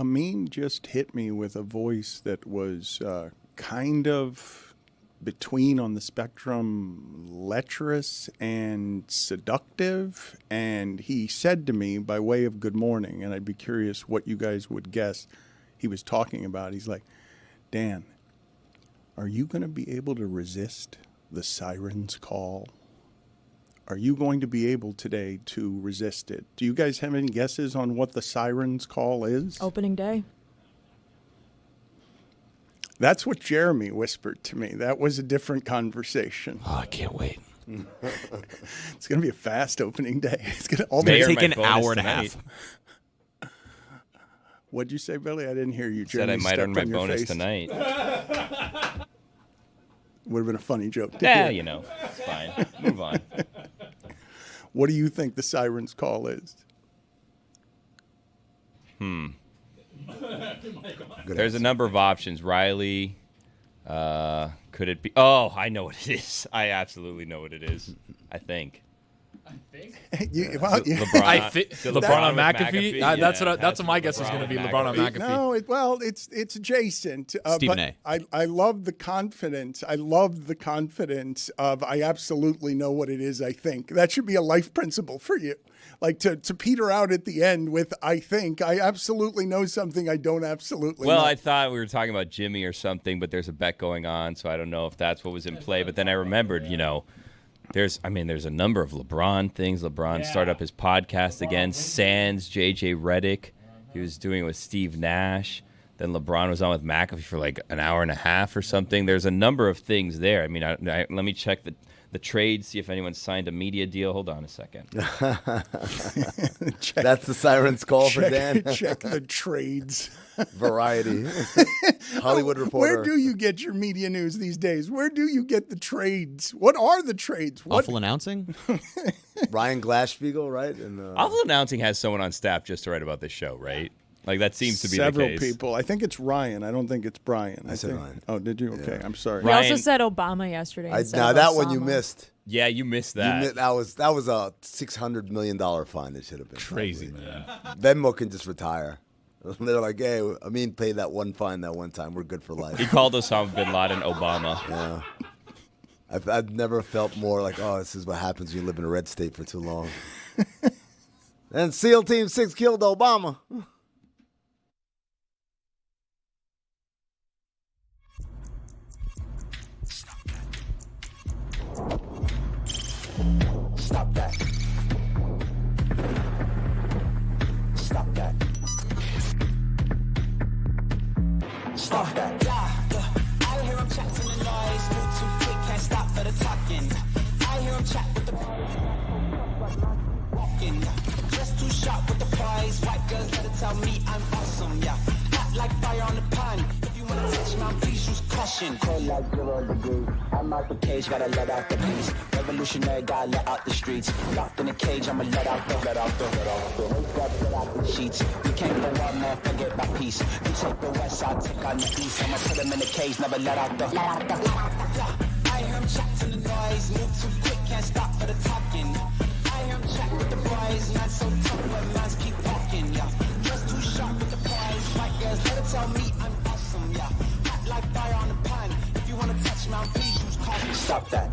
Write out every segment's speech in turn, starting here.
Amin just hit me with a voice that was kind of between on the spectrum lecherous and seductive. And he said to me by way of good morning, and I'd be curious what you guys would guess he was talking about. He's like, Dan, are you going to be able to resist the siren's call? Are you going to be able today to resist it? Do you guys have any guesses on what the siren's call is? Opening day. That's what Jeremy whispered to me. That was a different conversation. Oh, I can't wait. It's going to be a fast opening day. It's going to take an hour and a half. What'd you say, Billy? I didn't hear you. Said I might earn my bonus tonight. Would have been a funny joke. Yeah, you know, it's fine. Move on. What do you think the siren's call is? There's a number of options. Riley, could it be? Oh, I know what it is. I absolutely know what it is. I think. LeBron on McAfee. That's what my guess is going to be. LeBron on McAfee. No, it's adjacent. Stephen but A. I love the confidence. I love the confidence of I absolutely know what it is. I think that should be a life principle for you. Like to peter out at the end with I think I absolutely know something I don't absolutely know. Well, I thought we were talking about Jimmy or something, but there's a bet going on, so I don't know if that's what was in play. But then I remembered, there's a number of LeBron things. LeBron started up his podcast again. Sans, JJ Redick. He was doing it with Steve Nash. Then LeBron was on with McAfee for like an hour and a half or something. There's a number of things there. I mean, let me check the trade, see if anyone signed a media deal. Hold on a second. That's the siren's call for Dan. Check the trades. Variety. Hollywood Reporter. Where do you get your media news these days? Where do you get the trades? What are the trades? Awful announcing? Ryan Glass-Steagall, right? Awful Announcing has someone on staff just to write about this show, right? Like, that seems to be the case. Several people. I think it's Ryan. I don't think it's Brian. I said Ryan. Oh, did you? Okay, I'm sorry. He also said Obama yesterday. Now, that one you missed. Yeah, you missed that. That was a $600 million fine. It should have been. Crazy, man. Venmo can just retire. They're like, hey, Amin paid that one fine that one time. We're good for life. He called Osama bin Laden Obama. Yeah. I've never felt more like, oh, this is what happens when you live in a red state for too long. And SEAL Team 6 killed Obama. Stop that. Stop that. Stop that. I hear him chatting the noise. Move too quick, can't stop for the talking. I hear him chat with the walking. Just too sharp with the prize. White girls better tell me I'm awesome, yeah. Hot like fire on the pan. If you wanna touch me, please use caution. Cold like 0 degrees. I'm out the cage, gotta let out the beast. Revolutionary, gotta let out the streets. Locked in a cage, I'ma let out the sheets. We can't go out, man, forget about peace. You take the west, I'll take on the east. I'ma put him in a cage, never let out the. I hear him chat to the noise. Move too quick, can't stop for the talking. I hear him chat with the boys. Not so tough when mans keep walking, yeah. Just too sharp with the prize. White girls, let it tell me I'm awesome, yeah. Hot like fire on the pan. If you wanna touch me, please use caution. Stop that.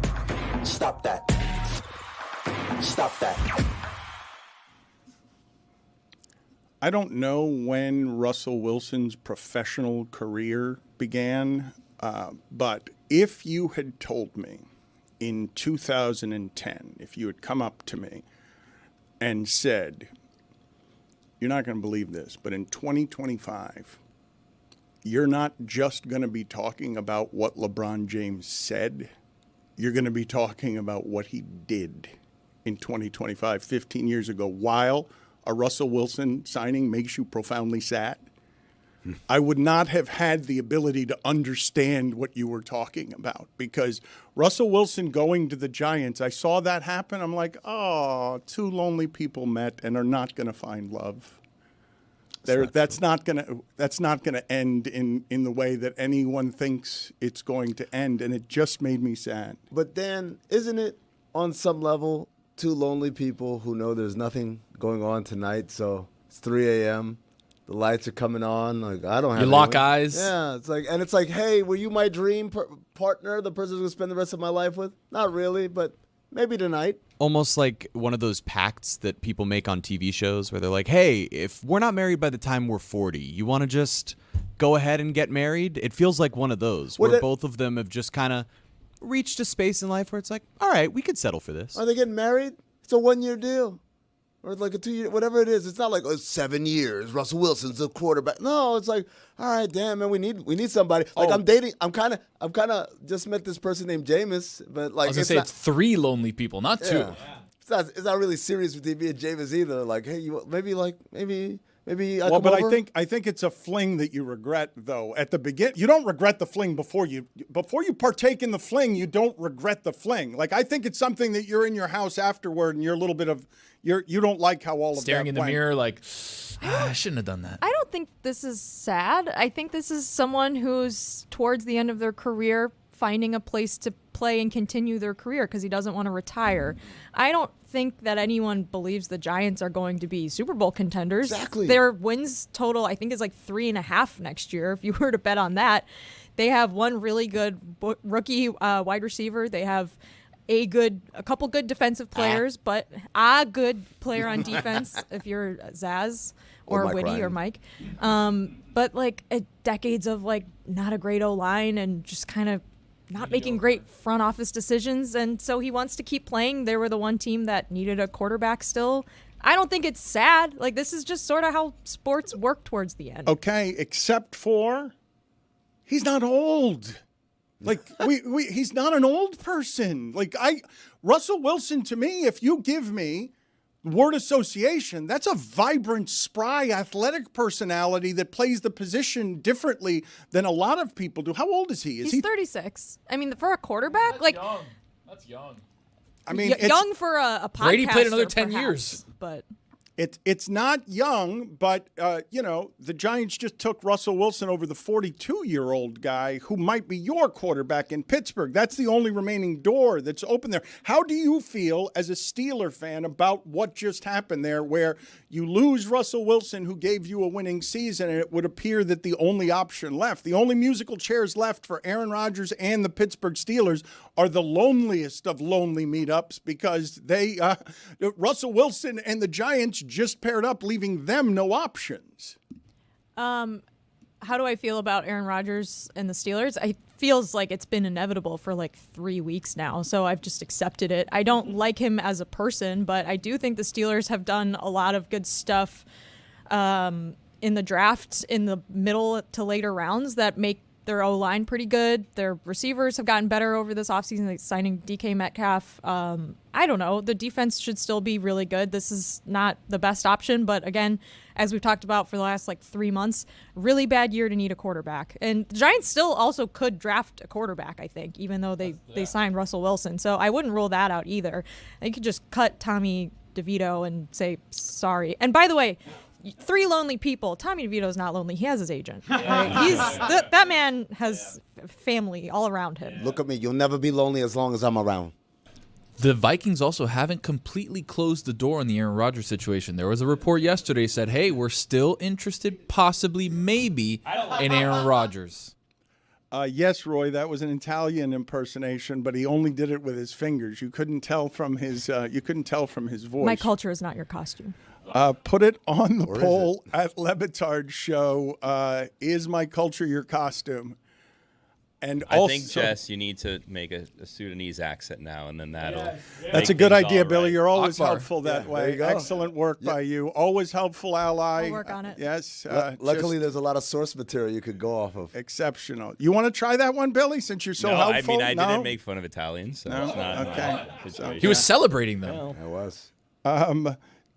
Stop that. Stop that. I don't know when Russell Wilson's professional career began, but if you had told me in 2010, if you had come up to me and said, you're not going to believe this, but in 2025, you're not just going to be talking about what LeBron James said, you're going to be talking about what he did in 2025, 15 years ago, while a Russell Wilson signing makes you profoundly sad. I would not have had the ability to understand what you were talking about because Russell Wilson going to the Giants, I saw that happen. I'm like, oh, two lonely people met and are not going to find love. That's not going to end in the way that anyone thinks it's going to end, and it just made me sad. But Dan, isn't it on some level two lonely people who know there's nothing going on tonight, so it's 3 a.m., The lights are coming on. Like I don't have. You lock anyone. eyes. Yeah, it's like, hey, were you my dream partner? The person who's gonna spend the rest of my life with? Not really, but maybe tonight. Almost like one of those pacts that people make on TV shows where they're like, hey, if we're not married by the time we're 40, you want to just go ahead and get married? It feels like one of those where both of them have just kind of reached a space in life where it's like, all right, we could settle for this. Are they getting married? It's a 1-year deal. Or like a 2-year, whatever it is. It's not like 7 years. Russell Wilson's the quarterback. No, it's like, all right, damn man, we need somebody. Like I'm dating. I'm kind of just met this person named Jameis, but like I was gonna say it's 3 lonely people, not 2. Yeah. It's not really serious with me and Jameis either. Like, hey, maybe I come but over? I think it's a fling that you regret though. At the begin, you don't regret the fling before you partake in the fling. You don't regret the fling. Like I think it's something that you're in your house afterward, and you're a little bit of you don't like how all of staring that in the went. mirror like I shouldn't have done that. I don't think this is sad. I think this is someone who's towards the end of their career finding a place to play and continue their career because he doesn't want to retire. I don't think that anyone believes the Giants are going to be Super Bowl contenders. Exactly. Their wins total, I think, is like 3.5 next year. If you were to bet on that, they have one really good rookie wide receiver. They have a couple good defensive players, but a good player on defense if you're Zaz or Mike Whitty Ryan. or Mike. But like decades of like not a great O-line and just kind of not making great front office decisions. And so he wants to keep playing. They were the one team that needed a quarterback still. I don't think it's sad. Like this is just sort of how sports work towards the end. Okay, except for he's not old. Like he's not an old person. Like Russell Wilson to me, if you give me word association, that's a vibrant, spry, athletic personality that plays the position differently than a lot of people do. How old is he? He's 36. I mean, for a quarterback, That's like young. That's young. I mean, young for a podcast. Brady played another 10 perhaps, years. but it's not young, but the Giants just took Russell Wilson over the 42-year-old guy who might be your quarterback in Pittsburgh. That's the only remaining door that's open there. How do you feel as a Steeler fan about what just happened there, where you lose Russell Wilson, who gave you a winning season, and it would appear that the only option left, the only musical chairs left for Aaron Rodgers and the Pittsburgh Steelers are the loneliest of lonely meetups because Russell Wilson and the Giants just paired up, leaving them no options. how do I feel about Aaron Rodgers and the Steelers? It feels like it's been inevitable for like 3 weeks now, so I've just accepted it. I don't like him as a person, but I do think the Steelers have done a lot of good stuff in the draft in the middle to later rounds that make their O-line pretty good. Their receivers have gotten better over this offseason, like signing DK Metcalf. I don't know. The defense should still be really good. This is not the best option, but again, as we've talked about for the last like 3 months, really bad year to need a quarterback. And the Giants still also could draft a quarterback, I think, even though they signed Russell Wilson. So I wouldn't rule that out either. They could just cut Tommy DeVito and say sorry. And by the way, 3 lonely people. Tommy DeVito's not lonely. He has his agent. Right? That man has family all around him. Look at me. You'll never be lonely as long as I'm around. The Vikings also haven't completely closed the door on the Aaron Rodgers situation. There was a report yesterday that said, hey, we're still interested, possibly, maybe, in Aaron Rodgers. Yes, Roy, that was an Italian impersonation, but he only did it with his fingers. You couldn't tell from his voice. My culture is not your costume. Put it on the poll at Le Batard Show. Is my culture your costume? And I also, think, Jess, you need to make a Sudanese accent now, and then that'll. That's a good things idea, all Billy. right. You're always Akbar. helpful that There way. you go. Excellent work by you. Always helpful ally. I'll work on it. Yes. Luckily, just there's a lot of source material you could go off of. exceptional. You want to try that one, Billy? Since you're so No, helpful. I mean, I No? didn't make fun of Italians, so it's not Okay. a situation. He was celebrating them. I was.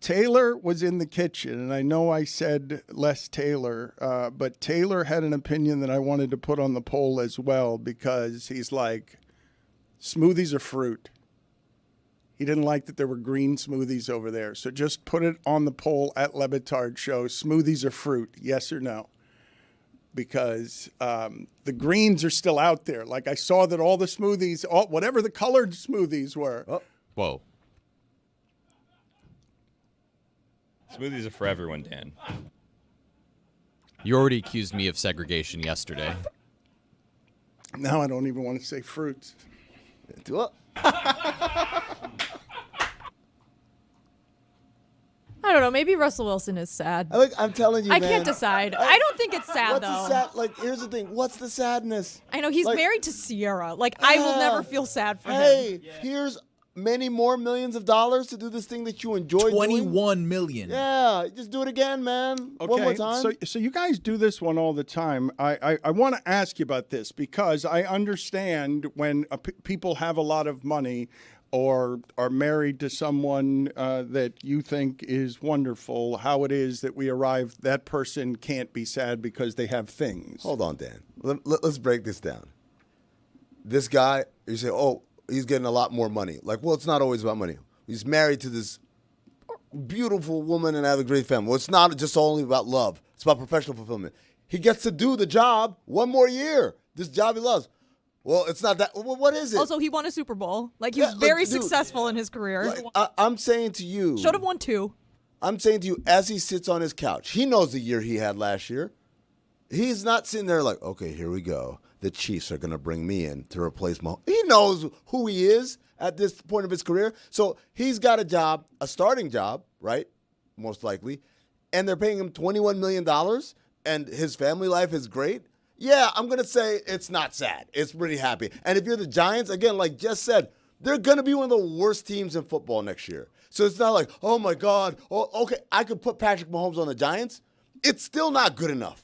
Taylor was in the kitchen, and I know I said less Taylor, but Taylor had an opinion that I wanted to put on the poll as well because he's like, smoothies are fruit. He didn't like that there were green smoothies over there. So just put it on the poll at Le Batard Show. Smoothies are fruit, yes or no? Because the greens are still out there. Like I saw that all the smoothies, whatever the colored smoothies were. Oh. Whoa. Smoothies are for everyone, Dan. You already accused me of segregation yesterday. Now I don't even want to say fruits. What? I don't know. Maybe Russell Wilson is sad. I'm telling you, I man. can't decide. I don't think it's sad, What's though. the sad? Like, here's the thing. What's the sadness? I know he's Like, married to Sierra. Like, I will never feel sad for him. Hey, here's many more millions of dollars to do this thing that you enjoy doing. 21 million. Yeah, just do it again, man. One more time. So you guys do this one all the time. I want to ask you about this because I understand when people have a lot of money or are married to someone that you think is wonderful, how it is that that person can't be sad because they have things. Hold on, Dan. Let's break this down. This guy, you say, oh, he's getting a lot more money. Like, well, it's not always about money. He's married to this beautiful woman and have a great family. Well, it's not just only about love. It's about professional fulfillment. He gets to do the job one more year. This job he loves. Well, it's not that. Well, what is it? Also, he won a Super Bowl. Like, he was very successful in his career. Like, I'm saying to you. Should have won 2. I'm saying to you, as he sits on his couch, he knows the year he had last year. He's not sitting there like, okay, here we go. The Chiefs are going to bring me in to replace Mahomes. He knows who he is at this point of his career. So he's got a job, a starting job, right? Most likely. And they're paying him $21 million, and his family life is great. Yeah, I'm going to say it's not sad. It's pretty happy. And if you're the Giants, again, like Jess said, they're going to be one of the worst teams in football next year. So it's not like, oh, my God, okay, I could put Patrick Mahomes on the Giants. It's still not good enough.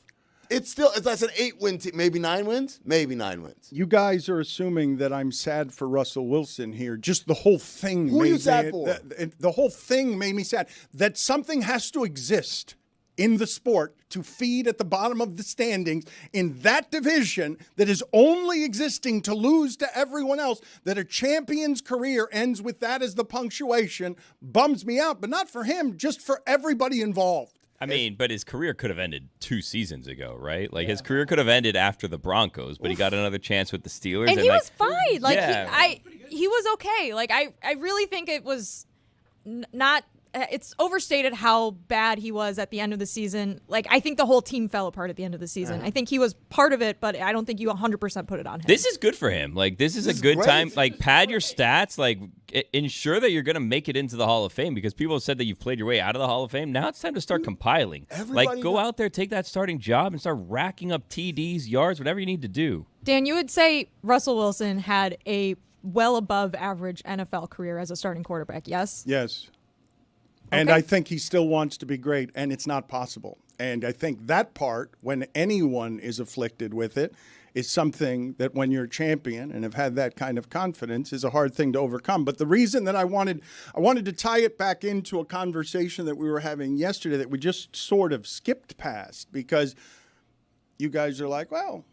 It's like an 8-win team, maybe 9 wins, maybe 9 wins. You guys are assuming that I'm sad for Russell Wilson here. Just the whole thing. Who are you sad for? The whole thing made me sad. That something has to exist in the sport to feed at the bottom of the standings in that division that is only existing to lose to everyone else, that a champion's career ends with that as the punctuation, bums me out, but not for him, just for everybody involved. I mean, but his career could have ended 2 seasons ago, right? Like, his career could have ended after the Broncos, but he got another chance with the Steelers. And he was fine. Like, yeah. he was okay. Like, I really think it was not – it's overstated how bad he was at the end of the season. Like, I think the whole team fell apart at the end of the season. I think he was part of it, but I don't think you 100% put it on him. This is good for him. Like, this is a good time. Like, pad your stats. Like, ensure that you're going to make it into the Hall of Fame, because people have said that you've played your way out of the Hall of Fame. Now it's time to start compiling. Like, go out there, take that starting job, and start racking up TDs, yards, whatever you need to do. Dan, you would say Russell Wilson had a well above average NFL career as a starting quarterback, yes? Yes. And I think he still wants to be great, and it's not possible. And I think that part, when anyone is afflicted with it, is something that when you're a champion and have had that kind of confidence is a hard thing to overcome. But the reason that I wanted to tie it back into a conversation that we were having yesterday that we just sort of skipped past, because you guys are like, well,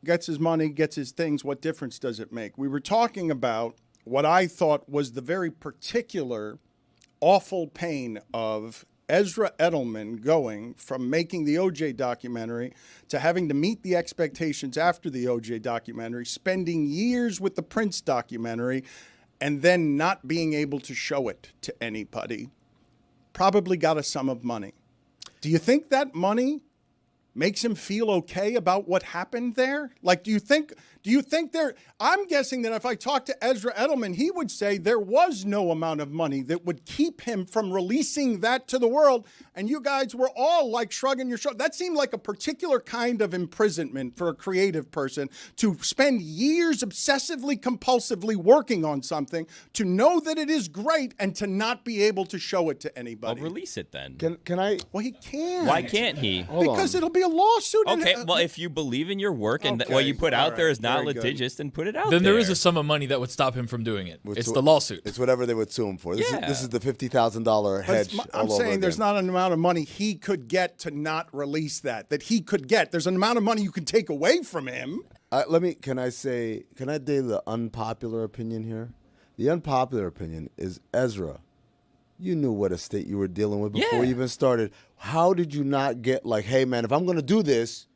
gets his money, gets his things, what difference does it make? We were talking about what I thought was the very particular awful pain of Ezra Edelman going from making the OJ documentary to having to meet the expectations after the OJ documentary, spending years with the Prince documentary, and then not being able to show it to anybody. Probably got a sum of money. Do you think that money makes him feel okay about what happened there? Like, do you think there, I'm guessing that if I talked to Ezra Edelman, he would say there was no amount of money that would keep him from releasing that to the world. And you guys were all like shrugging your shoulders. That seemed like a particular kind of imprisonment for a creative person, to spend years obsessively, compulsively working on something, to know that it is great and to not be able to show it to anybody. I'll release it then. Can I? Well, he can't. Why can't he? Because it'll be a lawsuit. Okay, well, if you believe in your work and what you put out there is not litigious, then put it out then there. There is a sum of money that would stop him from doing it. It's the lawsuit. It's whatever they would sue him for. This is the $50,000 hedge. I'm saying there's not an amount of money he could get to not release that he could get. There's an amount of money you can take away from him. Can I do the unpopular opinion here? The unpopular opinion is, Ezra, you knew what estate you were dealing with before you even started. How did you not get like, hey, man, if I'm going to do this,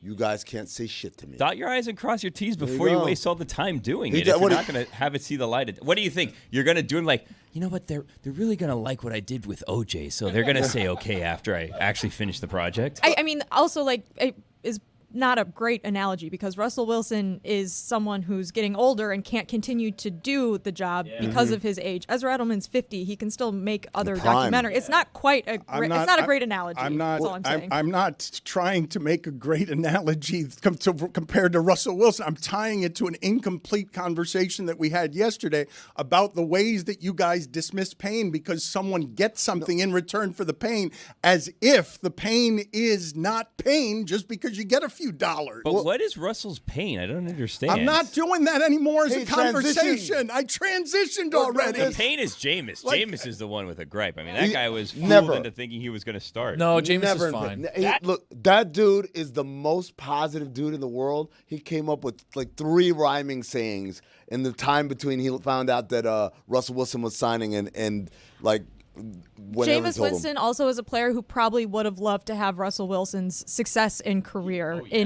you guys can't say shit to me. Dot your I's and cross your T's before you waste all the time doing it. If you're not going to have it see the light. What do you think? You're going to do it like, you know what? They're really going to like what I did with OJ, so they're going to say okay after I actually finish the project. I mean, also, like, it is not a great analogy because Russell Wilson is someone who's getting older and can't continue to do the job because of his age. Ezra Edelman's 50; he can still make other documentaries. It's not quite a great. It's not a great analogy. That's all I'm saying. I'm not trying to make a great analogy compared to Russell Wilson. I'm tying it to an incomplete conversation that we had yesterday about the ways that you guys dismiss pain because someone gets something in return for the pain, as if the pain is not pain just because you get a few dollars. But what is Russell's pain? I don't understand. I'm not doing that anymore as a conversation. I transitioned already. The pain is Jameis. Jameis is the one with a gripe. I mean, that guy was fooled into thinking he was going to start. No, Jameis is fine. Look, that dude is the most positive dude in the world. He came up with like 3 rhyming sayings in the time between he found out that Russell Wilson was signing and like Jameis Winston also is a player who probably would have loved to have Russell Wilson's success in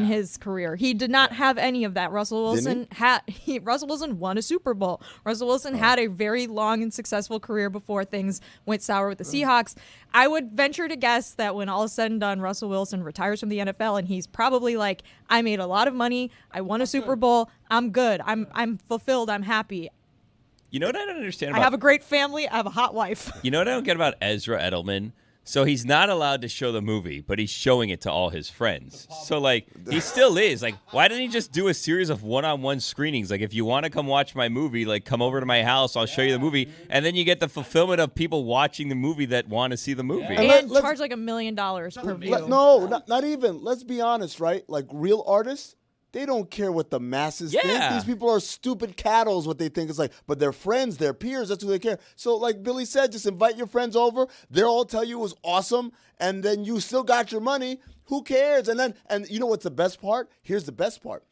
his career. He did not have any of that. Russell Wilson Russell Wilson won a Super Bowl. Russell Wilson had a very long and successful career before things went sour with the Seahawks. I would venture to guess that when all is said and done, Russell Wilson retires from the NFL and he's probably like, I made a lot of money. I won a Super Bowl. I'm good. I'm fulfilled. I'm happy. You know what I don't understand about... I have a great family. I have a hot wife. You know what I don't get about Ezra Edelman? So he's not allowed to show the movie, but he's showing it to all his friends. So, like, he still is. Like, why didn't he just do a series of one-on-one screenings? Like, if you want to come watch my movie, like, come over to my house. I'll show you the movie. And then you get the fulfillment of people watching the movie that want to see the movie. And charge like $1 million per view. No, not even. Let's be honest, right? Like, real artists, they don't care what the masses think. These people are stupid cattle is what they think. It's like, but their friends, their peers, that's who they care. So like Billy said, just invite your friends over. They'll all tell you it was awesome, and then you still got your money. Who cares? And you know what's the best part? Here's the best part.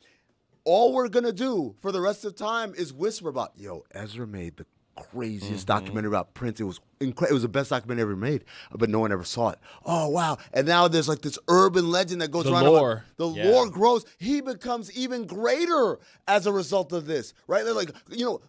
All we're going to do for the rest of the time is whisper about, yo, Ezra made the craziest documentary about Prince. It was incredible. It was the best documentary ever made, but no one ever saw it. Oh, wow. And now there's like this urban legend that goes around. Lore. The lore grows. He becomes even greater as a result of this, right? They're like,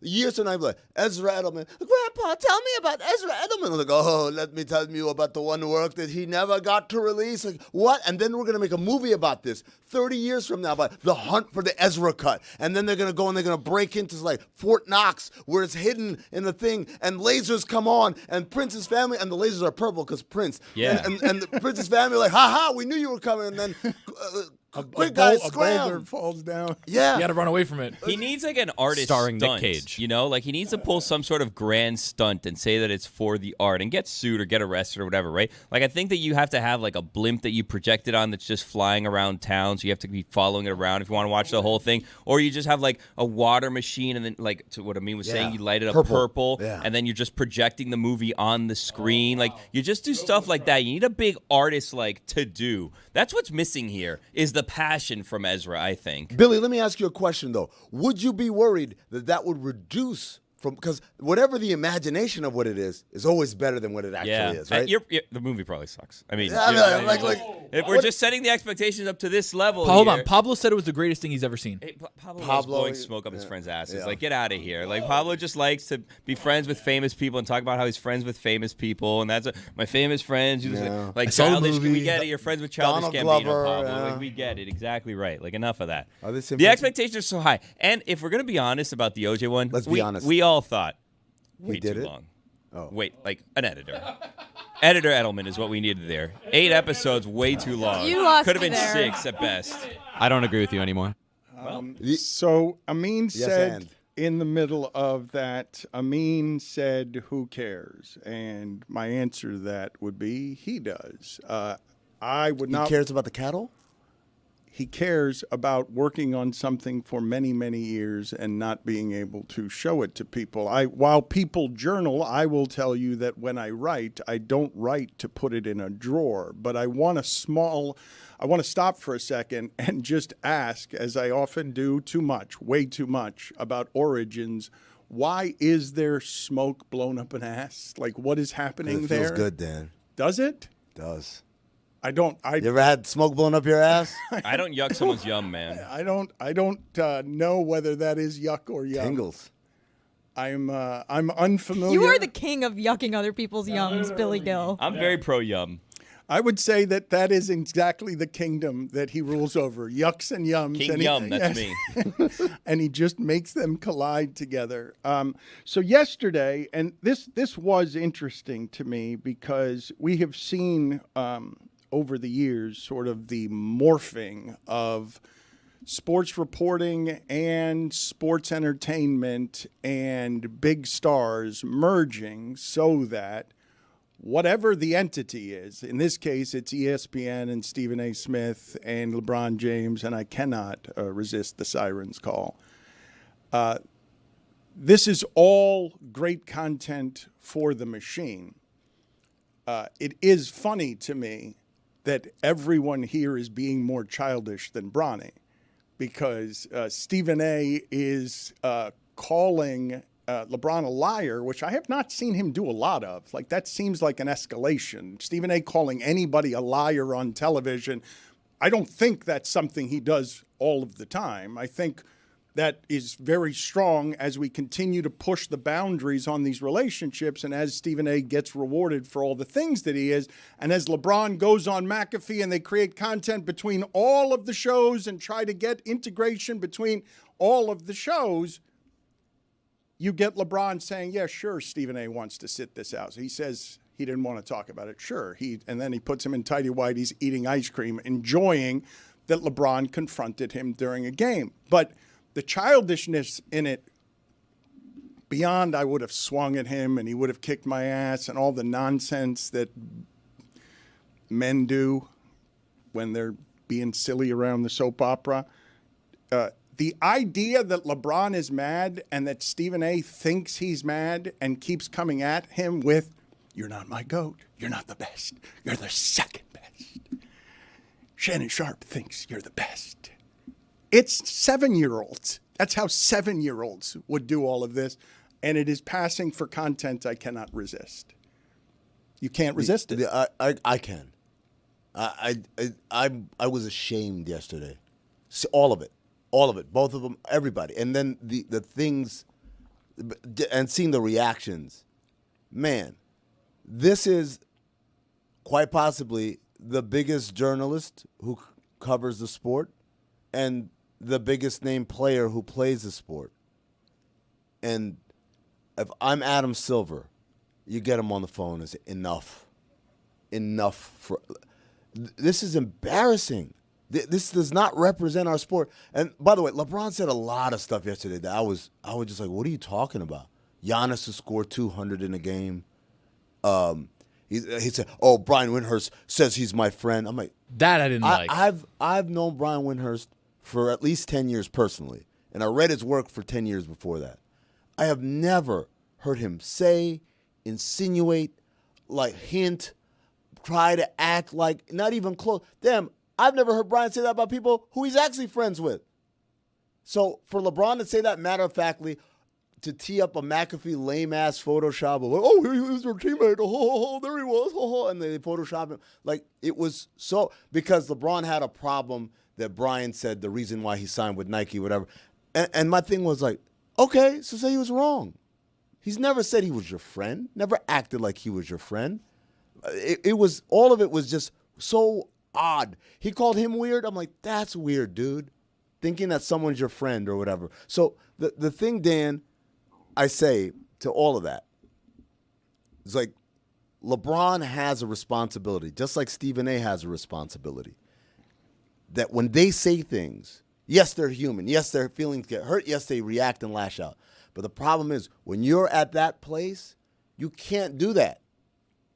years from now, like, Ezra Edelman. Grandpa, tell me about Ezra Edelman. I'm like, oh, let me tell you about the one work that he never got to release. Like, what? And then we're going to make a movie about this 30 years from now about the hunt for the Ezra cut. And then they're going to go and they're going to break into like Fort Knox where it's hidden in the thing, and lasers come on, and Prince's family, and the lasers are purple because Prince. Yeah. And the Prince's family are like, ha, we knew you were coming, and then quick guys scram. A boulder falls down. Yeah. You got to run away from it. He needs like an artist starring stunt, Nick Cage. Like he needs to pull some sort of grand stunt and say that it's for the art and get sued or get arrested or whatever, right? Like I think that you have to have like a blimp that you project it on that's just flying around town, so you have to be following it around if you want to watch the whole thing, or you just have like a water machine and then like to what Amin was saying, you light it up purple and then you're just projecting the movie on the screen. Like you just do stuff like that. You need a big artist like to do. That's what's missing here is the passion from Ezra, I think. Billy, let me ask you a question, though. Would you be worried that would reduce because whatever the imagination of what it is always better than what it actually is, right? The movie probably sucks. I mean, like we're just setting the expectations up to this level. Hold on. Pablo said it was the greatest thing he's ever seen. Hey, Pablo blowing smoke up his friends' asses. Yeah. Like, get out of here. Like, Pablo just likes to be friends with famous people and talk about how he's friends with famous people. And that's my famous friends. Like, childish. We get it. You're friends with Childish Gambino, Pablo. Like, we get it. Exactly right. Like, enough of that. The expectations are so high. And if we're going to be honest about the OJ one, let's be honest. We all thought way too long. Oh. Wait, like an editor. Editor Edelman is what we needed there. 8 episodes, way too long. You lost Could have been there. 6 at best. I don't agree with you anymore. So Amin said in the middle of that, Amin said, who cares? And my answer to that would be, he does. I would not. He cares about the cattle? He cares about working on something for many, many years and not being able to show it to people. While people journal, I will tell you that when I write, I don't write to put it in a drawer, but I want to stop for a second and just ask, as I often do, way too much, about origins. Why is there smoke blown up an ass? Like, what is happening there? It feels good, Dan. Does it? It does. don't. You ever had smoke blowing up your ass? I don't yuck someone's yum, man. I don't know whether that is yuck or yum. Tingles. I'm unfamiliar. You are the king of yucking other people's yums, Billy Gill. I'm very pro yum. I would say that is exactly the kingdom that he rules over. Yucks and yums. King and Yum, that's me. And he just makes them collide together. So yesterday, and this was interesting to me because we have seen over the years sort of the morphing of sports reporting and sports entertainment and big stars merging so that whatever the entity is, in this case, it's ESPN and Stephen A. Smith and LeBron James, and I cannot resist the siren's call. This is all great content for the machine. It is funny to me that everyone here is being more childish than Bronny, because Stephen A. is calling LeBron a liar, which I have not seen him do a lot of. Like, that seems like an escalation. Stephen A. calling anybody a liar on television, I don't think that's something he does all of the time. I think that is very strong as we continue to push the boundaries on these relationships and as Stephen A. gets rewarded for all the things that he is. And as LeBron goes on McAfee and they create content between all of the shows and try to get integration between all of the shows, you get LeBron saying, yeah, sure, Stephen A. wants to sit this out. So he says he didn't want to talk about it. Sure. And then he puts him in tighty-whities eating ice cream, enjoying that LeBron confronted him during a game. But the childishness in it, beyond I would have swung at him and he would have kicked my ass and all the nonsense that men do when they're being silly around the soap opera, the idea that LeBron is mad and that Stephen A. thinks he's mad and keeps coming at him with, you're not my GOAT, you're not the best, you're the second best. Shannon Sharp thinks you're the best. It's 7-year-olds. That's how 7-year-olds would do all of this. And it is passing for content I cannot resist. You can't resist it. I can. I was ashamed yesterday. All of it. Both of them, everybody. And then the things, and seeing the reactions. Man, this is quite possibly the biggest journalist who covers the sport and the biggest name player who plays the sport. And if I'm Adam Silver, you get him on the phone and say, enough. This is embarrassing. This does not represent our sport. And by the way, LeBron said a lot of stuff yesterday that I was just like, what are you talking about? Giannis has scored 200 in a game. He said, "Oh, Brian Windhorst says he's my friend." I'm like, that I didn't like. I've known Brian Windhorst for at least 10 years personally, and I read his work for 10 years before that. I have never heard him say, insinuate, like hint, try to act like not even close. Damn, I've never heard Brian say that about people who he's actually friends with. So for LeBron to say that matter-of-factly, to tee up a McAfee lame-ass Photoshop of, oh, he was your teammate, oh, there he was, and they Photoshop him. Like, it was so, because LeBron had a problem that Brian said the reason why he signed with Nike, whatever. And my thing was like, okay, so say he was wrong. He's never said he was your friend, never acted like he was your friend. It was, all of it was just so odd. He called him weird. I'm like, that's weird, dude. Thinking that someone's your friend or whatever. So the thing, Dan, I say to all of that is like, LeBron has a responsibility, just like Stephen A. has a responsibility, that when they say things, yes, they're human. Yes, their feelings get hurt. Yes, they react and lash out. But the problem is, when you're at that place, you can't do that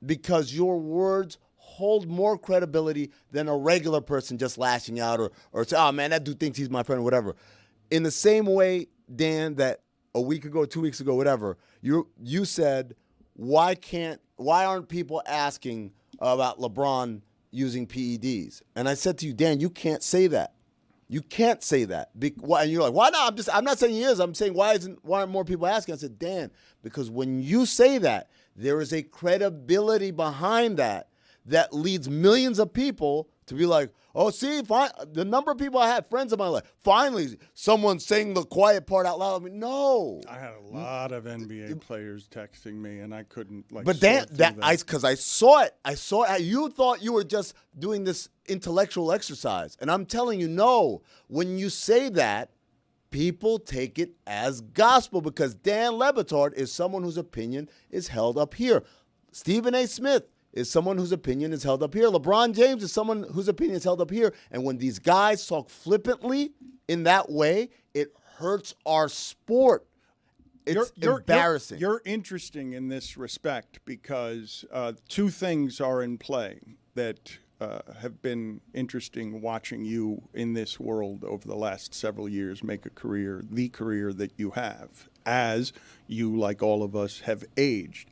because your words hold more credibility than a regular person just lashing out or say, oh, man, that dude thinks he's my friend or whatever. In the same way, Dan, that a week ago, 2 weeks ago, whatever, you said, why aren't people asking about LeBron using PEDs? And I said to you, Dan, you can't say that. You can't say that. And you're like, why not? I'm not saying he is. I'm saying why aren't more people asking? I said, Dan, because when you say that, there is a credibility behind that that leads millions of people to be like, oh, see, the number of people I had, friends of my life, finally someone saying the quiet part out loud. I mean, no. I had a lot of NBA players texting me, and I couldn't But because I saw it. I saw it. You thought you were just doing this intellectual exercise, and I'm telling you, no. When you say that, people take it as gospel because Dan Le Batard is someone whose opinion is held up here. Stephen A. Smith is someone whose opinion is held up here. LeBron James is someone whose opinion is held up here. And when these guys talk flippantly in that way, it hurts our sport. It's embarrassing. You're interesting in this respect because two things are in play that have been interesting watching you in this world over the last several years make a career, the career that you have, as you, like all of us, have aged.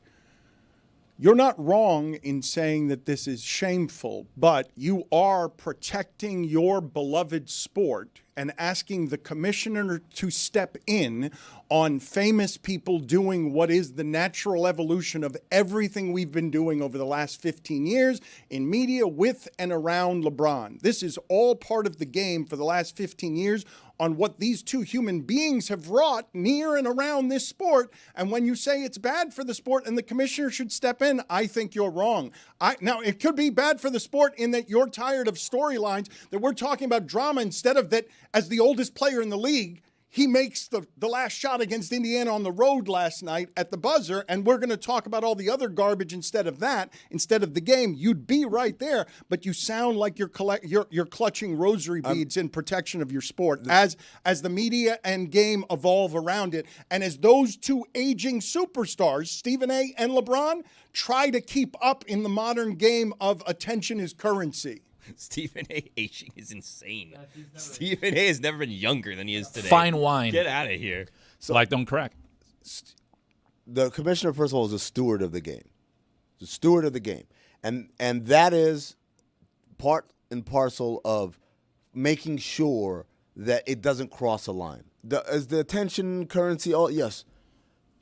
You're not wrong in saying that this is shameful, but you are protecting your beloved sport and asking the commissioner to step in on famous people doing what is the natural evolution of everything we've been doing over the last 15 years in media with and around LeBron. This is all part of the game for the last 15 years on what these two human beings have wrought near and around this sport. And when you say it's bad for the sport and the commissioner should step in, I think you're wrong. Now, it could be bad for the sport in that you're tired of storylines, that we're talking about drama instead of that as the oldest player in the league, he makes the last shot against Indiana on the road last night at the buzzer, and we're going to talk about all the other garbage instead of that, instead of the game. You'd be right there, but you sound like you're clutching rosary beads in protection of your sport as the media and game evolve around it, and as those two aging superstars, Stephen A. and LeBron, try to keep up in the modern game of attention is currency. Stephen A. aging is insane. Stephen A. has never been younger than he is today. Fine wine. Get out of here. So, like, don't crack. The commissioner, first of all, is a steward of the game. The steward of the game. And that is part and parcel of making sure that it doesn't cross a line. Is the attention currency? Oh, yes.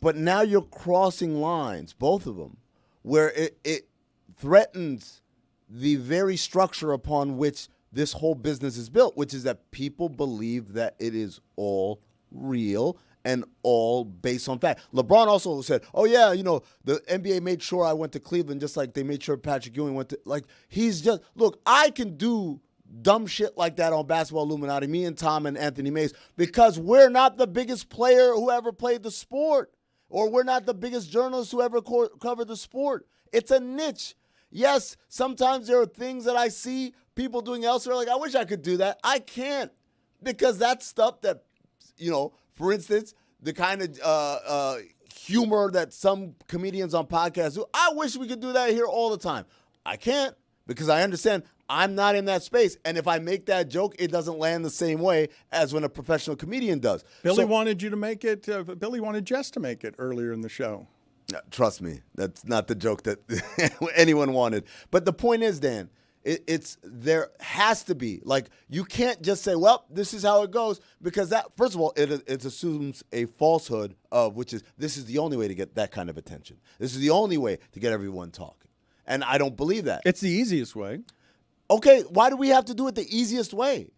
But now you're crossing lines, both of them, where it threatens the very structure upon which this whole business is built, which is that people believe that it is all real and all based on fact. LeBron also said, oh, yeah, the NBA made sure I went to Cleveland just like they made sure Patrick Ewing went to, he's just, look, I can do dumb shit like that on Basketball Illuminati, me and Tom and Anthony Mays, because we're not the biggest player who ever played the sport, or we're not the biggest journalist who ever covered the sport. It's a niche. Yes, sometimes there are things that I see people doing elsewhere, like, I wish I could do that. I can't, because that's stuff that, for instance, the kind of humor that some comedians on podcasts do, I wish we could do that here all the time. I can't, because I understand I'm not in that space. And if I make that joke, it doesn't land the same way as when a professional comedian does. Billy wanted you to make it. Billy wanted Jess to make it earlier in the show. Trust me, that's not the joke that anyone wanted. But the point is, Dan, there has to be, you can't just say, well, this is how it goes, because that, first of all, it assumes a falsehood of which is this is the only way to get that kind of attention. This is the only way to get everyone talking. And I don't believe that. It's the easiest way. Okay, why do we have to do it the easiest way?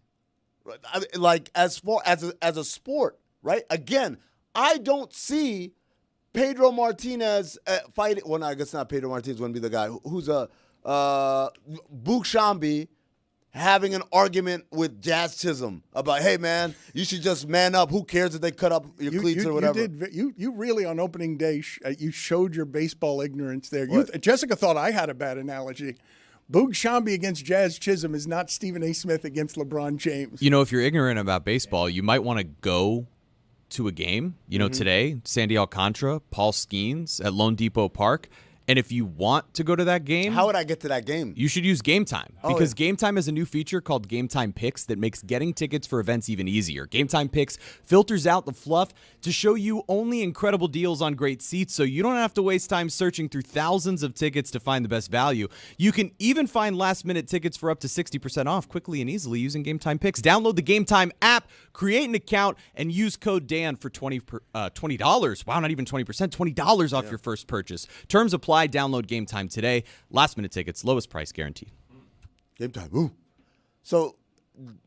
As far as a sport, right? Again, I don't see Pedro Martinez fighting. Well, no, I guess not. Pedro Martinez wouldn't be the guy who's Bouchambi having an argument with Jazz Chisholm about, hey man, you should just man up. Who cares if they cut up your cleats or whatever? You really on opening day you showed your baseball ignorance there. Jessica thought I had a bad analogy. Boog Shambi against Jazz Chisholm is not Stephen A. Smith against LeBron James. If you're ignorant about baseball, you might want to go to a game. Today, Sandy Alcantara, Paul Skeens at Lone Depot Park. And if you want to go to that game, how would I get to that game? You should use Game Time, because Game Time has a new feature called Game Time Picks that makes getting tickets for events even easier. Game Time Picks filters out the fluff to show you only incredible deals on great seats, so you don't have to waste time searching through thousands of tickets to find the best value. You can even find last-minute tickets for up to 60% off quickly and easily using Game Time Picks. Download the Game Time app, create an account, and use code Dan for $20. Wow, not even 20%, $20 off your first purchase. Terms apply. Buy, download Game Time today. Last minute tickets, lowest price guaranteed. Game Time. Ooh. So,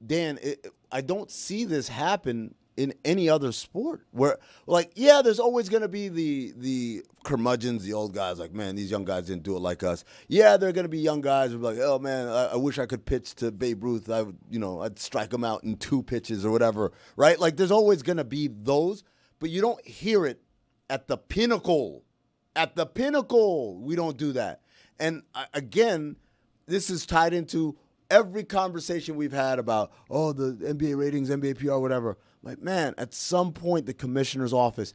Dan, I don't see this happen in any other sport where, like, yeah, there's always going to be the curmudgeons, the old guys, like, man, these young guys didn't do it like us. Yeah, there are going to be young guys who are like, oh, man, I wish I could pitch to Babe Ruth. I'd strike him out in 2 pitches or whatever, right? Like, there's always going to be those, but you don't hear it at the pinnacle. At the pinnacle, we don't do that. And, again, this is tied into every conversation we've had about, the NBA ratings, NBA PR, whatever. Like, man, at some point, the commissioner's office,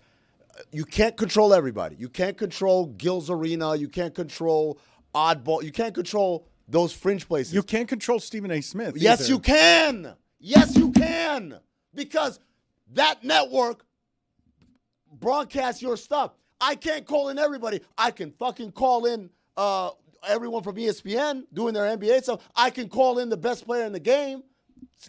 you can't control everybody. You can't control Gil's Arena. You can't control Oddball. You can't control those fringe places. You can't control Stephen A. Smith. Yes, either. you can. Yes, you can. Because that network broadcasts your stuff. I can't call in everybody. I can fucking call in everyone from ESPN doing their NBA stuff. I can call in the best player in the game.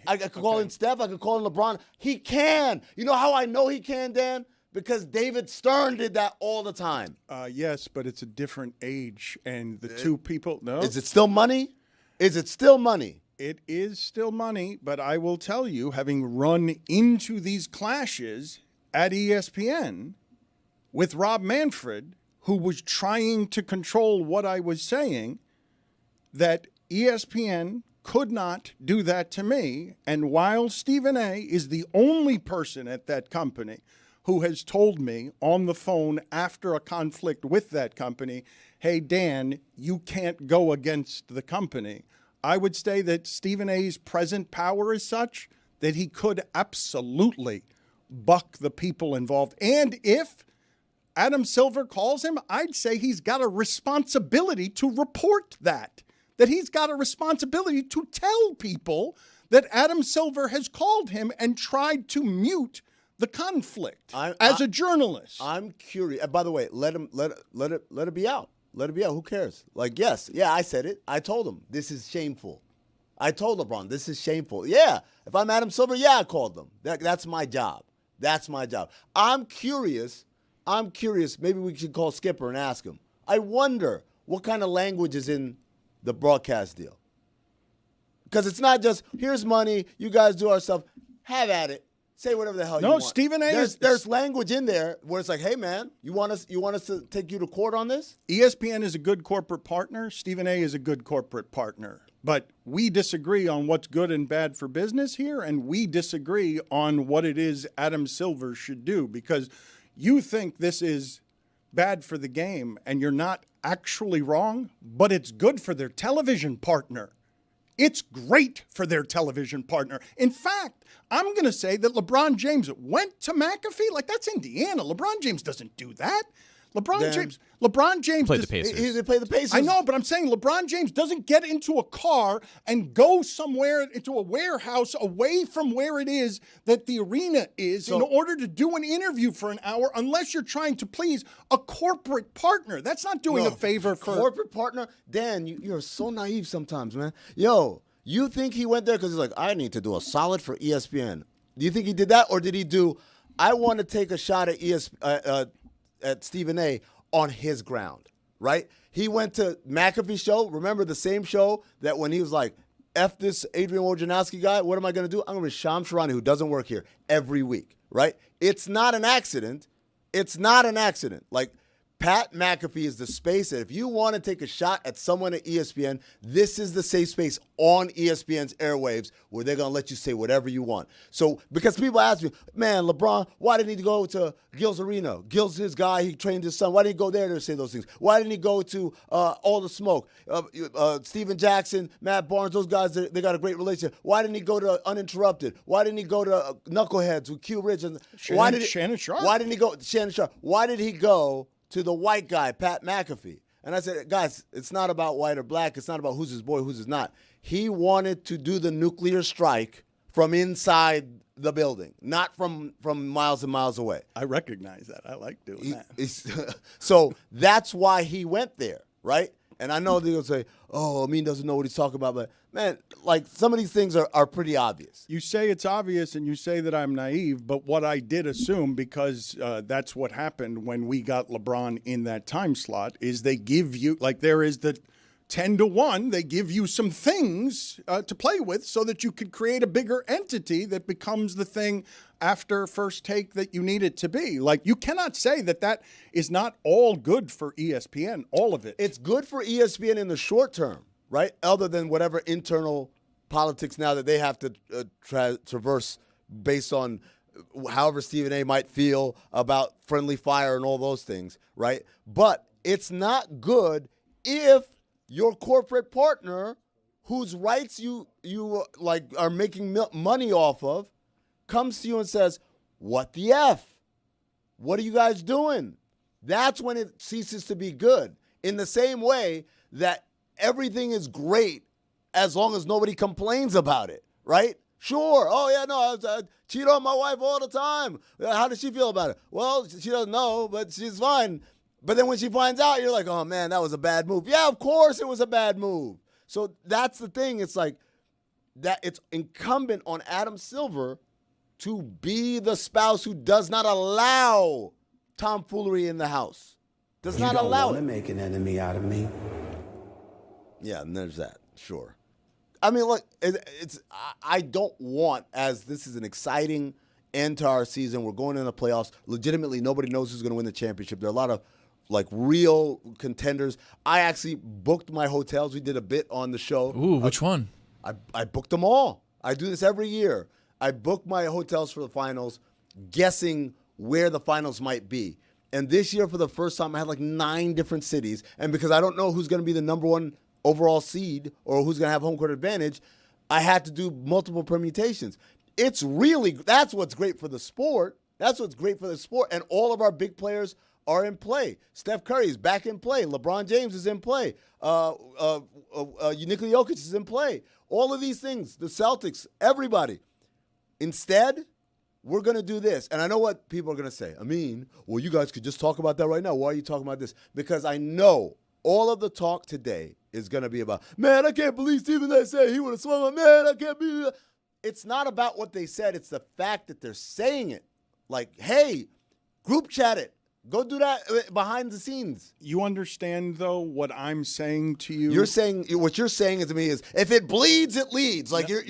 I could call in Steph. I could call in LeBron. He can. You know how I know he can, Dan? Because David Stern did that all the time. Yes, but it's a different age, and the two people. No, is it still money? Is it still money? It is still money, but I will tell you, having run into these clashes at ESPN with Rob Manfred, who was trying to control what I was saying, that ESPN could not do that to me. And while Stephen A. is the only person at that company who has told me on the phone after a conflict with that company, hey, Dan, you can't go against the company, I would say that Stephen A.'s present power is such that he could absolutely buck the people involved. And if Adam Silver calls him, I'd say he's got a responsibility to report that he's got a responsibility to tell people that Adam Silver has called him and tried to mute the conflict as a journalist. I'm curious. By the way, let it be out. Let it be out. Who cares? Like, yes, yeah, I said it. I told him this is shameful. I told LeBron this is shameful. Yeah, if I'm Adam Silver, yeah, I called them. That's my job. That's my job. I'm curious. Maybe we should call Skipper and ask him. I wonder what kind of language is in the broadcast deal. Because it's not just, here's money, you guys do our stuff, have at it, say whatever the hell you want. No, Stephen A. There's language in there where it's like, hey, man, you want us to take you to court on this? ESPN is a good corporate partner. Stephen A. is a good corporate partner. But we disagree on what's good and bad for business here, and we disagree on what it is Adam Silver should do, because you think this is bad for the game, and you're not actually wrong, but it's good for their television partner. It's great for their television partner. In fact, I'm going to say that LeBron James went to McAfee. Like, that's Indiana. LeBron James doesn't do that. LeBron James played the Pacers. He played the Pacers. I know, but I'm saying LeBron James doesn't get into a car and go somewhere into a warehouse away from where it is that the arena is in order to do an interview for an hour, unless you're trying to please a corporate partner. That's not doing a favor for corporate partner. Dan, you're so naive sometimes, man. Yo, you think he went there because he's like, I need to do a solid for ESPN? Do you think he did that, or did he do, I want to take a shot at Stephen A. on his ground, right? He went to McAfee's show. Remember the same show that when he was like, F this Adrian Wojnarowski guy, what am I going to do? I'm going to be Sham Sharani, who doesn't work here, every week, right? It's not an accident. It's not an accident. Like, Pat McAfee is the space that if you want to take a shot at someone at ESPN, this is the safe space on ESPN's airwaves where they're going to let you say whatever you want. So, because people ask me, man, LeBron, why didn't he go to Gil's Arena? Gil's his guy. He trained his son. Why didn't he go there to say those things? Why didn't he go to All the Smoke? Steven Jackson, Matt Barnes, those guys, they got a great relationship. Why didn't he go to Uninterrupted? Why didn't he go to Knuckleheads with Q Rich? Shannon Sharp. Why didn't he go to Shannon Sharp? Why did he go to the white guy, Pat McAfee? And I said, guys, it's not about white or black. It's not about who's his boy, who's his not. He wanted to do the nuclear strike from inside the building, not from miles and miles away. I recognize that. I like doing that. So that's why he went there, right? And I know they're going to say, oh, Amin doesn't know what he's talking about. But, man, like some of these things are pretty obvious. You say it's obvious and you say that I'm naive, but what I did assume, because that's what happened when we got LeBron in that time slot, is they give you, like there is the 10-1, they give you some things to play with so that you could create a bigger entity that becomes the thing after First Take that you need it to be. Like, you cannot say that that is not all good for ESPN, all of it. It's good for ESPN in the short term, right? Other than whatever internal politics now that they have to traverse based on however Stephen A. might feel about friendly fire and all those things, right? But it's not good if your corporate partner, whose rights you like are making money off of, comes to you and says, what the F? What are you guys doing? That's when it ceases to be good. In the same way that everything is great as long as nobody complains about it, right? Sure. Oh, yeah, no, I cheat on my wife all the time. How does she feel about it? Well, she doesn't know, but she's fine. But then when she finds out, you're like, oh, man, that was a bad move. Yeah, of course it was a bad move. So that's the thing. It's like that. It's incumbent on Adam Silver to be the spouse who does not allow tomfoolery in the house. Does not allow it. You don't want to make an enemy out of me. Yeah, and there's that. Sure. I mean, look, I don't want, as this is an exciting end to our season. We're going into the playoffs. Legitimately, nobody knows who's going to win the championship. There are a lot of like real contenders. I actually booked my hotels. We did a bit on the show. Ooh, which one? I booked them all. I do this every year. I book my hotels for the finals, guessing where the finals might be. And this year, for the first time, I had like 9 different cities. And because I don't know who's going to be the number 1 overall seed or who's going to have home court advantage, I had to do multiple permutations. That's what's great for the sport. That's what's great for the sport. And all of our big players are in play. Steph Curry is back in play. LeBron James is in play. Nikola Jokic is in play. All of these things, the Celtics, everybody. Instead, we're going to do this. And I know what people are going to say. I mean, well, you guys could just talk about that right now. Why are you talking about this? Because I know all of the talk today is going to be about, man, I can't believe Stephen A. said he would have swung on, man, I can't believe that. It's not about what they said. It's the fact that they're saying it. Like, hey, group chat it. Go do that behind the scenes. You understand, though, what I'm saying to you? What you're saying to me is, if it bleeds, it leads. Like you're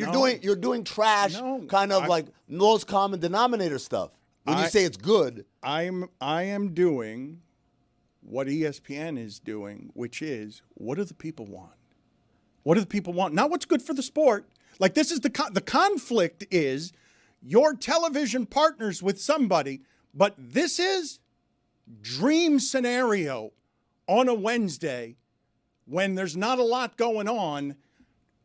doing trash, like lowest common denominator stuff. When you say it's good, I am doing what ESPN is doing, which is, what do the people want? What do the people want? Not what's good for the sport. Like, this is the conflict is your television partners with somebody, but this is dream scenario on a Wednesday when there's not a lot going on.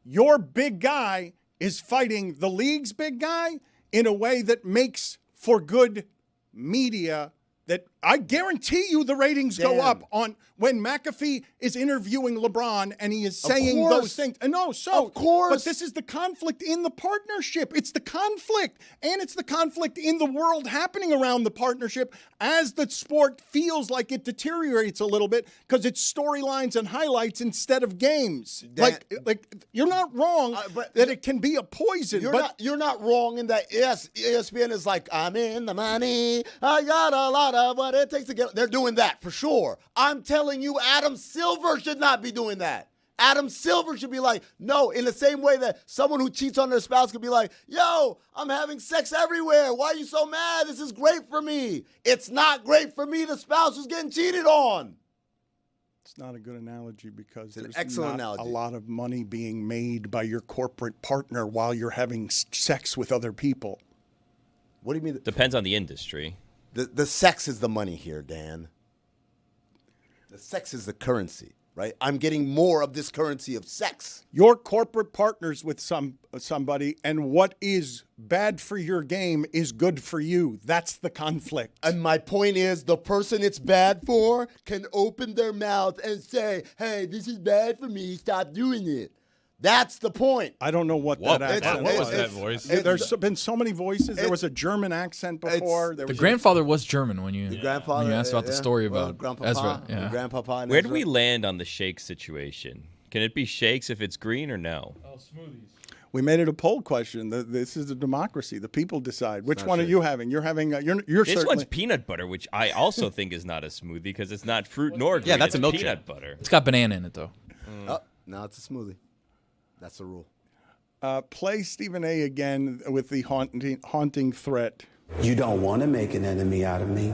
Your big guy is fighting the league's big guy in a way that makes for good media. That I guarantee you the ratings go up on when McAfee is interviewing LeBron and he is saying those things. Of course. But this is the conflict in the partnership. It's the conflict. And it's the conflict in the world happening around the partnership as the sport feels like it deteriorates a little bit because it's storylines and highlights instead of games. Like you're not wrong that it can be a poison. You're not wrong in that, yes, ESPN is like, I'm in the money, I got a lot of what it takes to get. They're doing that for sure. I'm telling you, Adam Silver should not be doing that. Adam Silver should be like, no, in the same way that someone who cheats on their spouse could be like, yo, I'm having sex everywhere. Why are you so mad? This is great for me. It's not great for me, the spouse who's getting cheated on. It's not a good analogy because there's not a lot of money being made by your corporate partner while you're having sex with other people. What do you mean? Depends on the industry. The sex is the money here, Dan. The sex is the currency, right? I'm getting more of this currency of sex. Your corporate partners with somebody, and what is bad for your game is good for you. That's the conflict. And my point is, the person it's bad for can open their mouth and say, hey, this is bad for me, stop doing it. That's the point. I don't know what that accent What was. was that voice? There's been so many voices. There was a German accent before. There The was grandfather was German when you Grandfather, when you asked about the story about Grandpapa, Ezra. Yeah. Grandpapa. And Where do Ezra. we land on the shake situation? Can it be shakes if it's green or no? We made it a poll question. This is a democracy. The people decide. Which one are shake. you having? You're having. You're This certainly. one's peanut butter, which I also think is not a smoothie because it's not fruit nor green. Yeah, that's a it's milkshake. peanut butter. It's got banana in it though. Oh, now it's a smoothie. That's the rule. Play Stephen A. again with the haunting threat. You don't want to make an enemy out of me.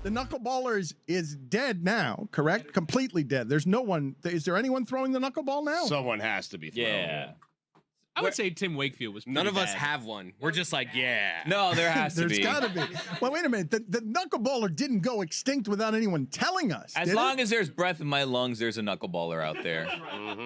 The knuckleballer is dead now, correct? Completely dead. There's no one. Is there anyone throwing the knuckleball now? Someone has to be thrown. Yeah. I would say Tim Wakefield was pretty None of us bad. have one. We're just like, yeah. No, there has to There's be. got to be. Well, wait a minute. The knuckleballer didn't go extinct without anyone telling us. As did long it? as there's breath in my lungs, there's a knuckleballer out there.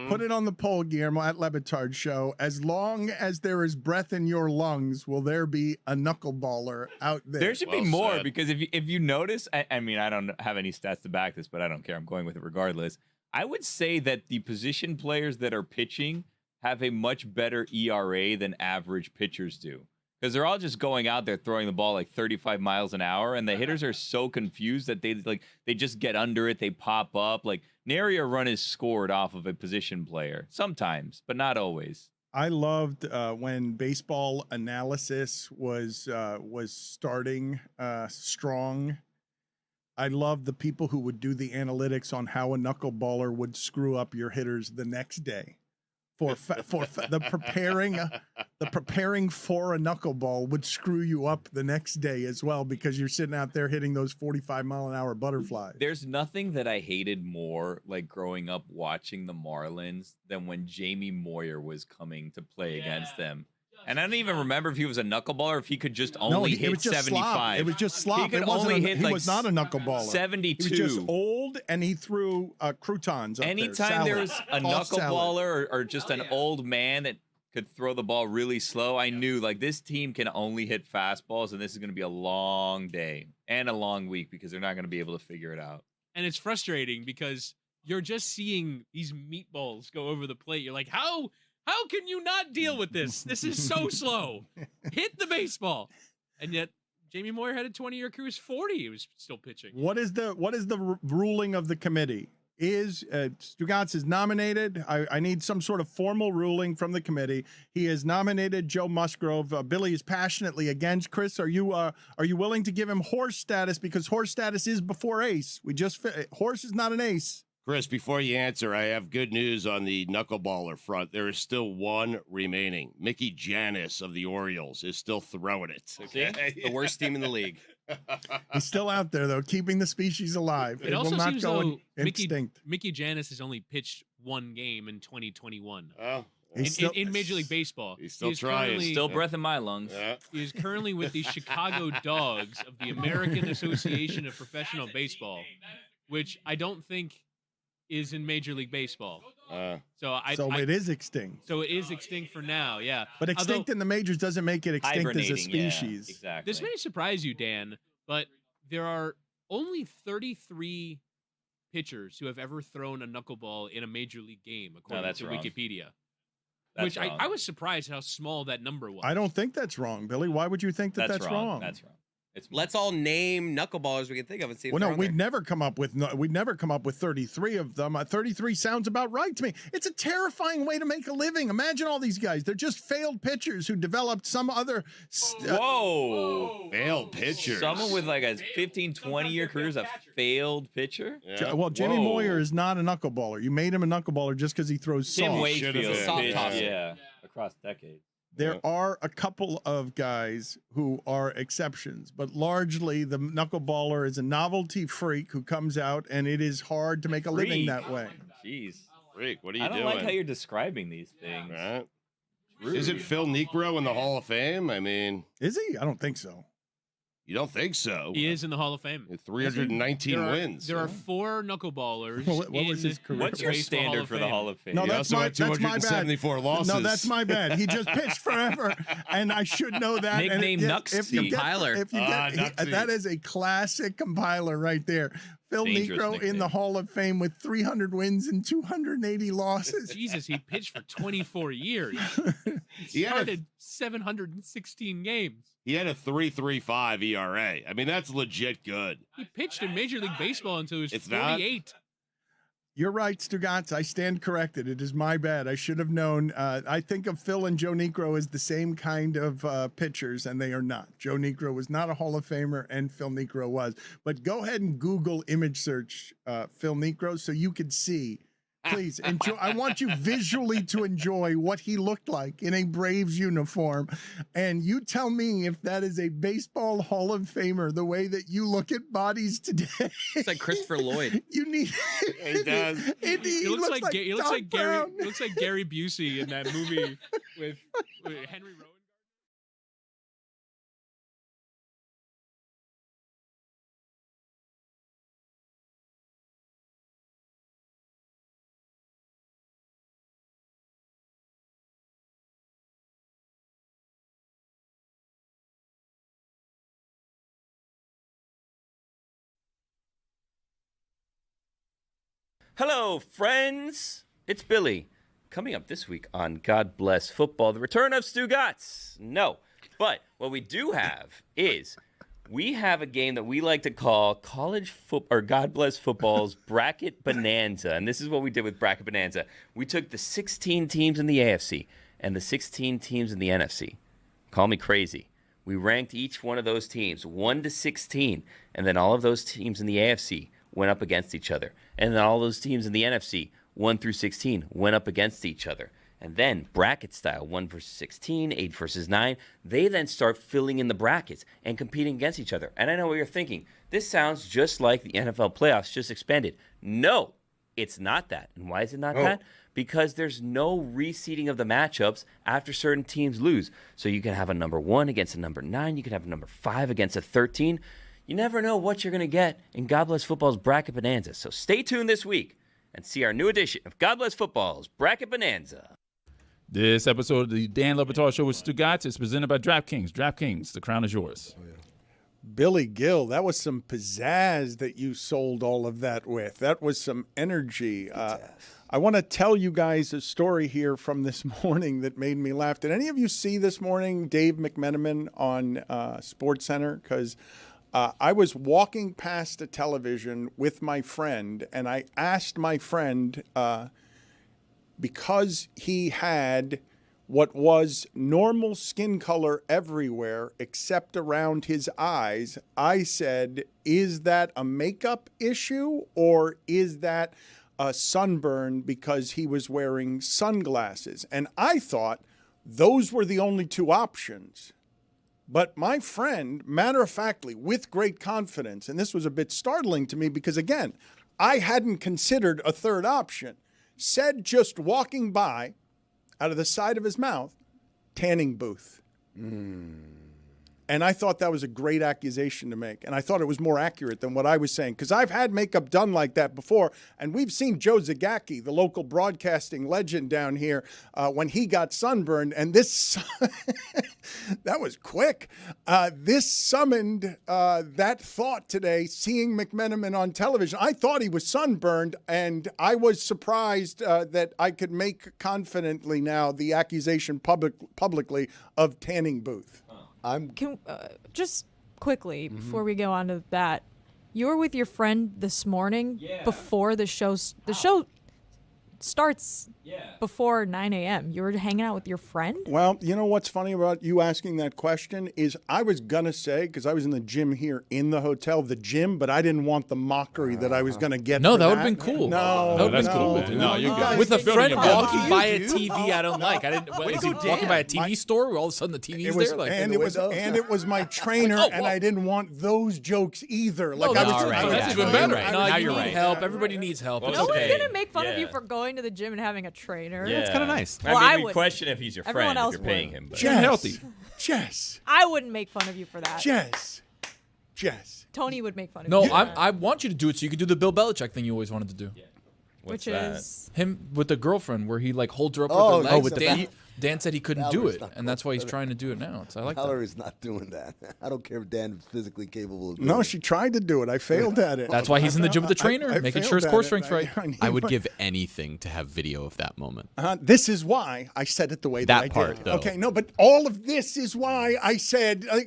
Put it on the poll, Guillermo, at Le Batard Show. As long as there is breath in your lungs, will there be a knuckleballer out there? There should be Well more said. because if you notice, I mean, I don't have any stats to back this, but I don't care. I'm going with it regardless. I would say that the position players that are pitching have a much better ERA than average pitchers do. Because they're all just going out there throwing the ball like 35 miles an hour, and the hitters are so confused that they just get under it, they pop up. Like nary a run is scored off of a position player. Sometimes, but not always. I loved when baseball analysis was starting strong. I loved the people who would do the analytics on how a knuckleballer would screw up your hitters the next day. The preparing for a knuckleball would screw you up the next day as well because you're sitting out there hitting those 45-mile-an-hour butterflies. There's nothing that I hated more, like growing up watching the Marlins, than when Jamie Moyer was coming to play against them. And I don't even remember if he was a knuckleballer or if he could just only it hit was just 75. slop. It was just slop. He could It wasn't only a- hit he like was not a knuckleballer. 72. He was just old, and he threw croutons up Anytime there. there was a Tossed salad. knuckleballer or just an old man that could throw the ball really slow, I knew like this team can only hit fastballs, and this is going to be a long day and a long week because they're not going to be able to figure it out. And it's frustrating because you're just seeing these meatballs go over the plate. You're like, how can you not deal with this? This is so slow. Hit the baseball. And yet Jamie Moyer had a 20-year career. He was 40. He was still pitching. What is the ruling of the committee? Is Stugotz is nominated? I need some sort of formal ruling from the committee. He has nominated Joe Musgrove. Billy is passionately against. Chris, are you willing to give him horse status because horse status is before ace? Horse is not an ace. Chris, before you answer, I have good news on the knuckleballer front. There is still one remaining. Mickey Janis of the Orioles is still throwing it. Okay? The worst team in the league. He's still out there though, keeping the species alive. It will also not seems go though extinct. Mickey Janis has only pitched one game in 2021. Oh, In Major League Baseball. He's still He is trying. currently- Still breath in my lungs. yeah. He is currently with the Chicago Dogs of the American Association of Professional Baseball, which I don't think is in Major League Baseball. So it is extinct. So it is extinct for now, yeah. But extinct in the majors doesn't make it extinct as a Hibernating, yeah, species. exactly. This may surprise you, Dan, but there are only 33 pitchers who have ever thrown a knuckleball in a major league game, according that's to wrong. Wikipedia. That's Which wrong. I was surprised how small that number was. I don't think that's wrong, Billy. Why would you think that that's wrong? That's wrong. Let's all name knuckleballers we can think of and see if Well, they're no, on we'd there. never come up with 33 of them. 33 sounds about right to me. It's a terrifying way to make a living. Imagine all these guys. They're just failed pitchers who developed some other. Whoa. Failed pitcher. Someone with like a 15, 20-year career is a failed pitcher? Yeah. Well, Jimmy Whoa. Moyer is not a knuckleballer. You made him a knuckleballer just because he throws Tim soft. Wakefield. Soft pitched, tosser. yeah, across decades. There are a couple of guys who are exceptions, but largely the knuckleballer is a novelty freak who comes out, and it is hard to make a living Freak. that way. Jeez. Rick, what are you I don't doing? like how you're describing these things. Right? Rude. Isn't Phil Niekro in the Hall of Fame? I mean, Is he? I don't think so. you don't think so? He is in the Hall of Fame. 319 There are, wins. There are 4 knuckleballers. What was his career? What's your Baseball Hall standard of for the Fame. Hall of Fame? No, He that's also my had that's my bad. 274 losses. No, that's my bad. He just pitched forever, and I should know that. And Nickname Nuxty. if you get, Compiler. if you get, Nuxty. that is a classic compiler right there. Phil Dangerous Niekro in nickname. the Hall of Fame with 300 wins and 280 losses. Jesus, he pitched for 24 years. He had a- started 716 games. He had a 3.35 ERA. I mean, that's legit good. He pitched in Major League Baseball until he was It's not? 48. You're right, Stugotz. I stand corrected. It is my bad. I should have known. I think of Phil and Joe Niekro as the same kind of pitchers, and they are not. Joe Niekro was not a Hall of Famer, and Phil Niekro was. But go ahead and Google image search Phil Niekro so you could see. Please enjoy. I want you visually to enjoy what he looked like in a Braves uniform. And you tell me if that is a baseball Hall of Famer, the way that you look at bodies today. It's like Christopher Lloyd. You need. He does. He looks like Doc he looks like Gary. Brown. He looks like Gary Busey in that movie with Henry Rowan. Hello, friends. It's Billy. Coming up this week on God Bless Football, the return of Stugotz. No, but what we do have is we have a game that we like to call College Football or God Bless Football's Bracket Bonanza, and this is what we did with Bracket Bonanza. We took the 16 teams in the AFC and the 16 teams in the NFC. Call me crazy. We ranked each one of those teams 1 to 16, and then all of those teams in the AFC went up against each other. And then all those teams in the NFC, 1 through 16, went up against each other. And then bracket style, 1 versus 16, 8 versus 9, they then start filling in the brackets and competing against each other. And I know what you're thinking. This sounds just like the NFL playoffs just expanded. No, it's not that. And why is it not that? Because there's no reseeding of the matchups after certain teams lose. So you can have a number 1 against a number 9. You can have a number 5 against a 13. You never know what you're going to get in God Bless Football's Bracket Bonanza. So stay tuned this week and see our new edition of God Bless Football's Bracket Bonanza. This episode of the Dan Le Batard Show with Stugotz is presented by DraftKings. DraftKings, the crown is yours. Billy Gill, that was some pizzazz that you sold all of that with. That was some energy. I want to tell you guys a story here from this morning that made me laugh. Did any of you see this morning Dave McManaman on SportsCenter? Because I was walking past a television with my friend, and I asked my friend, because he had what was normal skin color everywhere except around his eyes, I said, is that a makeup issue or is that a sunburn because he was wearing sunglasses? And I thought those were the only two options. But my friend, matter-of-factly, with great confidence, and this was a bit startling to me because, again, I hadn't considered a third option, said just walking by, out of the side of his mouth, tanning booth. And And I thought that was a great accusation to make. And I thought it was more accurate than what I was saying. Because I've had makeup done like that before. And we've seen Joe Zagacki, the local broadcasting legend down here, when he got sunburned. And this, that was quick. This summoned that thought today, seeing McManaman on television. I thought he was sunburned. And I was surprised that I could make confidently now the accusation publicly of tanning booth. Just quickly before we go on to that, you were with your friend this morning before the show. The show starts before 9 a.m. You were hanging out with your friend? Well, you know what's funny about you asking that question is I was going to say, because I was in the gym here in the hotel, the gym, but I didn't want the mockery that I was going to get. No, for that would have been cool. No, that's cool, man. No, you're good. With a friend Building your walking by a TV I don't like. I didn't. Is he walking by a TV store where all of a sudden the TV's there? Like, and it was my trainer, and I didn't want those jokes either. Like no, I was all right. that's even better. better. No, you need help. Everybody needs help. No one's going to make fun of you for going to the gym and having a trainer. Yeah. It's kind of nice. Well, I I mean, we would. question if he's your Everyone friend if else you're paying would. him. But. Jess, healthy. Jess, I wouldn't make fun of you for that. Jess. Tony would make fun of No, you. for that. I want you to do it so you can do the Bill Belichick thing you always wanted to do. What's Which that? is Him with the girlfriend where he like holds her up Oh, with her legs. with the Dan, feet? Dan said he couldn't Valerie's do it, not and that's why he's trying to do it now. So I like that. Valerie's not doing that. I don't care if Dan is physically capable of doing No, it. she tried to do it. I failed at it. That's why he's in the gym with the trainer, making sure his core strength's right. I would give anything to have video of that moment. This is why I said it the way that That I part, did. though. Okay, no, but all of this is why I said, do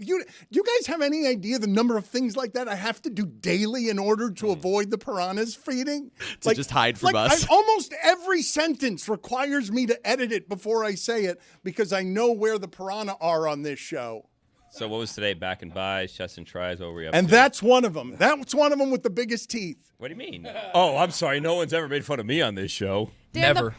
you guys have any idea the number of things like that I have to do daily in order to avoid the piranhas feeding? To just hide from us? Almost every sentence requires me to edit it before I say it because I know where the piranha are on this show. So what was today? Back and buys, chest and tries. What were we up And to? that's one of them. That's one of them with the biggest teeth. What do you mean? Oh, I'm sorry. No one's ever made fun of me on this show. Dan, Never.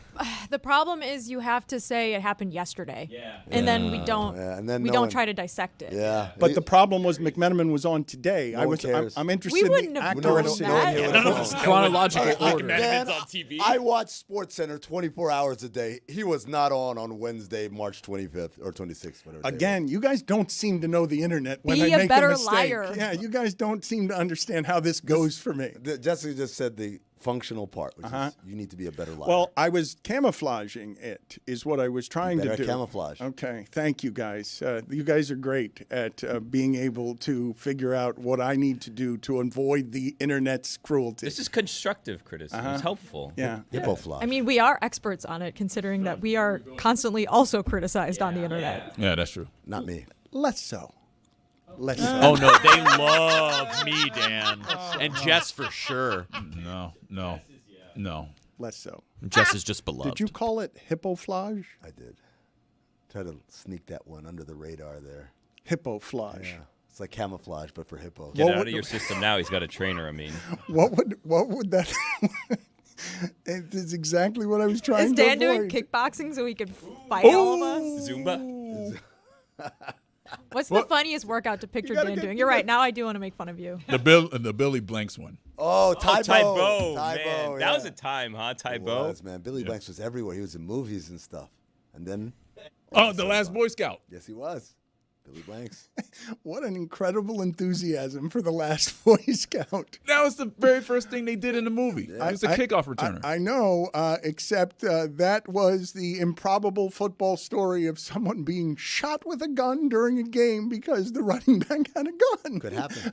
The problem is you have to say it happened yesterday. Yeah. And then we don't and then we no don't one- try to dissect it. Yeah. But the problem was McManaman was on today. No one cares. I'm interested We in wouldn't the have known accuracy. that. Chronological order. Dan, on TV. I watch SportsCenter 24 hours a day. He was not on Wednesday, March 25th or 26th, whatever. day it Again, you guys don't seem to know the internet when Be I a make better a mistake. liar. Yeah, you guys don't seem to understand how this goes for me. was. Jessica just said the functional part, which is you need to be a better liar. Well, I was camouflaging it, is what I was trying to better do. camouflage. Okay, thank you guys. You guys are great at being able to figure out what I need to do to avoid the internet's cruelty. This is constructive criticism. It's helpful. Yeah. hippo fly. I mean, we are experts on it, considering that we are constantly also criticized on the internet. Yeah, that's true. Not me. Less so. Less so. Oh no, they love me, Dan, and Jess for sure. No. Less so. Jess is just beloved. Did you call it hippoflage? I did. Try to sneak that one under the radar there. Hippoflage. Yeah. It's like camouflage, but for hippos. Get it out of your system now. He's got a trainer, I mean. What would that? It is exactly what I was trying Is to Dan doing avoid. kickboxing so he can fight all of us? Zumba? What's the funniest workout to picture Dan doing? You're right. Now I do want to make fun of you. The Billy Blanks one. Oh, Tybo. Tybo, man. Tybo, That was yeah. a time, huh? It Tybo? was, man. Billy Blanks was everywhere. He was in movies and stuff. And then, Oh, the last Boy Scout. yes, he was. Billy Blanks. What an incredible enthusiasm for the last Boy Scout. That was the very first thing they did in the movie. It was a kickoff returner. I know, except that was the improbable football story of someone being shot with a gun during a game because the running back had a gun. Could happen.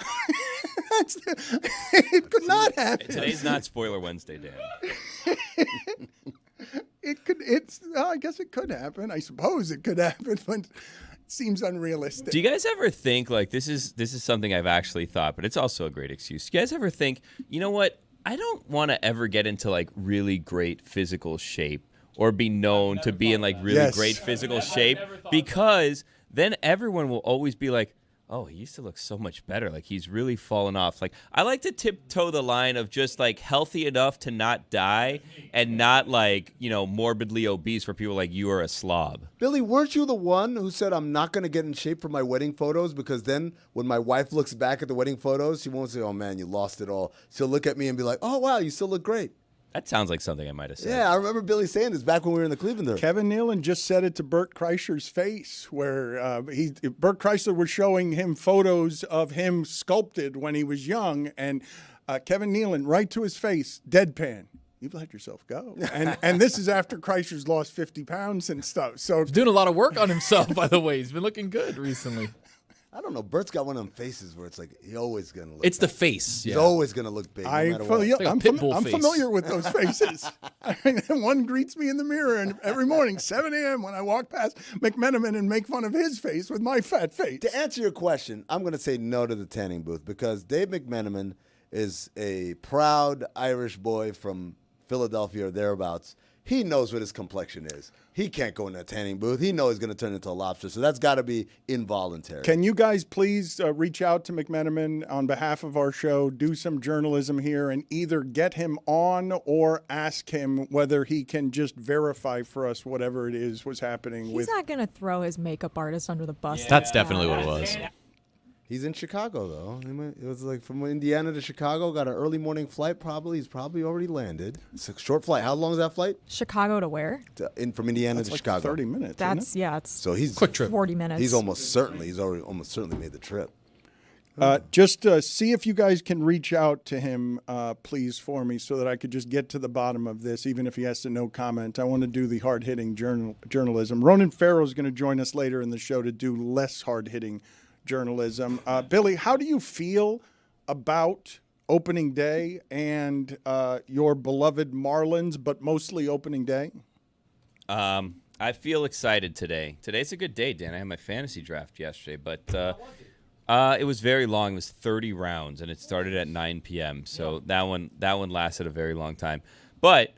It could not happen. Today's not Spoiler Wednesday, Dan. It could. I guess it could happen. I suppose it could happen, but it seems unrealistic. Do you guys ever think, like, this is something I've actually thought, but it's also a great excuse. Do you guys ever think, you know what, I don't want to ever get into, like, really great physical shape or be known to be in, like, really great physical shape because then everyone will always be like, oh, he used to look so much better. Like, he's really fallen off. Like, I like to tiptoe the line of just, like, healthy enough to not die and not, like, you know, morbidly obese for people like you are a slob. Billy, weren't you the one who said, I'm not going to get in shape for my wedding photos because then when my wife looks back at the wedding photos, she won't say, oh, man, you lost it all. She'll look at me and be like, oh, wow, you still look great. That sounds like something I might have said. Yeah, I remember Billy saying this back when we were in the Cleveland era. Kevin Nealon just said it to Bert Kreischer's face, where Bert Kreischer was showing him photos of him sculpted when he was young, and Kevin Nealon, right to his face, deadpan. You've let yourself go. And this is after Kreischer's lost 50 pounds and stuff. So He's doing a lot of work on himself, by the way. He's been looking good recently. I don't know. Bert's got one of them faces where it's like he's always going to look It's big. the face. He's Yeah. always going to look big, no matter what. I'm face. familiar with those faces. One greets me in the mirror and every morning, 7 a.m., when I walk past McManaman and make fun of his face with my fat face. To answer your question, I'm going to say no to the tanning booth because Dave McManaman is a proud Irish boy from Philadelphia or thereabouts. He knows what his complexion is. He can't go in that tanning booth. He knows he's going to turn into a lobster. So that's got to be involuntary. Can you guys please reach out to McManaman on behalf of our show, do some journalism here, and either get him on or ask him whether he can just verify for us whatever it is was happening He's with. not going to throw his makeup artist under the bus. That's definitely what it was. He's in Chicago, though. It was like from Indiana to Chicago, got an early morning flight probably. He's probably already landed. It's a short flight. How long is that flight? Chicago to where? From Indiana That's to like Chicago. 30 minutes. That's, yeah, it's So he's Quick trip. 40 minutes. He's almost certainly made the trip. Just see if you guys can reach out to him, please, for me, so that I could just get to the bottom of this, even if he has to no comment. I want to do the hard-hitting journalism. Ronan Farrow is going to join us later in the show to do less hard-hitting journalism. Billy, how do you feel about opening day and your beloved Marlins, but mostly opening day? I feel excited today. Today's a good day, Dan. I had my fantasy draft yesterday, but it was very long. It was 30 rounds, and it started at 9 p.m. So that one lasted a very long time. But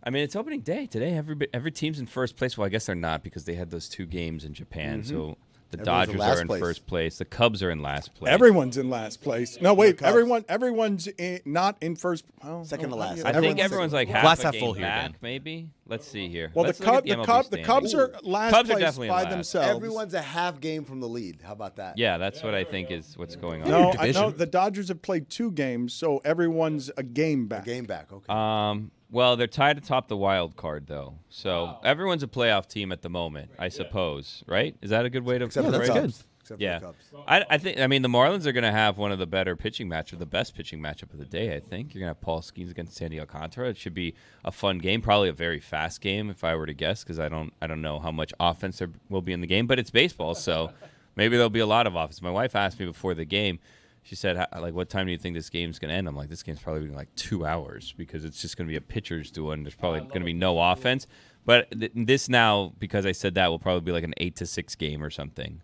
I mean, it's opening day today. Every team's in first place. Well, I guess they're not because they had those 2 games in Japan. So the Everyone's in Dodgers last are in place. first place. The Cubs are in last place. Everyone's in last place. No, wait. Everyone's not in first. Oh, Second to last. I think everyone's like half Glass a half game full here, back, Dan. maybe. Let's see here. Well, Let's the look at MLB Cubs standings. are last Cubs are place definitely in by last. themselves. Everyone's a half game from the lead. How about that? Yeah, that's what I think is what's going on. No, I division. know the Dodgers have played 2 games, so everyone's a game back. Game back. Okay. Well, they're tied atop the wild card, though. So everyone's a playoff team at the moment, I suppose, right? Is that a good way to Except for the phrase it? Cubs. Except for Yeah. the Cubs. I think, the Marlins are going to have one of the better pitching matchup, the best pitching matchup of the day, I think. You're going to have Paul Skeens against Sandy Alcantara. It should be a fun game, probably a very fast game if I were to guess, because I don't know how much offense there will be in the game, but it's baseball, so maybe there'll be a lot of offense. My wife asked me before the game, she said, like, what time do you think this game's going to end? I'm like, this game's probably going to be like 2 hours because it's just going to be a pitcher's duel and there's probably going to be no offense. But this now, because I said that, will probably be like an 8-6 game or something.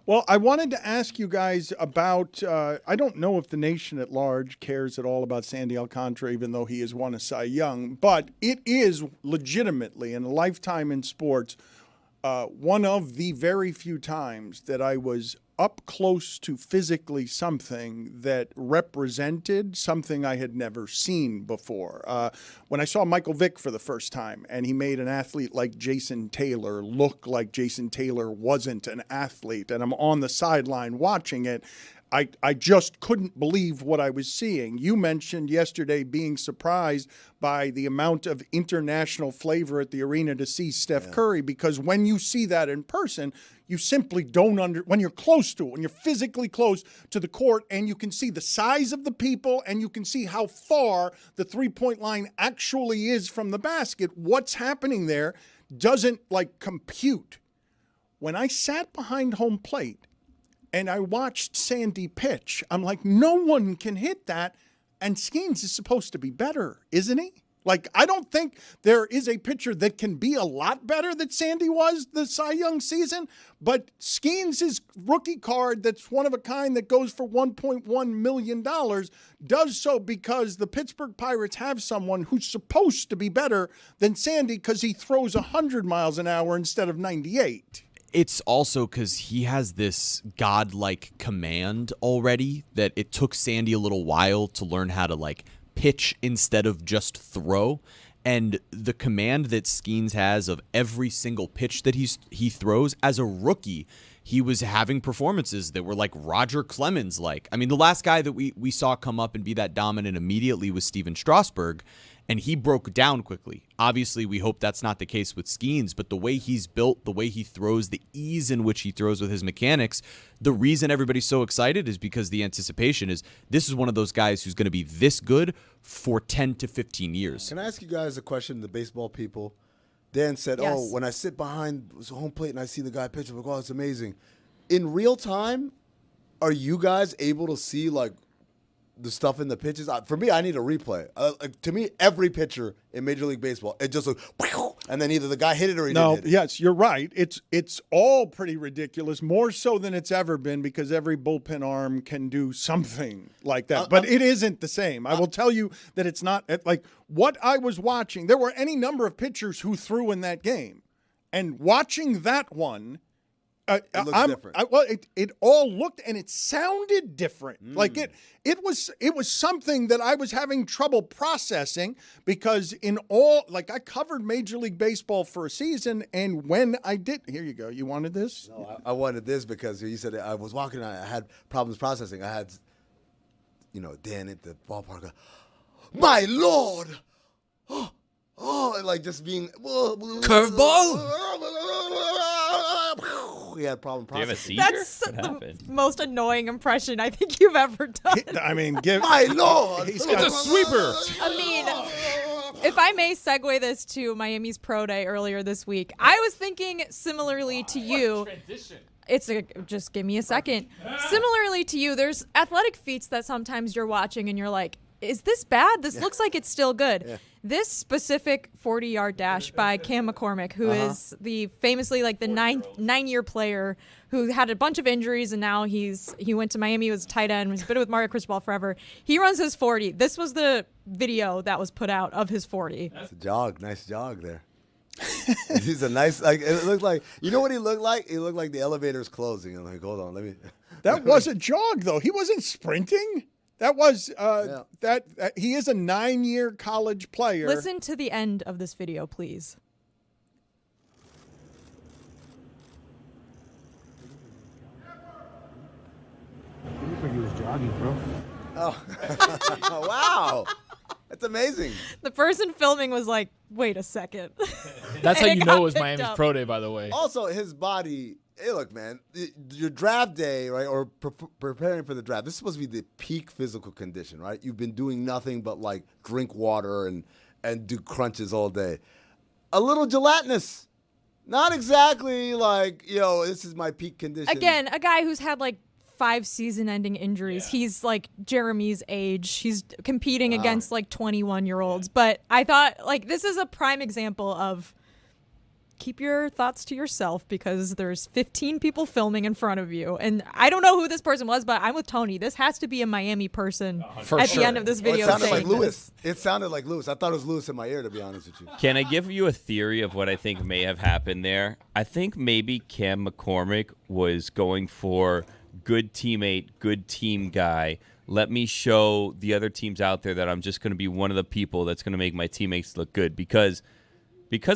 Well, I wanted to ask you guys about, I don't know if the nation at large cares at all about Sandy Alcantara, even though he has won a Cy Young, but it is legitimately, in a lifetime in sports, one of the very few times that I was up close to physically something that represented something I had never seen before. When I saw Michael Vick for the first time and he made an athlete like Jason Taylor look like Jason Taylor wasn't an athlete, and I'm on the sideline watching it, I just couldn't believe what I was seeing. You mentioned yesterday being surprised by the amount of international flavor at the arena to see Steph Curry, because when you see that in person, you simply don't when you're close to it, when you're physically close to the court and you can see the size of the people and you can see how far the three-point line actually is from the basket, what's happening there doesn't compute. When I sat behind home plate and I watched Sandy pitch, I'm like, no one can hit that. And Skeens is supposed to be better, isn't he? I don't think there is a pitcher that can be a lot better than Sandy was the Cy Young season. But Skeens' rookie card that's one of a kind that goes for $1.1 million does so because the Pittsburgh Pirates have someone who's supposed to be better than Sandy because he throws 100 miles an hour instead of 98. It's also because he has this godlike command already that it took Sandy a little while to learn how to pitch instead of just throw. And the command that Skeens has of every single pitch that he throws as a rookie, he was having performances that were like Roger Clemens-like. I mean, the last guy that we saw come up and be that dominant immediately was Steven Strasburg, and he broke down quickly. Obviously, we hope that's not the case with Skeens, but the way he's built, the way he throws, the ease in which he throws with his mechanics, the reason everybody's so excited is because the anticipation is this is one of those guys who's going to be this good for 10 to 15 years. Can I ask you guys a question, the baseball people? Dan said, Yes. when I sit behind the home plate and I see the guy pitch, I'm like, oh, it's amazing. In real time, are you guys able to see, like, the stuff in the pitches? For me, I need a replay. To me, every pitcher in Major League Baseball, it just looks, and then either the guy hit it or he didn't hit it. Yes, you're right. It's all pretty ridiculous, more so than it's ever been, because every bullpen arm can do something like that. But it isn't the same. I will tell you that it's not like what I was watching. There were any number of pitchers who threw in that game, and watching that one. It looks different. It all looked and it sounded different. Like it was something that I was having trouble processing, because I covered Major League Baseball for a season, and when I did, here you go. You wanted this? No, I wanted this because you said I was walking and I had problems processing. I had, Dan at the ballpark. My Lord! Oh, like just being curveball. He had a problem Do you have a processing. seizure? That's What the happened? most annoying impression I think you've ever done. I mean, My Lord! He's It's got a sweeper. I mean, if I may segue this to Miami's pro day earlier this week, I was thinking similarly to you. Just give me a second. Similarly to you, there's athletic feats that sometimes you're watching and you're like, is this bad? This looks like it's still good. Yeah. This specific 40-yard dash by Cam McCormick, who is the famously like the nine-year player who had a bunch of injuries, and now he went to Miami, was a tight end, was been with Mario Cristobal forever. He runs his 40. This was the video that was put out of his 40. That's a jog. Nice jog there. He's a nice, like, it looked like, you know what he looked like? He looked like the elevator's closing. I'm like, hold on, let me. That was a jog, though. He wasn't sprinting. That was that he is a 9-year college player. Listen to the end of this video, please. It looked like he was jogging, bro. Oh, wow. That's amazing. The person filming was like, wait a second. That's how And you it know got it was picked Miami's up. pro day, by the way. Also, his body, hey, look, man, your draft day, right, or preparing for the draft, this is supposed to be the peak physical condition, right? You've been doing nothing but, like, drink water and do crunches all day. A little gelatinous. Not exactly like, this is my peak condition. Again, a guy who's had like 5 season-ending injuries. Yeah. He's like Jeremy's age. He's competing against like 21-year-olds. But I thought like this is a prime example of keep your thoughts to yourself, because there's 15 people filming in front of you. And I don't know who this person was, but I'm with Tony. This has to be a Miami person the end of this video. It sounded like saying Lewis. It sounded like Lewis. I thought it was Lewis in my ear, to be honest with you. Can I give you a theory of what I think may have happened there? I think maybe Cam McCormick was going for good teammate, good team guy. Let me show the other teams out there that I'm just going to be one of the people that's going to make my teammates look good, because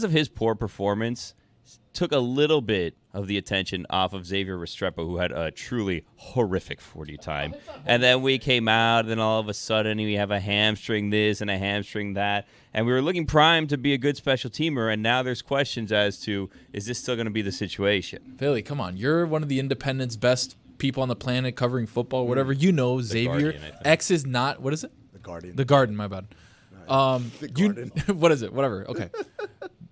of his poor performance, took a little bit of the attention off of Xavier Restrepo, who had a truly horrific 40 time. And then we came out, and then all of a sudden we have a hamstring this and a hamstring that. And we were looking primed to be a good special teamer, and now there's questions as to, is this still going to be the situation? Philly, come on. You're one of the Independent's best people on the planet covering football, whatever. You know, Xavier. Guardian, X is not, what is it? The Guardian. The Garden, my bad. What is it? Whatever. Okay.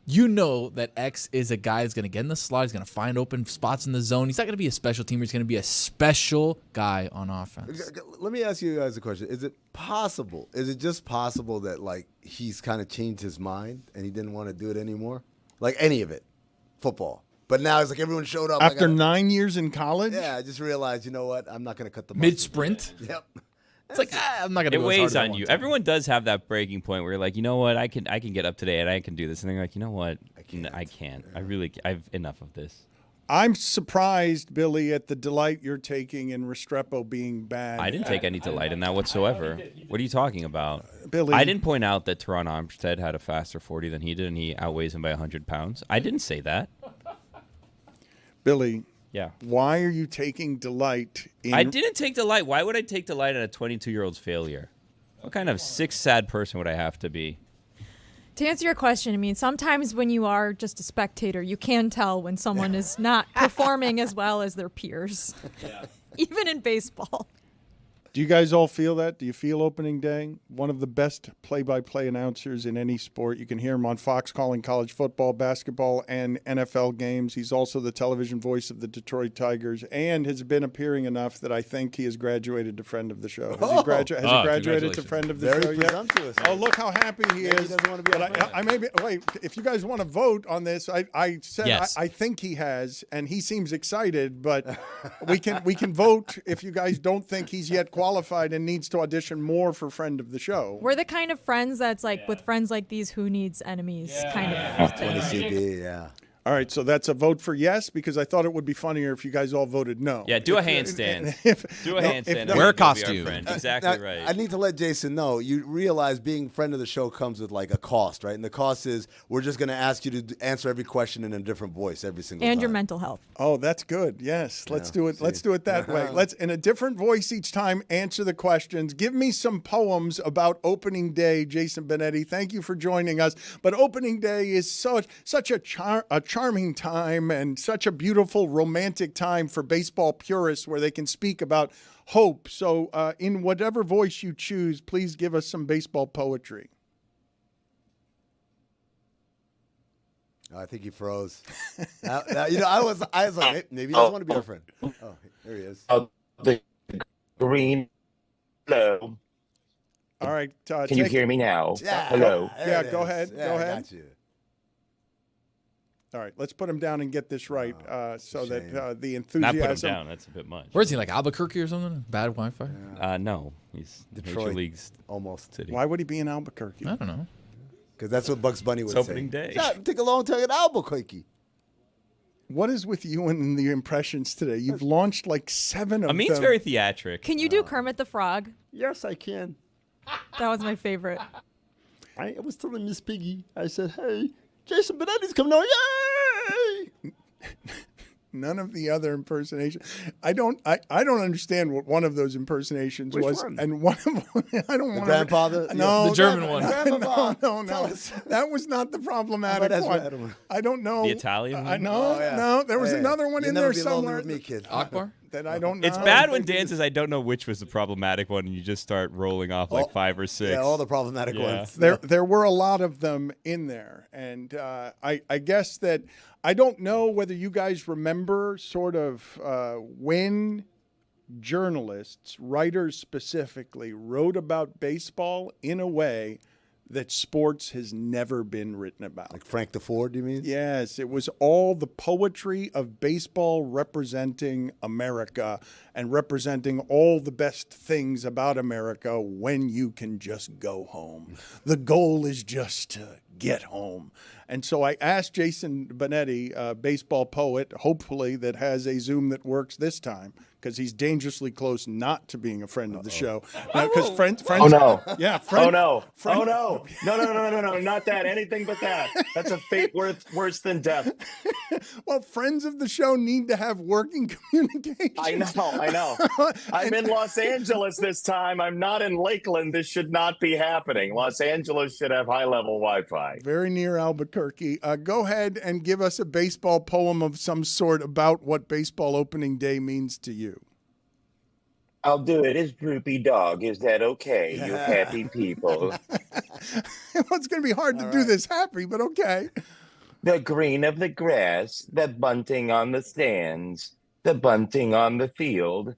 You know that X is a guy who's going to get in the slot. He's going to find open spots in the zone. He's not going to be a special teamer. He's going to be a special guy on offense. Let me ask you guys a question. Is it possible? Is it just possible that, like, he's kind of changed his mind and he didn't want to do it anymore? Like, any of it. Football. But now it's like everyone showed up. After 9 years in college? Yeah, I just realized, you know what? I'm not going to cut the mid-sprint? Yep. It's like, I'm not going to It go weighs as hard as I on want you. to. Everyone does have that breaking point where you're like, you know what, I can get up today and I can do this. And then you're like, you know what, I can't. I've enough of this. I'm surprised, Billy, at the delight you're taking in Restrepo being bad. I didn't take any delight in that whatsoever. What are you talking about? Billy. I didn't point out that Teron Armstead had a faster 40 than he did, and he outweighs him by 100 pounds. I didn't say that. Billy, Yeah. Why are you taking delight in... I didn't take delight. Why would I take delight in a 22-year-old's failure? What kind of sick, sad person would I have to be? To answer your question, I mean, sometimes when you are just a spectator, you can tell when someone is not performing as well as their peers. Yeah. Even in baseball. Do you guys all feel that? Do you feel opening day? One of the best play-by-play announcers in any sport. You can hear him on Fox calling college football, basketball, and NFL games. He's also the television voice of the Detroit Tigers and has been appearing enough that I think he has graduated to friend of the show. Has he graduated to friend of the show? Very presumptuous. Oh, look how happy he is. He doesn't want to be But I may be, wait, if you guys want to vote on this, I said yes. I think he has, and he seems excited, but we can vote if you guys don't think he's yet qualified and needs to audition more for friend of the show. We're the kind of friends that's like, with friends like these, who needs enemies kind of thing. 20 CB, yeah. All right, so that's a vote for yes, because I thought it would be funnier if you guys all voted no. Yeah, do a handstand. Do a handstand. Wear a Be costume. our friend. Exactly Now, right. I need to let Jason know. You realize being friend of the show comes with like a cost, right? And the cost is we're just going to ask you to answer every question in a different voice every single time. And your mental health. Oh, that's good. Yes, let's do it. see. Let's do it that way. Let's, in a different voice each time, answer the questions. Give me some poems about opening day, Jason Benetti. Thank you for joining us. But opening day is such a charming time and such a beautiful romantic time for baseball purists where they can speak about hope. So in whatever voice you choose, please give us some baseball poetry. I think he froze. Now, I was like, hey, maybe he doesn't want to be our friend. Oh, there he is. The green. Hello. All right. Can you hear me now? Yeah. Hello. Yeah, go ahead. Yeah, Go I ahead. got you. All right, let's put him down and get this right so that the Not enthusiasm. put him down. That's a bit much. Where is he, like Albuquerque or something? Bad Wi-Fi? No, he's Detroit. Major League's Almost. city. Why would he be in Albuquerque? I don't know. Because that's what Bugs Bunny would It's say. opening day. Yeah, take a long time at Albuquerque. What is with you and the impressions today? You've launched like 7 of Amin's them. very theatric. Can you do Kermit the Frog? Yes, I can. That was my favorite. I was telling Miss Piggy, I said, hey, Jason Benetti's coming on. Yay! None of the other impersonations. I don't understand what one of those impersonations Which was. one? And one of them, I don't want grandfather? No, The German one. Grandpa, no. tell us. That was not the problematic Ezra one. Edelman? I don't know. The Italian I one? know. Oh, yeah. No, there was Hey, another one you'll in never there be lonely somewhere with me, kid. Akbar? that I don't know. It's bad when Dan says I don't know which was the problematic one, and you just start rolling off like 5 or 6. Yeah, all the problematic Yeah. ones. There were a lot of them in there, and I guess that I don't know whether you guys remember sort of when journalists, writers specifically, wrote about baseball in a way that sports has never been written about. Like Frank the Ford, you mean? Yes, it was all the poetry of baseball representing America and representing all the best things about America when you can just go home. The goal is just to get home. And so I asked Jason Benetti, a baseball poet, hopefully that has a Zoom that works this time, because he's dangerously close not to being a friend of the show. Because friends, Oh no! yeah, Oh no! Oh no! No! Not that. Anything but that. That's a fate worse than death. Well, friends of the show need to have working communication. I know. I'm in Los Angeles this time. I'm not in Lakeland. This should not be happening. Los Angeles should have high-level Wi-Fi. Very near Albuquerque. Go ahead and give us a baseball poem of some sort about what baseball opening day means to you. I'll do it as Droopy Dog. Is that okay, you happy people? Well, it's going to be hard to do this happy, but okay. The green of the grass, the bunting on the stands, the bunting on the field.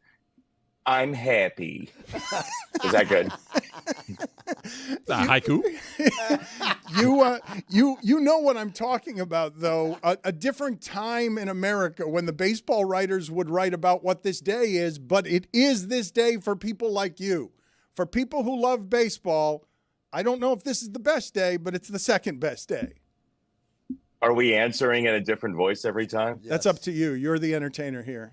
I'm happy. Is that good? Haiku. You know what I'm talking about, though. A different time in America when the baseball writers would write about what this day is, but it is this day for people like you. For people who love baseball, I don't know if this is the best day, but it's the second best day. Are we answering in a different voice every time? Yes. That's up to you. You're the entertainer here.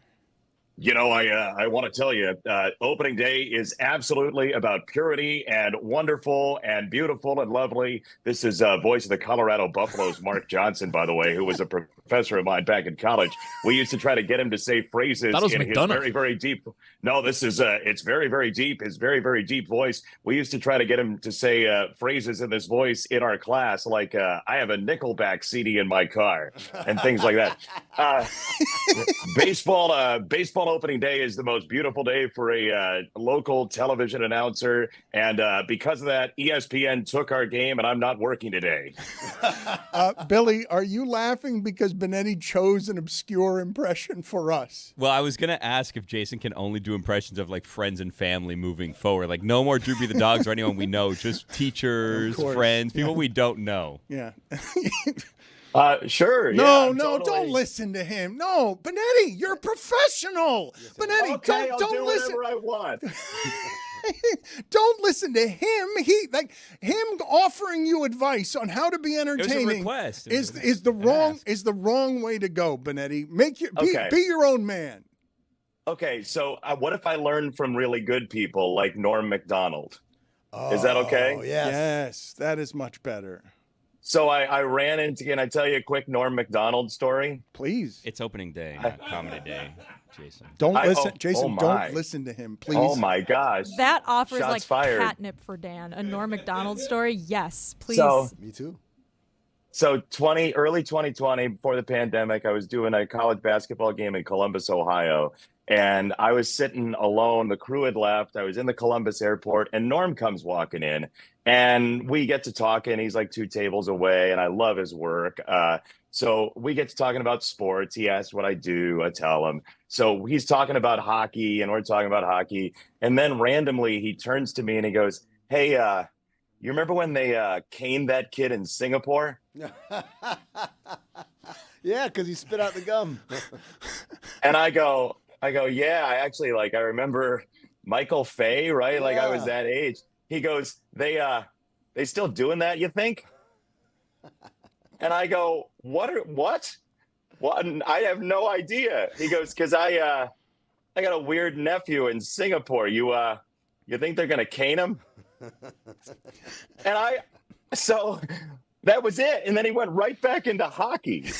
You know, I want to tell you, opening day is absolutely about purity and wonderful and beautiful and lovely. This is voice of the Colorado Buffaloes, Mark Johnson, by the way, who was a professor of mine back in college. We used to try to get him to say phrases That was in his McDonough. very, very deep. No, this is it's very, very deep. His very, very deep voice. We used to try to get him to say phrases in this voice in our class, like "I have a Nickelback CD in my car" and things like that. Baseball opening day is the most beautiful day for a local television announcer, and because of that, ESPN took our game, and I'm not working today. Billy, are you laughing because Benetti chose an obscure impression for us? Well, I was going to ask if Jason can only do impressions of like friends and family moving forward. Like no more Droopy the dogs or anyone we know, just teachers, friends, people we don't know. Yeah. Sure. No, yeah, no, totally. don't listen to him. No, Benetti, you're a professional. Benetti, Okay, I'll don't do listen. whatever I want. Don't listen to him. Him offering you advice on how to be entertaining request. is the wrong way to go, Benetti. Be your own man. Okay, so what if I learn from really good people like Norm Macdonald? Is that okay? Oh, yes, that is much better. So I ran into, can I tell you a quick Norm Macdonald story? Please. It's opening day, not comedy day, Jason. Don't listen, Jason. Don't listen to him, please. Oh my gosh. That offers Shots like fired. catnip for Dan. A Norm Macdonald story? Yes, please. So, Me too. So early 2020, before the pandemic, I was doing a college basketball game in Columbus, Ohio. And I was sitting alone. The crew had left. I was in the Columbus airport, and Norm comes walking in. And we get to talking. He's like 2 tables away, and I love his work. So we get to talking about sports. He asks what I do. I tell him. So he's talking about hockey, and we're talking about hockey. And then randomly, he turns to me and he goes, "Hey, you remember when they caned that kid in Singapore?" Yeah, because he spit out the gum. And I go, yeah, I actually I remember Michael Fay, right? Like I was that age. He goes, they still doing that, you think? And I go, what? And I have no idea. He goes, because I got a weird nephew in Singapore. You think they're gonna cane him? And so that was it. And then he went right back into hockey.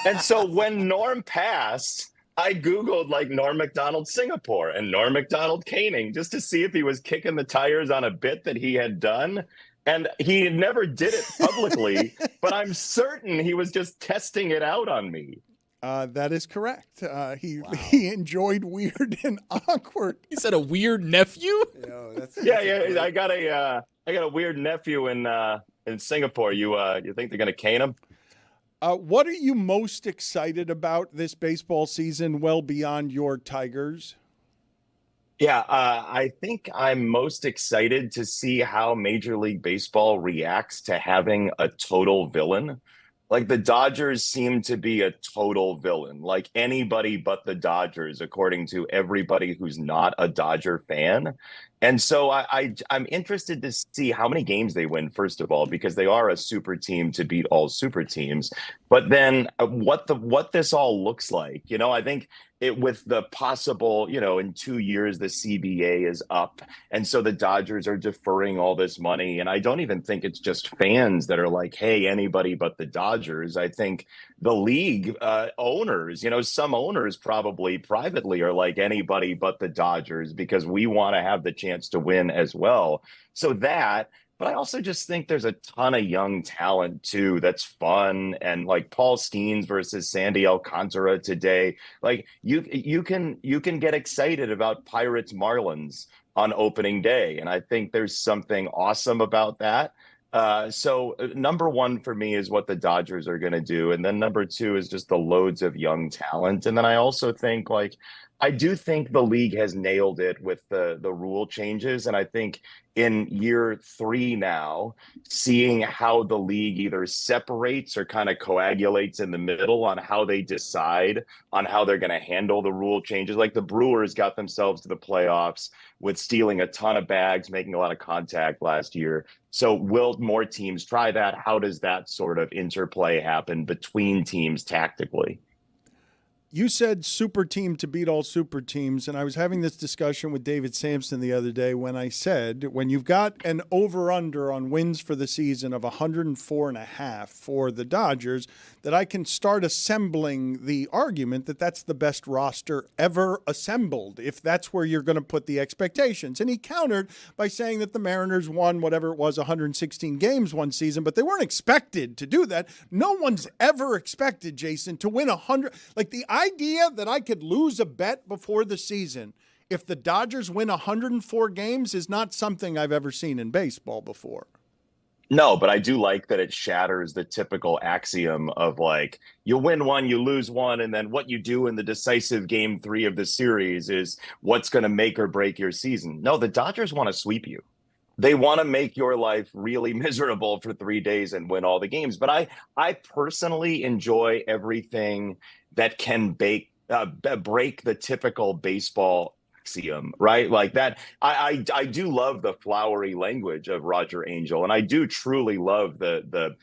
And so when Norm passed, I Googled Norm Macdonald Singapore and Norm Macdonald caning just to see if he was kicking the tires on a bit that he had done. And he never did it publicly, but I'm certain he was just testing it out on me. That is correct. He enjoyed weird and awkward. He said a weird nephew? Yeah. I got a weird nephew in Singapore. You think they're gonna cane him? What are you most excited about this baseball season, well beyond your Tigers? Yeah, I think I'm most excited to see how Major League Baseball reacts to having a total villain. Like the Dodgers seem to be a total villain, like anybody but the Dodgers, according to everybody who's not a Dodger fan. And so I'm interested to see how many games they win, first of all, because they are a super team to beat all super teams. But then what this all looks like, I think with the possible, in 2 years, the CBA is up. And so the Dodgers are deferring all this money. And I don't even think it's just fans that are like, hey, anybody but the Dodgers. I think the league owners, some owners probably privately are like anybody but the Dodgers because we want to have the chance to win as well. So that, but I also just think there's a ton of young talent too that's fun, and like Paul Steens versus Sandy Alcantara today. Like you can get excited about Pirates Marlins on opening day, and I think there's something awesome about that. So number one for me is what the Dodgers are going to do, and then number two is just the loads of young talent, and then I also think I do think the league has nailed it with the rule changes. And I think in year 3 now, seeing how the league either separates or kind of coagulates in the middle on how they decide on how they're going to handle the rule changes. Like the Brewers got themselves to the playoffs with stealing a ton of bags, making a lot of contact last year. So will more teams try that? How does that sort of interplay happen between teams tactically? You said super team to beat all super teams, and I was having this discussion with David Sampson the other day when I said when you've got an over-under on wins for the season of 104.5 for the Dodgers, that I can start assembling the argument that that's the best roster ever assembled, if that's where you're going to put the expectations. And he countered by saying that the Mariners won whatever it was, 116 games one season, but they weren't expected to do that. No one's ever expected, Jason, to win 100. Like the idea that I could lose a bet before the season if the Dodgers win 104 games is not something I've ever seen in baseball before. No, but I do like that it shatters the typical axiom of like you win one, you lose one, and then what you do in the decisive game 3 of the series is what's going to make or break your season. No, the Dodgers want to sweep you. They want to make your life really miserable for 3 days and win all the games. But I personally enjoy everything that can break the typical baseball axiom, right? Like that. I do love the flowery language of Roger Angel, and I do truly love the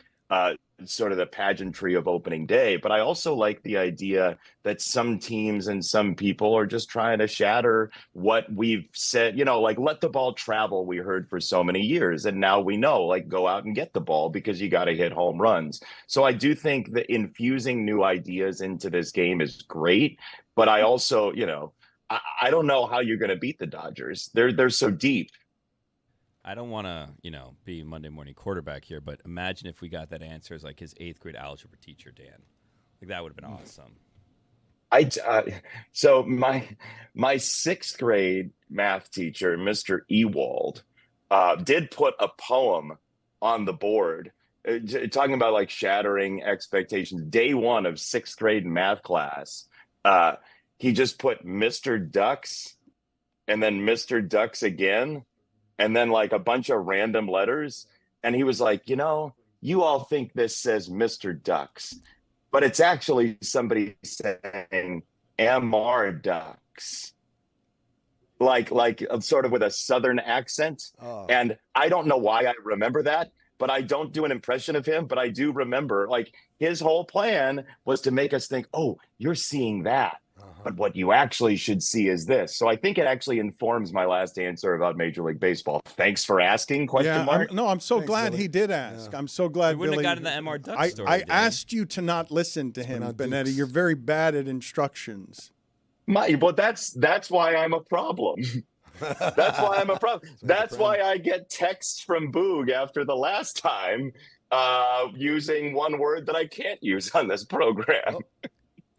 sort of the pageantry of opening day. But I also like the idea that some teams and some people are just trying to shatter what we've said, like let the ball travel, we heard for so many years. And now we know, like, go out and get the ball because you got to hit home runs. So I do think that infusing new ideas into this game is great. But I also, I don't know how you're going to beat the Dodgers. They're so deep. I don't want to, be Monday morning quarterback here, but imagine if we got that answer as like his 8th grade algebra teacher, Dan. Like that would have been awesome. So my 6th grade math teacher, Mr. Ewald, did put a poem on the board talking about like shattering expectations. Day 1 of 6th grade math class, he just put Mr. Ducks and then Mr. Ducks again. And then like a bunch of random letters. And he was like, you all think this says Mr. Ducks, but it's actually somebody saying MR Ducks. Like sort of with a Southern accent. Oh. And I don't know why I remember that, but I don't do an impression of him. But I do remember like his whole plan was to make us think, oh, you're seeing that. But what you actually should see is this. So I think it actually informs my last answer about Major League Baseball. Thanks for asking, question mark? I'm so glad Billy. He did ask. Yeah. I'm so glad, we wouldn't Billy. have gotten the MR Duck story. I asked you to not listen to him, Benetti. You're very bad at instructions. But that's why I'm a problem. That's why I'm a problem. That's why I get texts from Boog after the last time using one word that I can't use on this program.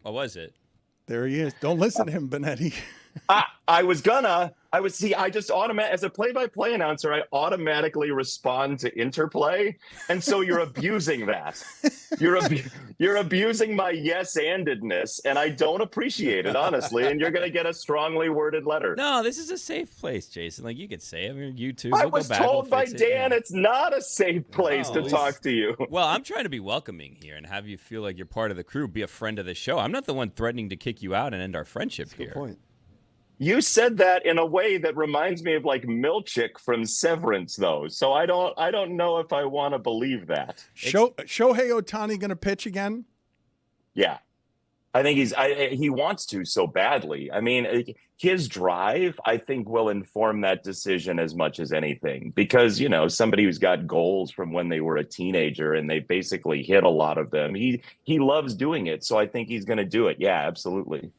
What was it? There he is. Don't listen to him, Benetti. I just as a play-by-play announcer, I automatically respond to interplay. And so you're abusing that. You're abusing my yes-andedness, and I don't appreciate it, honestly. And you're going to get a strongly worded letter. No, this is a safe place, Jason. Like you could say, YouTube. I was told by Dan it's not a safe place to talk to you. Well, I'm trying to be welcoming here and have you feel like you're part of the crew, be a friend of the show. I'm not the one threatening to kick you out and end our friendship here. Good point. You said that in a way that reminds me of like Milchick from Severance, though. So I don't know if I want to believe that. Shohei Ohtani going to pitch again? Yeah, I think he wants to so badly. I mean, his drive, I think, will inform that decision as much as anything because, somebody who's got goals from when they were a teenager and they basically hit a lot of them. He loves doing it. So I think he's going to do it. Yeah, absolutely.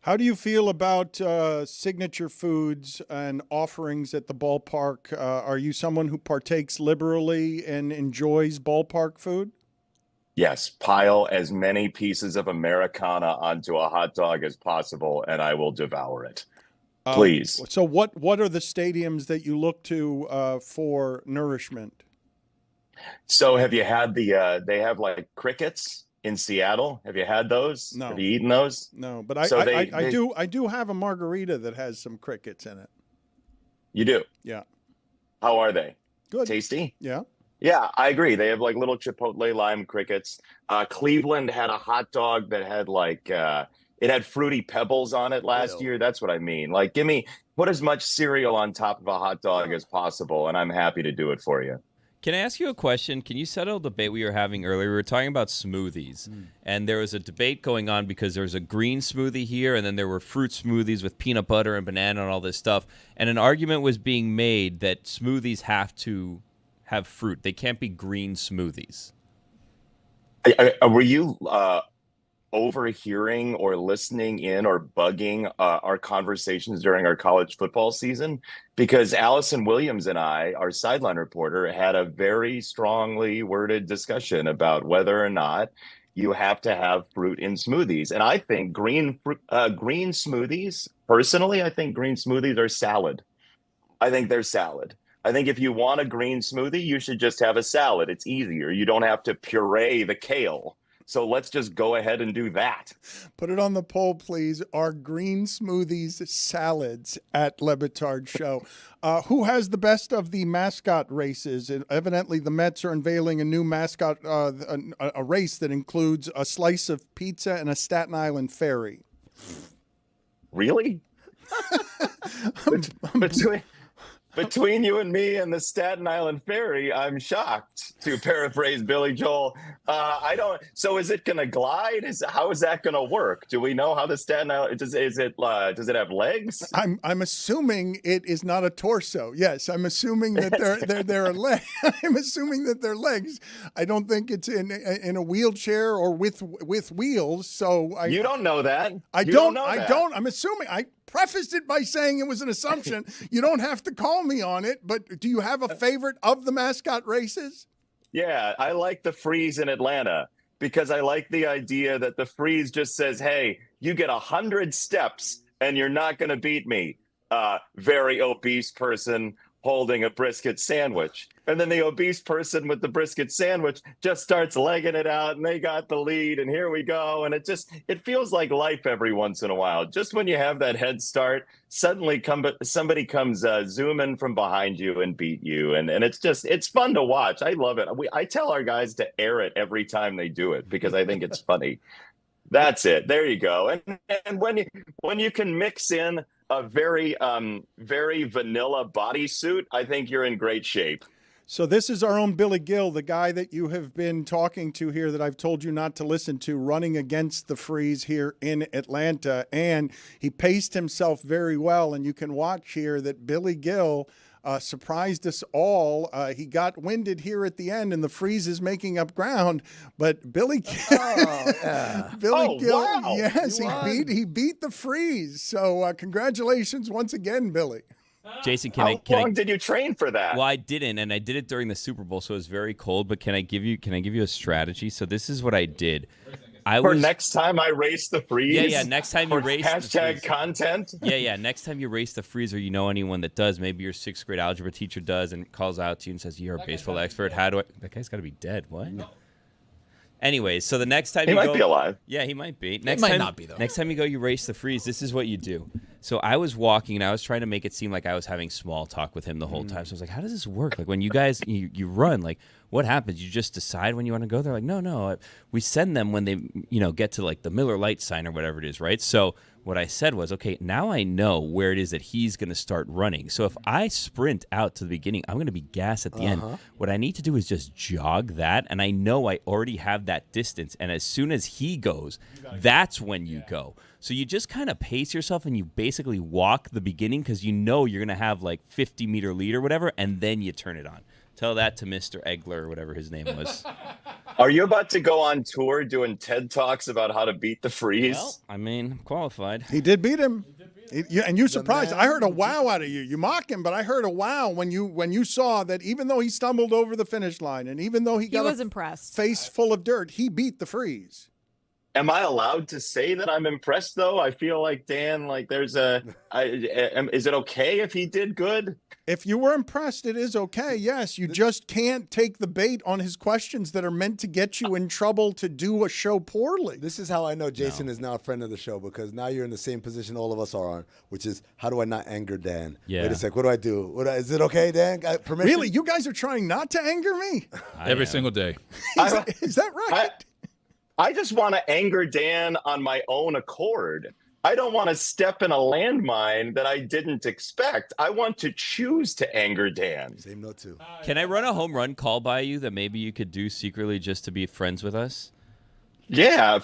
How do you feel about signature foods and offerings at the ballpark? Are you someone who partakes liberally and enjoys ballpark food? Yes, pile as many pieces of Americana onto a hot dog as possible, and I will devour it. Please. So what are the stadiums that you look to for nourishment? So have you had they have like crickets in Seattle? Have you had those? No. Have you eaten those? No, but I do have a margarita that has some crickets in it. You do? Yeah. How are they? Good. Tasty? Yeah. Yeah, I agree. They have like little chipotle lime crickets. Cleveland had a hot dog that had like it had Fruity Pebbles on it last year. That's what I mean. Like put as much cereal on top of a hot dog as possible, and I'm happy to do it for you. Can I ask you a question? Can you settle a debate we were having earlier? We were talking about smoothies, and there was a debate going on because there was a green smoothie here, and then there were fruit smoothies with peanut butter and banana and all this stuff. And an argument was being made that smoothies have to have fruit. They can't be green smoothies. Were you overhearing or listening in or bugging our conversations during our college football season? Because Allison Williams and I, our sideline reporter, had a very strongly worded discussion about whether or not you have to have fruit in smoothies. And I think green smoothies, personally, I think green smoothies are salad. I think they're salad. I think if you want a green smoothie, you should just have a salad. It's easier. You don't have to puree the kale. So let's just go ahead and do that. Put it on the poll, please. Are green smoothies salads at Le Batard Show? Who has the best of the mascot races? And evidently, the Mets are unveiling a new mascot, a race that includes a slice of pizza and a Staten Island ferry. Really? Between you and me and the Staten Island ferry, I'm shocked, to paraphrase Billy Joel. I don't. So is it going to glide? How is that going to work? Do we know how the Staten Island does it have legs? I'm assuming it is not a torso. Yes, I'm assuming that there are legs. I'm assuming that they're legs. I don't think it's in a wheelchair or with wheels. So you don't know that. I don't. I'm assuming. I prefaced it by saying it was an assumption. You don't have to call me on it, but do you have a favorite of the mascot races? Yeah, I like the Freeze in Atlanta because I like the idea that the Freeze just says, hey, you get 100 steps and you're not going to beat me. Very obese person holding a brisket sandwich. And then the obese person with the brisket sandwich just starts legging it out and they got the lead and here we go. And it feels like life every once in a while. Just when you have that head start, suddenly somebody comes zooming from behind you and beat you. And it's fun to watch. I love it. I tell our guys to air it every time they do it because I think it's funny. That's it. There you go. And when you can mix in a very vanilla bodysuit, I think you're in great shape. So this is our own Billy Gill, the guy that you have been talking to here that I've told you not to listen to, running against the Freeze here in Atlanta. And he paced himself very well. And you can watch here that Billy Gill surprised us all. He got winded here at the end, and the Freeze is making up ground. But Billy Gill, wow. Yes, he beat the Freeze. So congratulations once again, Billy. Jason, how long did you train for that? Well, I didn't, and I did it during the Super Bowl, so it was very cold. But can I give you a strategy? So this is what I did. Next time I race the Freeze. Yeah. Next time you race hashtag content. Yeah. Next time you race the Freeze, or you know anyone that does, maybe your 6th grade algebra teacher does, and calls out to you and says, "You're a baseball expert. How do I?" That guy's got to be dead. What? No. Anyways, so the next time he might be alive. Yeah, he might be. He might not be though. Next time you go, you race the Freeze. This is what you do. So I was walking and I was trying to make it seem like I was having small talk with him the whole time. So I was like, "How does this work? Like when you guys you run, like what happens? You just decide when you want to go?" They're like, "No. We send them when they get to like the Miller Lite sign or whatever it is, right?" So what I said was, okay, now I know where it is that he's going to start running. So if I sprint out to the beginning, I'm going to be gas at the end. What I need to do is just jog that, and I know I already have that distance. And as soon as he goes, that's when you go. So you just kind of pace yourself, and you basically walk the beginning because you know you're going to have like 50-meter lead or whatever, and then you turn it on. Tell that to Mr. Egler or whatever his name was. Are you about to go on tour doing TED Talks about how to beat the Freeze? Well, I mean, I'm qualified. He did beat him. And you surprised. I heard a wow out of you. You mock him, but I heard a wow when you saw that even though he stumbled over the finish line and even though he got impressed. Face full of dirt, he beat the Freeze. Am I allowed to say that I'm impressed, though? I feel like, Dan, like is it okay if he did good? If you were impressed, it is okay, yes. You just can't take the bait on his questions that are meant to get you in trouble to do a show poorly. This is how I know Jason is now a friend of the show, because now you're in the same position all of us are on, which is, how do I not anger Dan? Yeah. Wait a sec, what do I do? Is it okay, Dan? Permission? Really? You guys are trying not to anger me? Every single day. Is that right? I just want to anger Dan on my own accord. I don't want to step in a landmine that I didn't expect. I want to choose to anger Dan. Same note too. Can I run a home run call by you that maybe you could do secretly just to be friends with us? Yeah,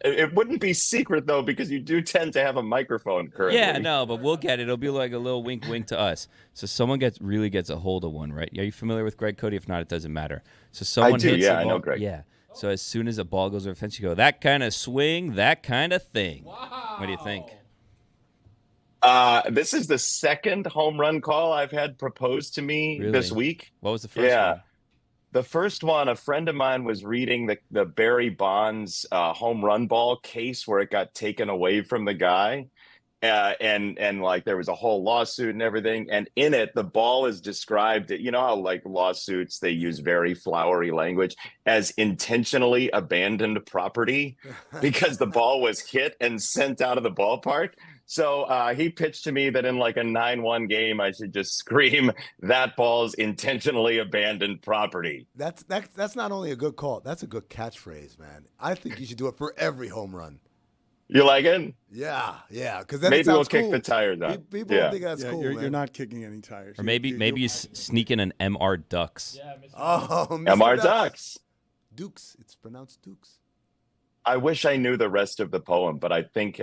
it wouldn't be secret though because you do tend to have a microphone currently. Yeah, no, but we'll get it. It'll be like a little wink, wink to us. So someone really gets a hold of one, right? Are you familiar with Greg Cody? If not, it doesn't matter. So someone I do. hits Yeah, the I ball. know Greg. Yeah. So as soon as a ball goes over the fence, you go, that kind of swing, that kind of thing. Wow. What do you think? This is the second home run call I've had proposed to me this week. What was the first one? The first one, a friend of mine was reading the Barry Bonds home run ball case where it got taken away from the guy. And like there was a whole lawsuit and everything. And in it, the ball is described, you know how like lawsuits, they use very flowery language, as intentionally abandoned property because the ball was hit and sent out of the ballpark. So he pitched to me that in like a 9-1 game, I should just scream, that ball's intentionally abandoned property. That's not only a good call, that's a good catchphrase, man. I think you should do it for every home run. You like it? Yeah. Because maybe we'll kick the tires out. People don't think that's cool, you're not kicking any tires. Or maybe you sneak in an MR Ducks. Yeah, oh, MR Ducks. Dukes. It's pronounced Dukes. I wish I knew the rest of the poem, but I think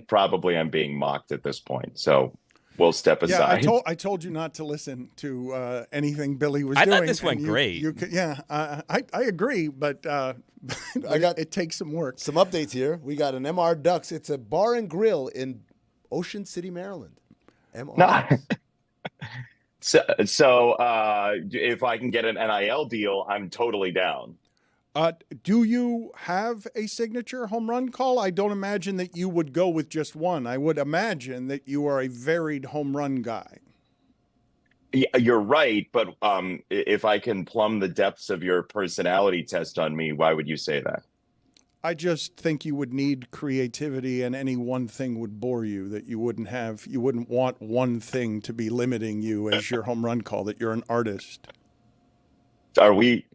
probably I'm being mocked at this point. So we'll step aside. Yeah, I told you not to listen to anything Billy was doing. I thought this went great. I agree, but it takes some work. Some updates here. We got an MR Ducks. It's a bar and grill in Ocean City, Maryland. MR. So if I can get an NIL deal, I'm totally down. Do you have a signature home run call? I don't imagine that you would go with just one. I would imagine that you are a varied home run guy. Yeah, you're right, but if I can plumb the depths of your personality test on me, why would you say that? I just think you would need creativity, and any one thing would bore you. That you wouldn't want one thing to be limiting you as your home run call. That you're an artist. Are we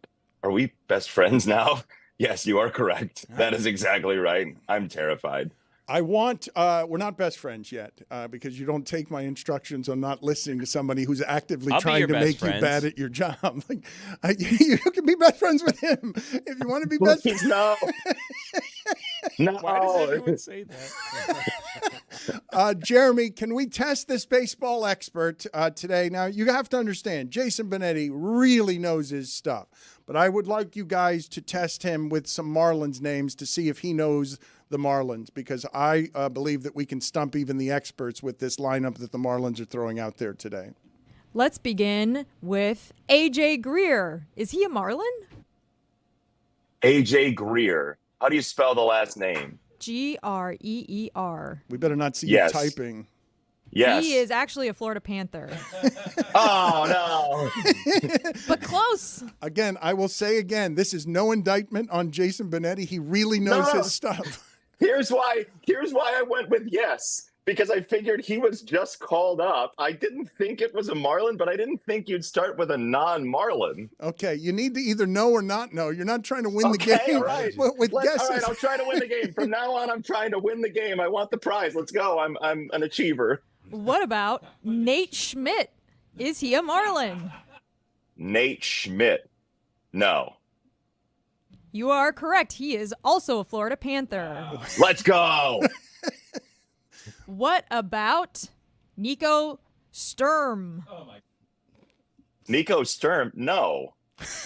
best friends now? Yes, you are correct. That is exactly right. I'm terrified. We're not best friends yet because you don't take my instructions on not listening to somebody who's actively trying to make you bad at your job. Like, you can be best friends with him if you want to be best friends. No. Why does everyone say that? Jeremy, can we test this baseball expert today? Now, you have to understand, Jason Benetti really knows his stuff, but I would like you guys to test him with some Marlins names to see if he knows the Marlins, because I believe that we can stump even the experts with this lineup that the Marlins are throwing out there today. Let's begin with AJ Greer. Is he a Marlin? AJ Greer. How do you spell the last name? Greer. We better not see you typing. Yes. He is actually a Florida Panther. Oh, no. But close. Again, I will say again, this is no indictment on Jason Benetti. He really knows his stuff. Here's why I went with yes, because I figured he was just called up. I didn't think it was a Marlin, but I didn't think you'd start with a non-Marlin. Okay, you need to either know or not know. You're not trying to win the game all right. with guesses. All right, I'll try to win the game. From now on, I'm trying to win the game. I want the prize. Let's go. I'm an achiever. What about Nate Schmidt? Is he a Marlin? Nate Schmidt. No. You are correct. He is also a Florida Panther. Let's go. What about Nico Sturm? Nico Sturm? No.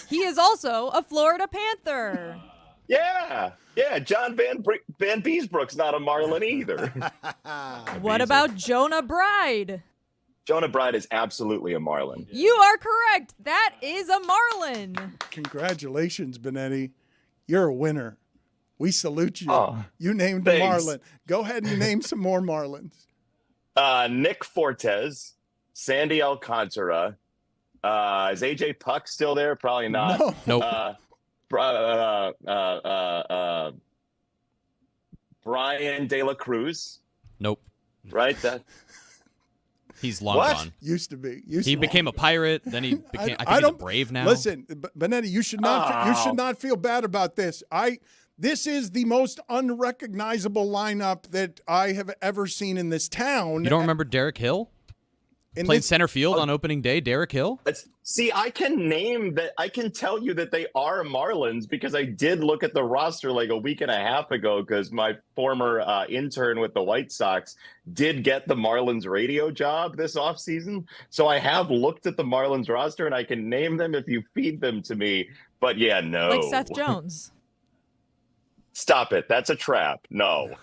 He is also a Florida Panther. Yeah. John Van Beesbrook's not a Marlin either. What about Jonah Bride? Jonah Bride is absolutely a Marlin. You are correct. That is a Marlin. Congratulations, Benetti. You're a winner. We salute you. Oh, you named thanks. a Marlin. Go ahead and name some more Marlins. Nick Fortes, Sandy Alcantara. Is AJ Puck still there? Probably not. No. Nope. Brian De La Cruz. Nope. Right? He's long What? gone. Used to be. He became a pirate. Then he became. I think he's a Brave now. Listen, Benetti, you should not. You should not feel bad about this. This is the most unrecognizable lineup that I have ever seen in this town. You don't remember Derek Hill? Played center field on opening day, Derek Hill? See, I can name that. I can tell you that they are Marlins because I did look at the roster like a week and a half ago because my former intern with the White Sox did get the Marlins radio job this offseason. So I have looked at the Marlins roster and I can name them if you feed them to me. But yeah, no. Like Seth Jones. Stop it. That's a trap. No.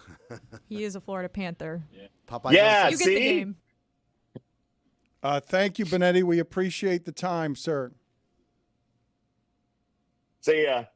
He is a Florida Panther. Popeye Yeah, you get see? the game. Thank you, Benetti. We appreciate the time, sir. See ya.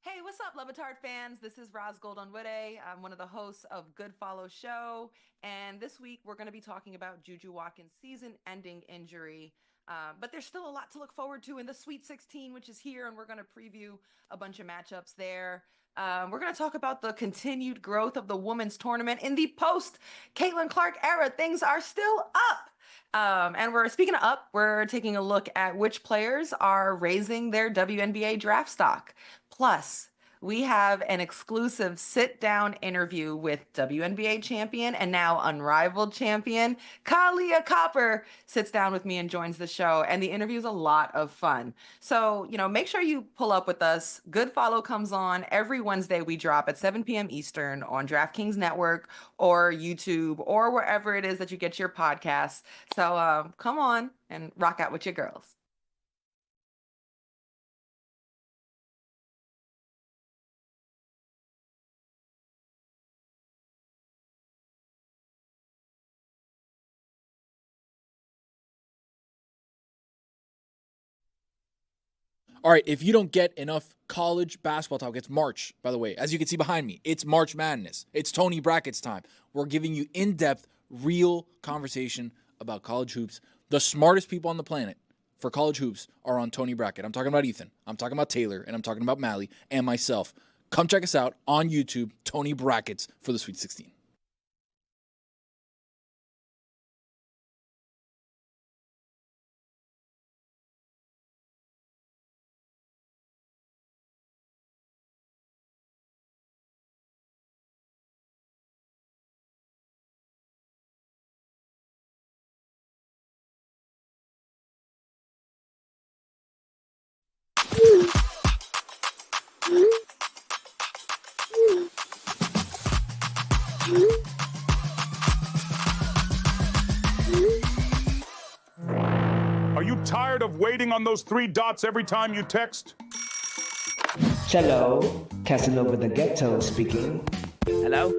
Hey, what's up, Le Batard fans? This is Roz Goldon-Witte. I'm one of the hosts of Good Follow Show. And this week, we're going to be talking about Juju Watkins' season-ending injury. But there's still a lot to look forward to in the Sweet 16, which is here, and we're going to preview a bunch of matchups there. We're going to talk about the continued growth of the women's tournament in the post-Caitlin Clark era. Things are still up. And speaking of up, we're taking a look at which players are raising their WNBA draft stock. Plus, we have an exclusive sit-down interview with WNBA champion and now unrivaled champion, Kahleah Copper, sits down with me and joins the show. And the interview is a lot of fun. So, make sure you pull up with us. Good Follow comes on every Wednesday. We drop at 7 p.m. Eastern on DraftKings Network or YouTube or wherever it is that you get your podcasts. So come on and rock out with your girls. All right, if you don't get enough college basketball talk, it's March, by the way. As you can see behind me, it's March Madness. It's Tony Brackett's time. We're giving you in-depth, real conversation about college hoops. The smartest people on the planet for college hoops are on Tony Brackett. I'm talking about Ethan. I'm talking about Taylor. And I'm talking about Mally and myself. Come check us out on YouTube, Tony Brackett's for the Sweet 16. Are you tired of waiting on those 3 dots every time you text? Hello, Casanova the Ghetto speaking. Hello?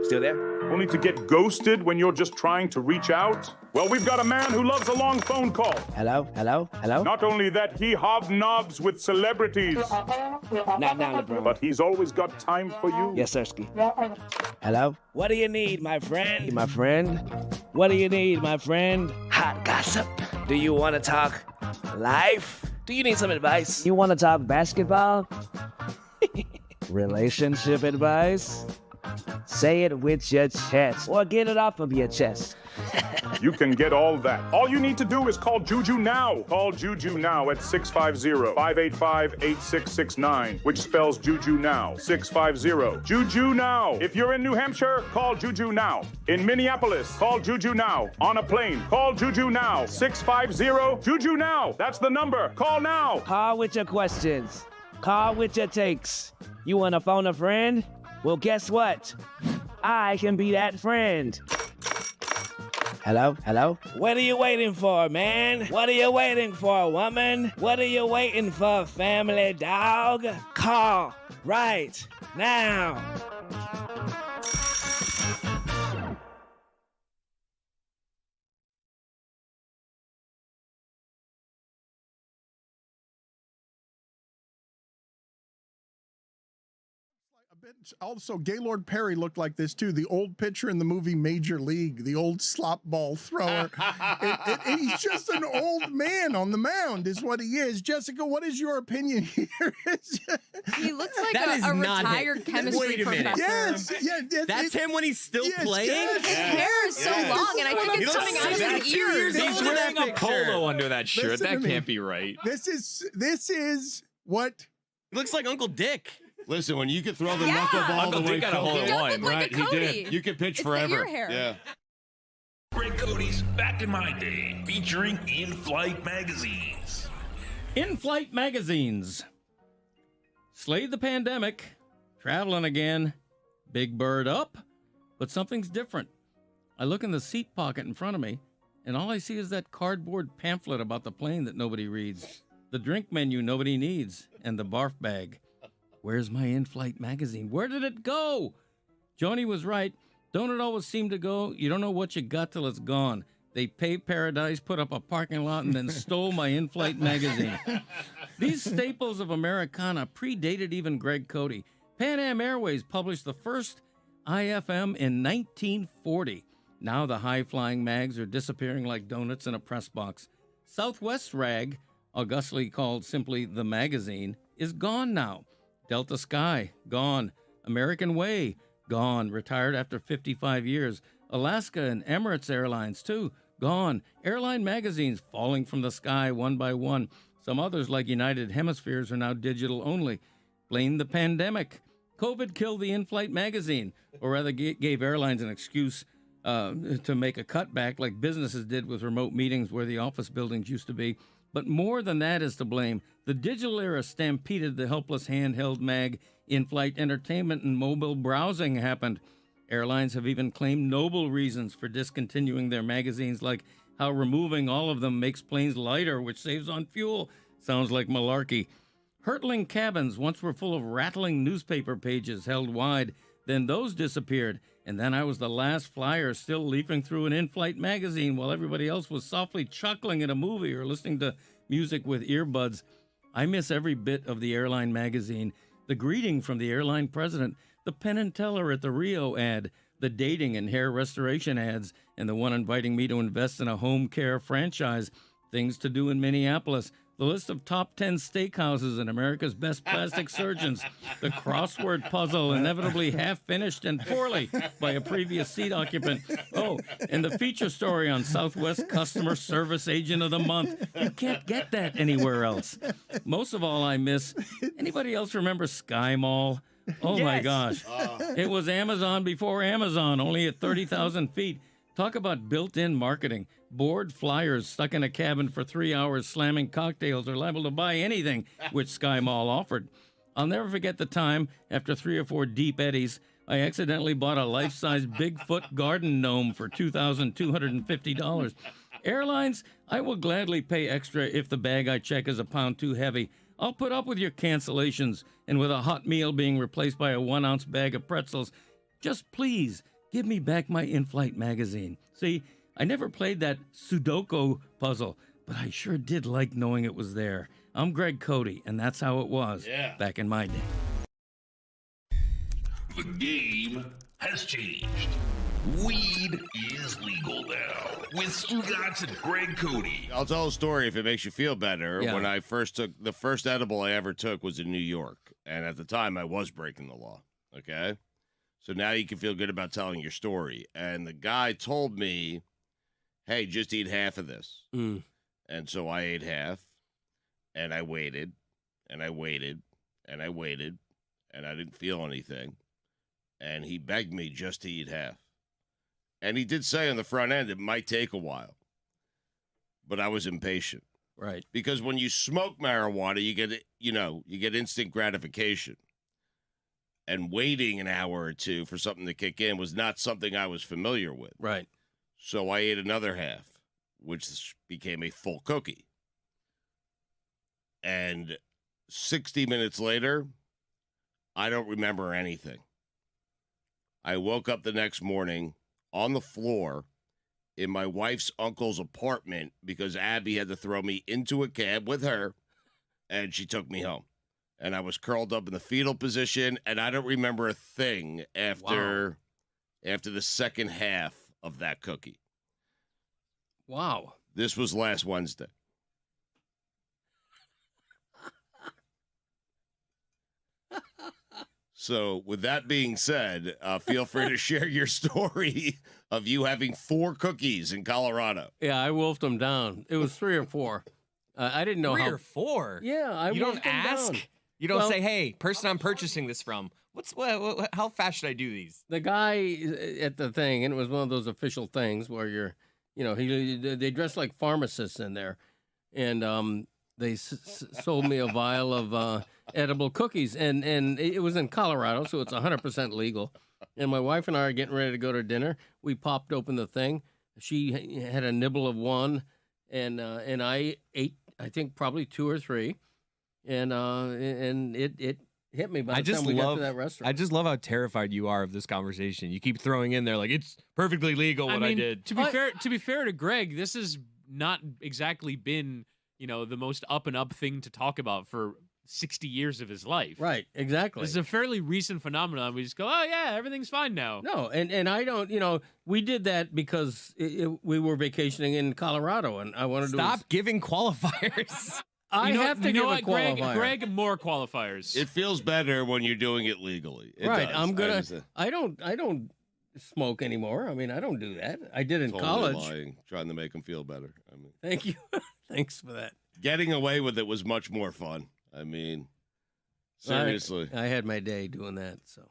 Still there? Only to get ghosted when you're just trying to reach out? Well, we've got a man who loves a long phone call. Hello? Hello? Hello? Not only that, he hobnobs with celebrities. Not now, LeBron. But he's always got time for you. Yes, Sirski. Hello? What do you need, my friend? My friend? What do you need, my friend? Hot gossip. Do you want to talk life? Do you need some advice? You want to talk basketball? Relationship advice? Say it with your chest, or get it off of your chest. You can get all that. All you need to do is call Juju now. Call Juju now at 650-585-8669, which spells Juju now. 650. Juju now. If you're in New Hampshire, call Juju now. In Minneapolis, call Juju now. On a plane, call Juju now. 650 Juju now. That's the number. Call now. Call with your questions. Call with your takes. You want to phone a friend? Well, guess what? I can be that friend. Hello? Hello? What are you waiting for, man? What are you waiting for, woman? What are you waiting for, family dog? Call right now. Also, Gaylord Perry looked like this too. The old pitcher in the movie Major League, the old slop ball thrower. He's just an old man on the mound, is what he is. Jessica, what is your opinion here? He looks like a retired chemistry professor. Yes, That's him when he's still playing. His hair is so long, and I think it's coming out of his ears. He's wearing a polo under that shirt. That can't be right. This is what He looks like Uncle Dick. Listen, when you could throw the knuckleball the way Phil did, right? He did. You could pitch forever. Yeah. Greg Cody's Back in My Day, featuring In-Flight magazines. In-Flight magazines. Slayed the pandemic. Traveling again. Big bird up. But something's different. I look in the seat pocket in front of me, and all I see is that cardboard pamphlet about the plane that nobody reads, the drink menu nobody needs, and the barf bag. Where's my in-flight magazine? Where did it go? Joni was right. Don't it always seem to go? You don't know what you got till it's gone. They paved paradise, put up a parking lot, and then stole my in-flight magazine. These staples of Americana predated even Greg Cody. Pan Am Airways published the first IFM in 1940. Now the high-flying mags are disappearing like donuts in a press box. Southwest Rag, augustly called simply The Magazine, is gone now. Delta Sky, gone. American Way, gone. Retired after 55 years. Alaska and Emirates Airlines, too, gone. Airline magazines falling from the sky one by one. Some others, like United Hemispheres, are now digital only. Blame the pandemic. COVID killed the in-flight magazine, or rather gave airlines an excuse to make a cutback like businesses did with remote meetings where the office buildings used to be. But more than that is to blame. The digital era stampeded the helpless handheld mag. In-flight entertainment and mobile browsing happened. Airlines have even claimed noble reasons for discontinuing their magazines, like how removing all of them makes planes lighter, which saves on fuel. Sounds like malarkey. Hurtling cabins once were full of rattling newspaper pages held wide. Then those disappeared, and then I was the last flyer still leafing through an in-flight magazine while everybody else was softly chuckling at a movie or listening to music with earbuds. I miss every bit of the airline magazine, the greeting from the airline president, the Penn and Teller at the Rio ad, the dating and hair restoration ads, and the one inviting me to invest in a home care franchise, things to do in Minneapolis, the list of top 10 steakhouses and America's best plastic surgeons, the crossword puzzle inevitably half-finished and poorly by a previous seat occupant. Oh, and the feature story on Southwest Customer Service Agent of the Month. You can't get that anywhere else. Most of all, I miss... Anybody else remember Sky Mall? Oh, my gosh. It was Amazon before Amazon, only at 30,000 feet. Talk about built-in marketing. Bored flyers stuck in a cabin for 3 hours slamming cocktails are liable to buy anything, which Sky Mall offered. I'll never forget the time, after 3 or 4 deep eddies, I accidentally bought a life-size Bigfoot garden gnome for $2,250. Airlines, I will gladly pay extra if the bag I check is a pound too heavy. I'll put up with your cancellations and with a hot meal being replaced by a 1-ounce bag of pretzels. Just please give me back my in-flight magazine. See, I never played that Sudoku puzzle, but I sure did like knowing it was there. I'm Greg Cody, and that's how it was back in my day. The game has changed. Weed is legal now with Stugotz and Greg Cody. I'll tell a story if it makes you feel better. Yeah. When I first took the first edible I ever took was in New York, and at the time I was breaking the law. Okay, So now you can feel good about telling your story. And the guy told me, hey, just eat half of this. And so I ate half, and I waited, and I waited, and I waited, and I didn't feel anything. And he begged me just to eat half. And he did say on the front end it might take a while. But I was impatient. Right. Because when you smoke marijuana, you get instant gratification. And waiting an hour or two for something to kick in was not something I was familiar with. Right. So I ate another half, which became a full cookie. And 60 minutes later, I don't remember anything. I woke up the next morning on the floor in my wife's uncle's apartment because Abby had to throw me into a cab with her, and she took me home. And I was curled up in the fetal position, and I don't remember a thing after the second half of that cookie. Wow. This was last Wednesday. So, with that being said, feel free to share your story of you having 4 cookies in Colorado. Yeah, I wolfed them down. It was 3 or 4. I didn't know 3 how. or 4? Yeah, You don't ask? Down. You don't say, "Hey, person I'm purchasing this from, how fast should I do these?" The guy at the thing, and it was one of those official things where they dress like pharmacists in there, and they sold me a vial of edible cookies, and it was in Colorado, so it's 100% legal. And my wife and I are getting ready to go to dinner. We popped open the thing. She had a nibble of one, and I ate, I think, probably 2 or 3. And it hit me by the time we got to that restaurant. I just love how terrified you are of this conversation. You keep throwing in there like it's perfectly legal what I did. To be fair to Greg, this has not exactly been, the most up and up thing to talk about for 60 years of his life. Right, exactly. This is a fairly recent phenomenon. We just go, oh yeah, everything's fine now. No, and I don't, we did that because we were vacationing in Colorado, and I wanted to Stop giving qualifiers. I have to give a Greg, qualifier. Greg, more qualifiers. It feels better when you're doing it legally. It right. does. I don't smoke anymore. I mean, I don't do that. I did in Totally college. lying, trying to make them feel better. Thank you. Thanks for that. Getting away with it was much more fun. I mean, seriously. I had my day doing that. So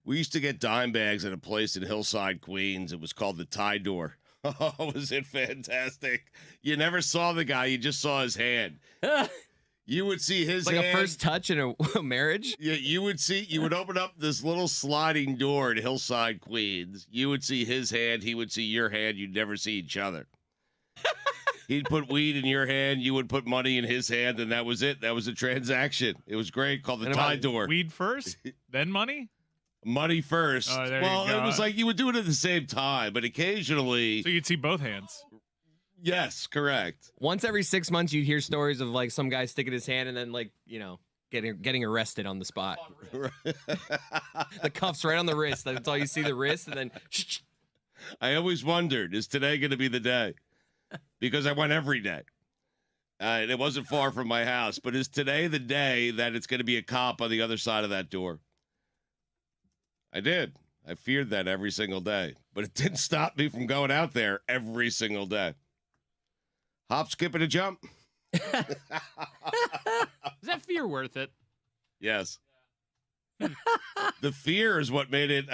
we used to get dime bags at a place in Hillside, Queens. It was called the Tie Door. Oh, was it fantastic? You never saw the guy. You just saw his hand. You would see his like hand. a first touch in a marriage? Yeah, you would open up this little sliding door in Hillside, Queens. You would see his hand. He would see your hand. You'd never see each other. He'd put weed in your hand. You would put money in his hand, and that was it. That was a transaction. It was great. Called the Tie Door. Weed first, then money? Money first. Oh, there well, you go. It was like you would do it at the same time, but occasionally. So you'd see both hands. Yes, correct. Once every 6 months, you'd hear stories of like some guy sticking his hand and then getting arrested on the spot. The cuffs right on the wrist. That's all you see, the wrist, and then. I always wondered, is today going to be the day? Because I went every day. And it wasn't far from my house. But is today the day that it's going to be a cop on the other side of that door? I did. I feared that every single day. But it didn't stop me from going out there every single day. Hop, skip, and a jump. Is that fear worth it? Yes. The fear is what made it.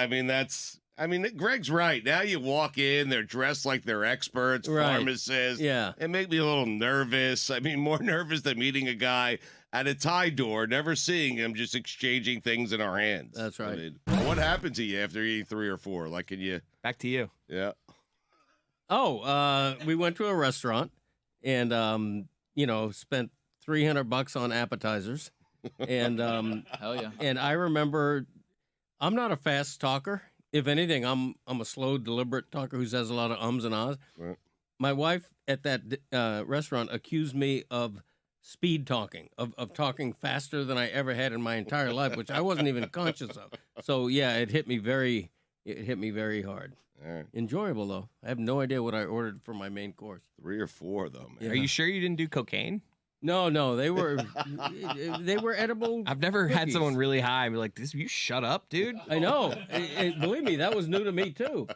Greg's right. Now you walk in, they're dressed like they're experts, Right. pharmacists. Yeah. It made me a little nervous. More nervous than meeting a guy at a tie door, never seeing him, just exchanging things in our hands. That's right. What happened to you after eating 3 or 4? Like, can you? Back to you. Yeah. Oh, we went to a restaurant and, spent $300 on appetizers. And hell yeah. And I remember, I'm not a fast talker. If anything, I'm a slow, deliberate talker who says a lot of ums and ahs. Right. My wife at that restaurant accused me of speed talking, of talking faster than I ever had in my entire life, which I wasn't even conscious of. So yeah, it hit me very hard. All right. Enjoyable though. I have no idea what I ordered for my main course. 3 or 4 though, man. Are you sure you didn't do cocaine? No, they were edible. I've never had cookies. someone really high and be like, "This, you shut up, dude." I know. Believe me, that was new to me too.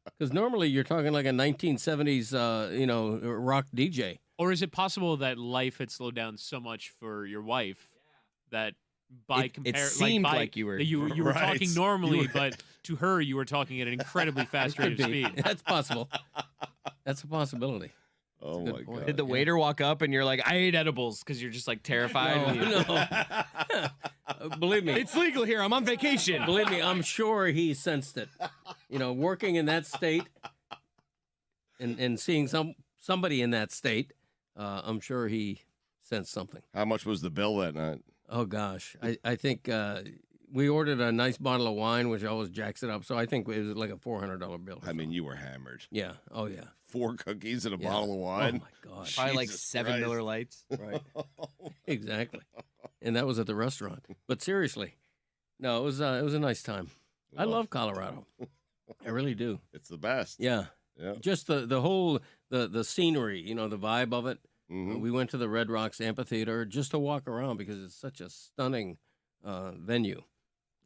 Because normally you're talking like a 1970s, rock DJ. Or is it possible that life had slowed down so much for your wife that by It seemed like you were were talking normally, but to her you were talking at an incredibly fast rate of speed? That's possible. That's a possibility. Oh my God! Did the waiter walk up and you're like, "I ate edibles," because you're just like terrified? No. Believe me, it's legal here. I'm on vacation. Believe me, I'm sure he sensed it. Working in that state and seeing somebody in that state, I'm sure he sensed something. How much was the bill that night? Oh gosh, I think we ordered a nice bottle of wine, which always jacks it up. So I think it was like a $400 bill. I mean, you were hammered. Yeah. Oh yeah. 4 cookies and a bottle of wine. Oh my God. Probably like Jesus 7 Christ. Miller Lights. Right. Exactly. And that was at the restaurant. But seriously, no, it was a nice time. I love Colorado. I really do. It's the best. Yeah. Yeah. Just the whole the scenery, the vibe of it. Mhm. We went to the Red Rocks Amphitheater just to walk around because it's such a stunning venue.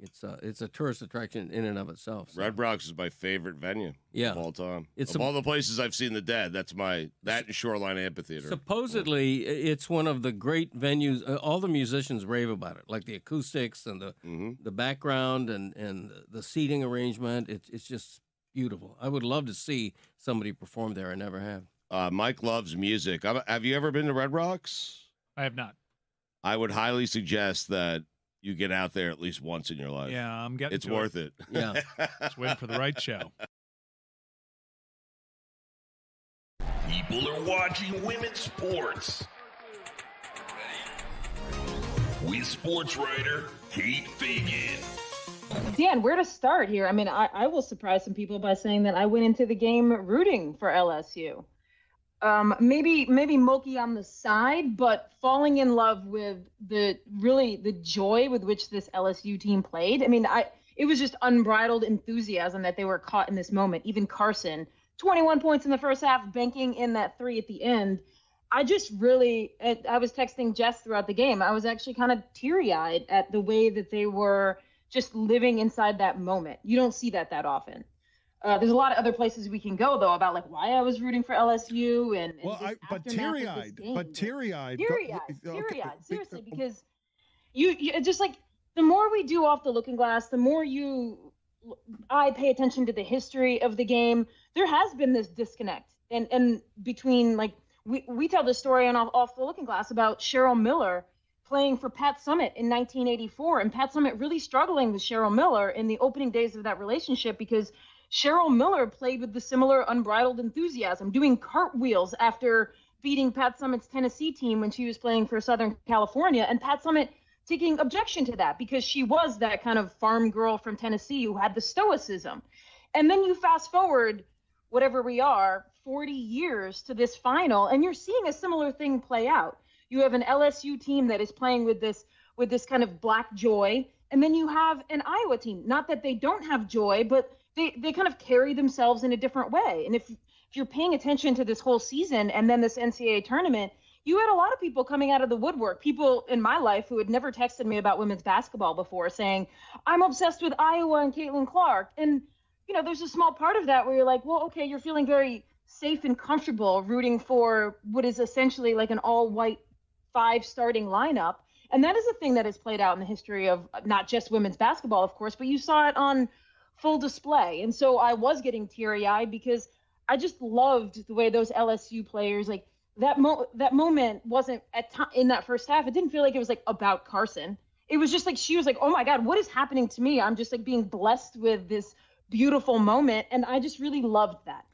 It's a tourist attraction in and of itself. So. Red Rocks is my favorite venue Yeah. of all time. It's of all the places I've seen the Dead, that and Shoreline Amphitheater. Supposedly, it's one of the great venues. All the musicians rave about it, like the acoustics and the background and the seating arrangement. It's just beautiful. I would love to see somebody perform there. I never have. Mike loves music. Have you ever been to Red Rocks? I have not. I would highly suggest that you get out there at least once in your life. Yeah, I'm getting It's to worth it. Yeah. Just waiting for the right show. People are watching women's sports. With sports writer Kate Fagan. Dan, where to start here? I mean, I will surprise some people by saying that I went into the game rooting for LSU. Maybe Moki on the side, but falling in love with the joy with which this LSU team played. I mean, it was just unbridled enthusiasm that they were caught in this moment. Even Carson, 21 points in the first half, banking in that 3 at the end. I was texting Jess throughout the game. I was actually kind of teary-eyed at the way that they were just living inside that moment. You don't see that often. There's a lot of other places we can go though about like why I was rooting for LSU and teary-eyed. Seriously, because you just like the more we do off the looking glass, the more I pay attention to the history of the game. There has been this disconnect and between like we tell the story on off the looking glass about Cheryl Miller playing for Pat Summitt in 1984 and Pat Summitt really struggling with Cheryl Miller in the opening days of that relationship because Cheryl Miller played with the similar unbridled enthusiasm, doing cartwheels after beating Pat Summitt's Tennessee team when she was playing for Southern California, and Pat Summitt taking objection to that because she was that kind of farm girl from Tennessee who had the stoicism. And then you fast forward, whatever we are, 40 years to this final, and you're seeing a similar thing play out. You have an LSU team that is playing with this kind of black joy, and then you have an Iowa team. Not that they don't have joy, but they kind of carry themselves in a different way. And if you're paying attention to this whole season and then this NCAA tournament, you had a lot of people coming out of the woodwork, people in my life who had never texted me about women's basketball before saying, I'm obsessed with Iowa and Caitlin Clark. And, there's a small part of that where you're like, well, okay, you're feeling very safe and comfortable rooting for what is essentially like an all-white 5 starting lineup. And that is a thing that has played out in the history of not just women's basketball, of course, but you saw it on full display. And so I was getting teary-eyed because I just loved the way those LSU players, like that moment wasn't in that first half. It didn't feel like it was like about Carson. It was just like she was like, oh my God, what is happening to me? I'm just like being blessed with this beautiful moment. And I just really loved that.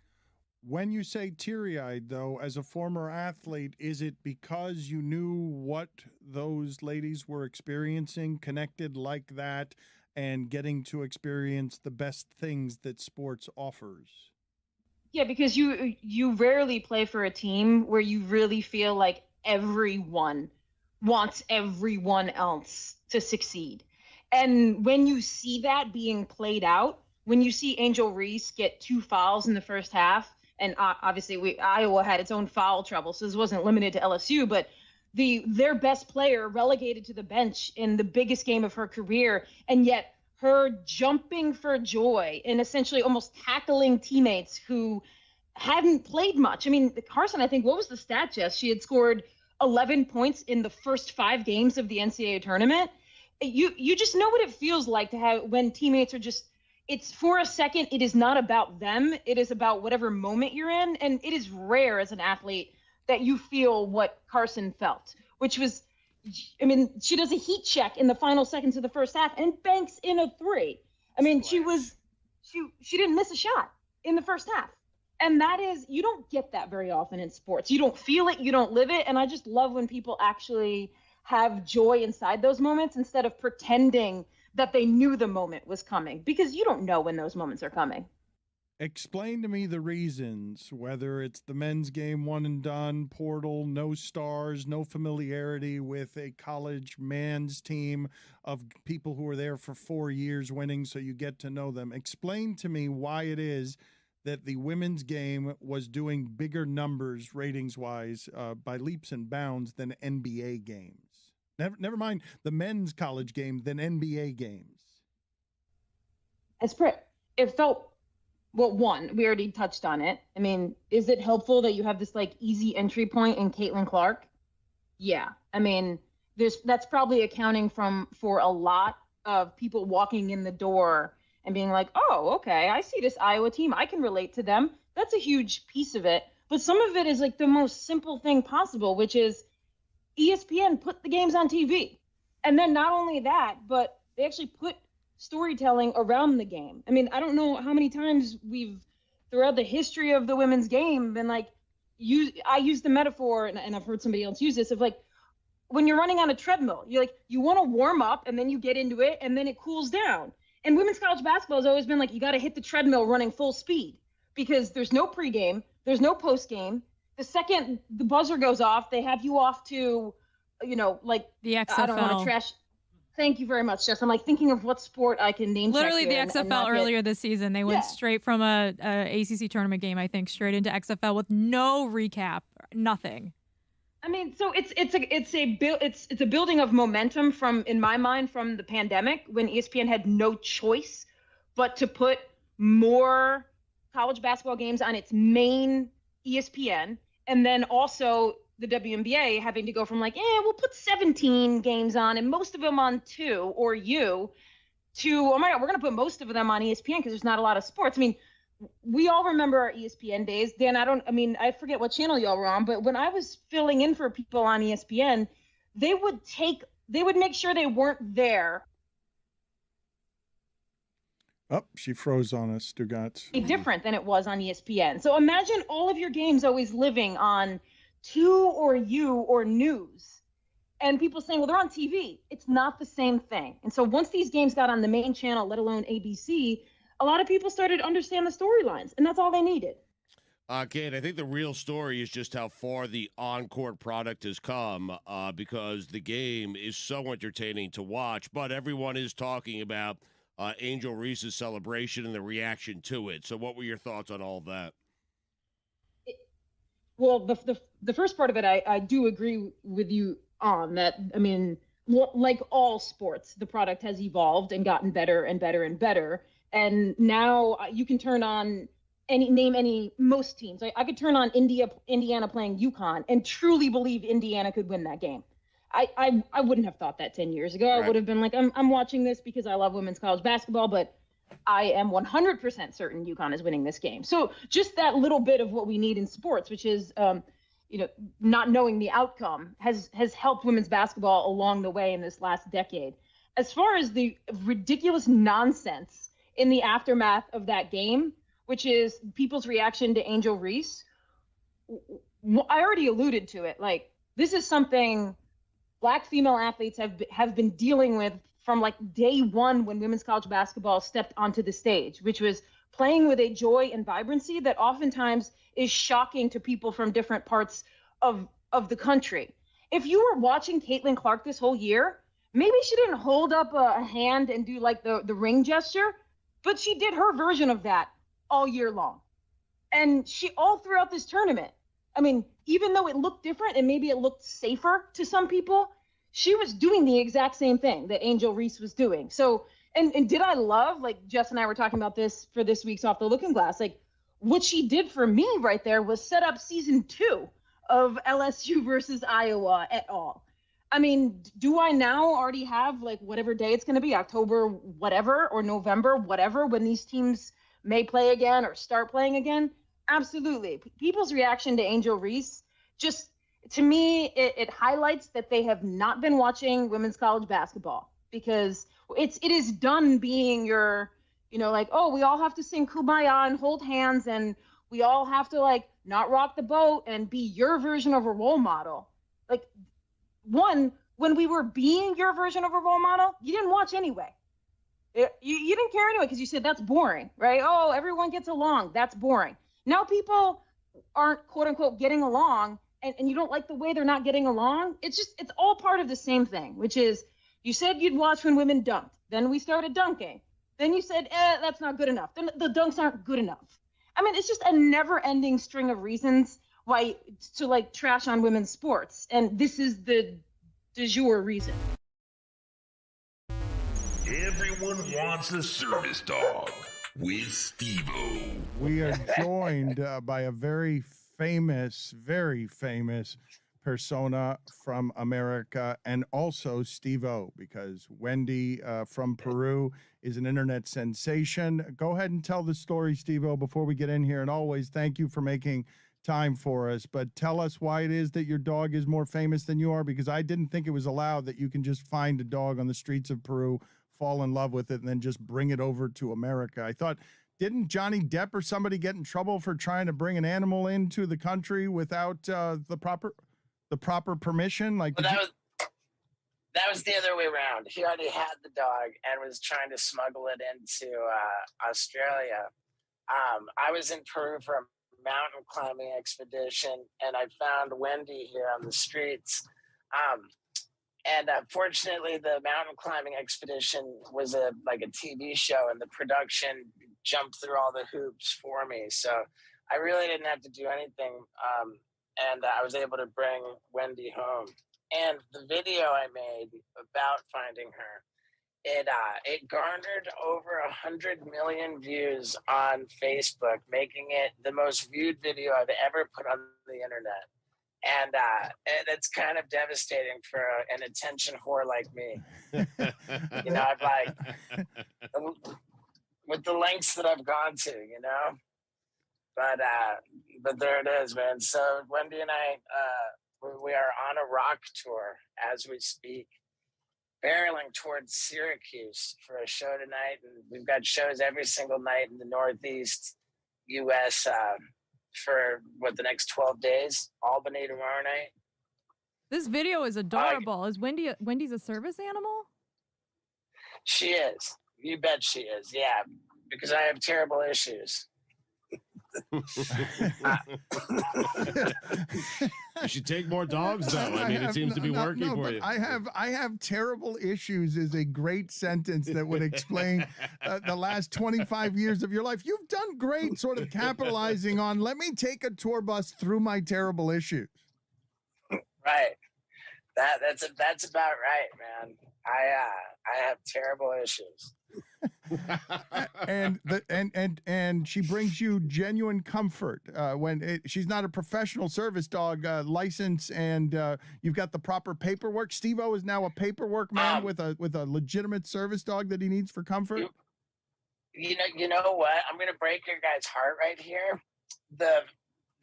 When you say teary-eyed, though, as a former athlete, is it because you knew what those ladies were experiencing, connected like that, and getting to experience the best things that sports offers? Yeah, because you rarely play for a team where you really feel like everyone wants everyone else to succeed. And when you see that being played out, when you see Angel Reese get 2 fouls in the first half, and obviously Iowa had its own foul trouble, so this wasn't limited to LSU, but their best player relegated to the bench in the biggest game of her career, and yet her jumping for joy and essentially almost tackling teammates who hadn't played much. I mean, Carson, I think, what was the stat, Jess? She had scored 11 points in the first 5 games of the NCAA tournament. You just know what it feels like to have when teammates are just, it's for a second, it is not about them. It is about whatever moment you're in. And it is rare as an athlete that you feel what Carson felt, which was, I mean, she does a heat check in the final seconds of the first half and banks in a 3. I mean, she didn't miss a shot in the first half. And that is, you don't get that very often in sports. You don't feel it, you don't live it. And I just love when people actually have joy inside those moments instead of pretending that they knew the moment was coming, because you don't know when those moments are coming. Explain to me the reasons, whether it's the men's game one and done, portal, no stars, no familiarity with a college man's team of people who are there for 4 years winning, so you get to know them. Explain to me why it is that the women's game was doing bigger numbers ratings-wise by leaps and bounds than NBA games. Never mind the men's college game than NBA games. It felt, well, one, we already touched on it. I mean, is it helpful that you have this like easy entry point in Caitlin Clark? Yeah. I mean, that's probably accounting for a lot of people walking in the door and being like, oh, okay, I see this Iowa team. I can relate to them. That's a huge piece of it. But some of it is like the most simple thing possible, which is ESPN put the games on TV. And then not only that, but they actually put storytelling around the game. I mean, I don't know how many times we've, throughout the history of the women's game, been like, I use the metaphor, and I've heard somebody else use this, of like, when you're running on a treadmill, you want to warm up and then you get into it and then it cools down. And women's college basketball has always been like, you got to hit the treadmill running full speed, because there's no pregame, there's no postgame. The second the buzzer goes off, they have you off to, like the XFL. I don't want to trash. Thank you very much, Jess. I'm like thinking of what sport I can name. Literally, the and XFL earlier this season, they went straight from a ACC tournament game, I think, straight into XFL with no recap, nothing. I mean, so it's a building of momentum in my mind, from the pandemic, when ESPN had no choice but to put more college basketball games on its main ESPN, and then also the WNBA having to go from like, we'll put 17 games on and most of them on 2 or U, to, oh my God, we're going to put most of them on ESPN because there's not a lot of sports. I mean, we all remember our ESPN days. Dan, I forget what channel y'all were on, but when I was filling in for people on ESPN, they would make sure they weren't there. Oh, she froze on us, Stugotz. Different than it was on ESPN. So imagine all of your games always living on 2 or U or news, and people saying, well, they're on TV. It's not the same thing. And so once these games got on the main channel, let alone ABC, a lot of people started to understand the storylines, and that's all they needed. Kate, I think the real story is just how far the on-court product has come, because the game is so entertaining to watch, but everyone is talking about Angel Reese's celebration and the reaction to it. So what were your thoughts on all of that? Well, the first part of it, I do agree with you on that. I mean, like all sports, the product has evolved and gotten better and better and better. And now you can turn on most teams. I could turn on Indiana playing UConn and truly believe Indiana could win that game. I wouldn't have thought that 10 years ago. Right. I would have been like, I'm watching this because I love women's college basketball, but I am 100% certain UConn is winning this game. So just that little bit of what we need in sports, which is, not knowing the outcome, has helped women's basketball along the way in this last decade. As far as the ridiculous nonsense in the aftermath of that game, which is people's reaction to Angel Reese, I already alluded to it. Like, this is something Black female athletes have been dealing with from like day one when women's college basketball stepped onto the stage, which was playing with a joy and vibrancy that oftentimes is shocking to people from different parts of the country. If you were watching Caitlin Clark this whole year, maybe she didn't hold up a hand and do like the ring gesture, but she did her version of that all year long. And she, all throughout this tournament, I mean, even though it looked different and maybe it looked safer to some people, she was doing the exact same thing that Angel Reese was doing. So, and did I love, like Jess and I were talking about this for this week's Off the Looking Glass, like what she did for me right there was set up season 2 of LSU versus Iowa et al. I mean, do I now already have like whatever day it's going to be, October whatever or November whatever, when these teams may play again or start playing again? Absolutely. People's reaction to Angel Reese, just to me, it highlights that they have not been watching women's college basketball, because it is done being your, you know, like, oh, we all have to sing Kumbaya and hold hands, and we all have to like not rock the boat and be your version of a role model. Like, one, when we were being your version of a role model, you didn't watch anyway. You didn't care anyway because you said that's boring, right? Oh, everyone gets along. That's boring. Now people aren't, quote unquote, getting along, and you don't like the way they're not getting along. It's all part of the same thing, which is you said you'd watch when women dunked. Then we started dunking. Then you said, that's not good enough. Then the dunks aren't good enough. I mean, it's just a never-ending string of reasons why to like trash on women's sports. And this is the de jour reason. Everyone wants a service dog with Steve-O. We are joined by a very famous persona from America, and also Steve-O, because Wendy from Peru is an internet sensation. Go ahead and tell the story, Steve-O, before we get in here. And always thank you for making time for us. But tell us why it is that your dog is more famous than you are, because I didn't think it was allowed that you can just find a dog on the streets of Peru, fall in love with it, and then just bring it over to America. I thought, didn't Johnny Depp or somebody get in trouble for trying to bring an animal into the country without the proper permission? Like, well, that was the other way around. He already had the dog and was trying to smuggle it into Australia. I was in Peru for a mountain climbing expedition, and I found Wendy here on the streets. And fortunately, the mountain climbing expedition was a TV show, and the production jumped through all the hoops for me. So I really didn't have to do anything. And I was able to bring Wendy home. And the video I made about finding her, it garnered over 100 million views on Facebook, making it the most viewed video I've ever put on the internet. And it's kind of devastating for an attention whore like me. You know, I've with the lengths that I've gone to, you know. But there it is, man. So Wendy and I, we are on a rock tour as we speak, barreling towards Syracuse for a show tonight, and we've got shows every single night in the Northeast U.S. For the next 12 days. Albany tomorrow night. This video is adorable. Is Wendy's a service animal? She is. You bet she is. Yeah, because I have terrible issues. You should take more dogs, though. I mean, it seems to be working for you. I have terrible issues is a great sentence that would explain the last 25 years of your life. You've done great sort of capitalizing on, let me take a tour bus through my terrible issues. Right. That's about right, man. I have terrible issues. and she brings you genuine comfort when she's not a professional service dog license, and you've got the proper paperwork. Steve-O is now a paperwork man with a legitimate service dog that he needs for comfort. You know what? I'm gonna break your guys' heart right here.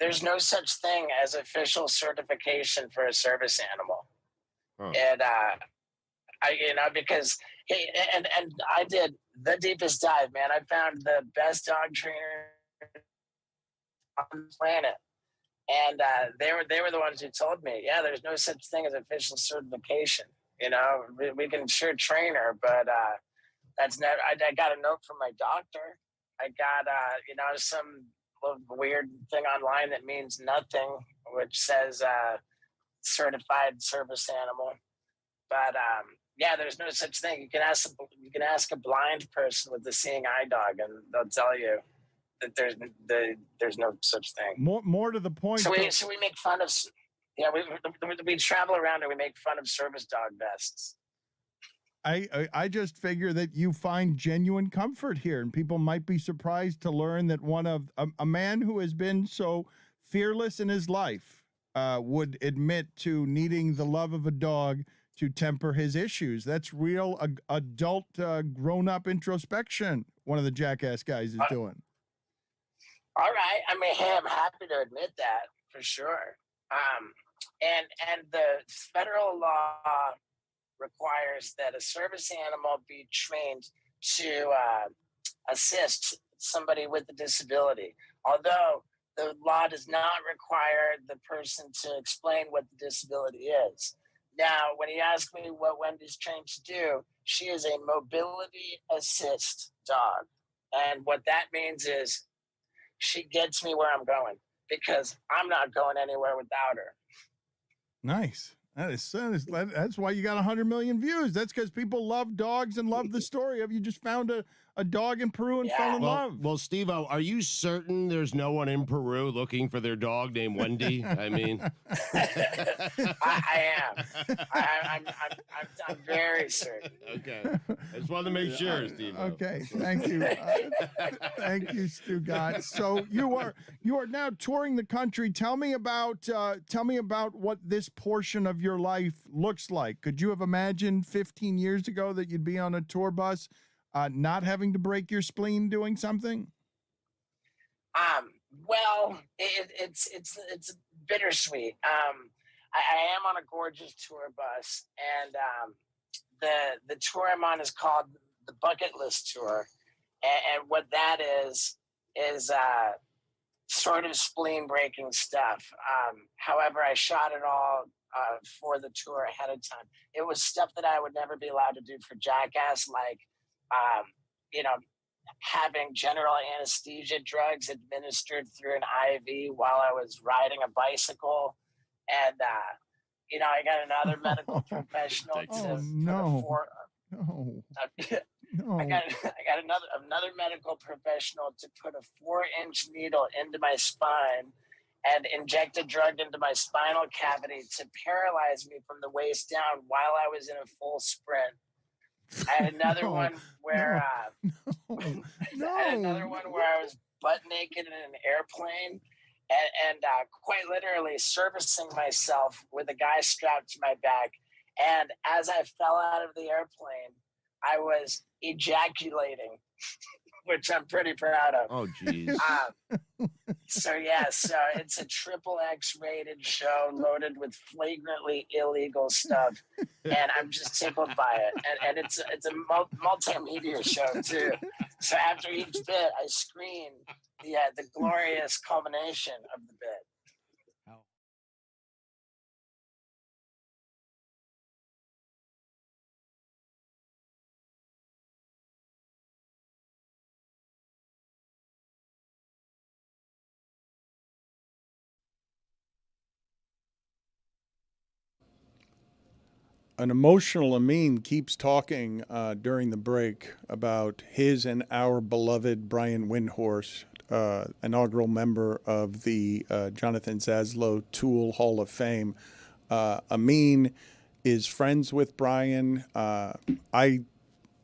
There's no such thing as official certification for a service animal. And because and I did the deepest dive, man. I found the best dog trainer on the planet, and they were the ones who told me, yeah, there's no such thing as official certification. You know, we can sure train her, but that's never. I got a note from my doctor. I got some little weird thing online that means nothing, which says certified service animal, but yeah, there's no such thing. You can ask a blind person with a seeing eye dog, and they'll tell you that there's no such thing. More to the point. So we make fun of. Yeah, we travel around and we make fun of service dog vests. I just figure that you find genuine comfort here, and people might be surprised to learn that one of a man who has been so fearless in his life would admit to needing the love of a dog to temper his issues. That's real adult, grown-up introspection. One of the jackass guys is doing. All right, I mean, hey, I'm happy to admit that for sure. And the federal law requires that a service animal be trained to assist somebody with a disability. Although the law does not require the person to explain what the disability is. Now, when you ask me what Wendy's trained to do, she is a mobility assist dog. And what that means is she gets me where I'm going because I'm not going anywhere without her. Nice. That's why you got 100 million views. That's because people love dogs and love the story of you just found a dog in Peru and fell in love. Well, Steve-O, are you certain there's no one in Peru looking for their dog named Wendy? I mean, I am. I'm very certain. Okay. I just wanted to make sure, Steve. Okay, thank you. Thank you, Stugotz. So you are now touring the country. Tell me about what this portion of your life looks like. Could you have imagined 15 years ago that you'd be on a tour bus, not having to break your spleen doing something? Well, it's bittersweet. I am on a gorgeous tour bus, and the tour I'm on is called the Bucket List Tour, and what that is sort of spleen breaking stuff. However, I shot it all for the tour ahead of time. It was stuff that I would never be allowed to do for Jackass, like having general anesthesia drugs administered through an IV while I was riding a bicycle, and I got another medical professional I got another medical professional to put a 4-inch needle into my spine and inject a drug into my spinal cavity to paralyze me from the waist down while I was in a full sprint. I had another one where I had another one where I was butt naked in an airplane and quite literally servicing myself with a guy strapped to my back. And as I fell out of the airplane, I was ejaculating, which I'm pretty proud of. Oh, geez. So it's a XXX rated show loaded with flagrantly illegal stuff, and I'm just tickled by it. And it's a multimedia show too. So after each bit, I screen the glorious culmination of the bit. An emotional Amin keeps talking during the break about his and our beloved Brian Windhorst, inaugural member of the Jonathan Zaslow Tool Hall of Fame. Amin is friends with Brian. I've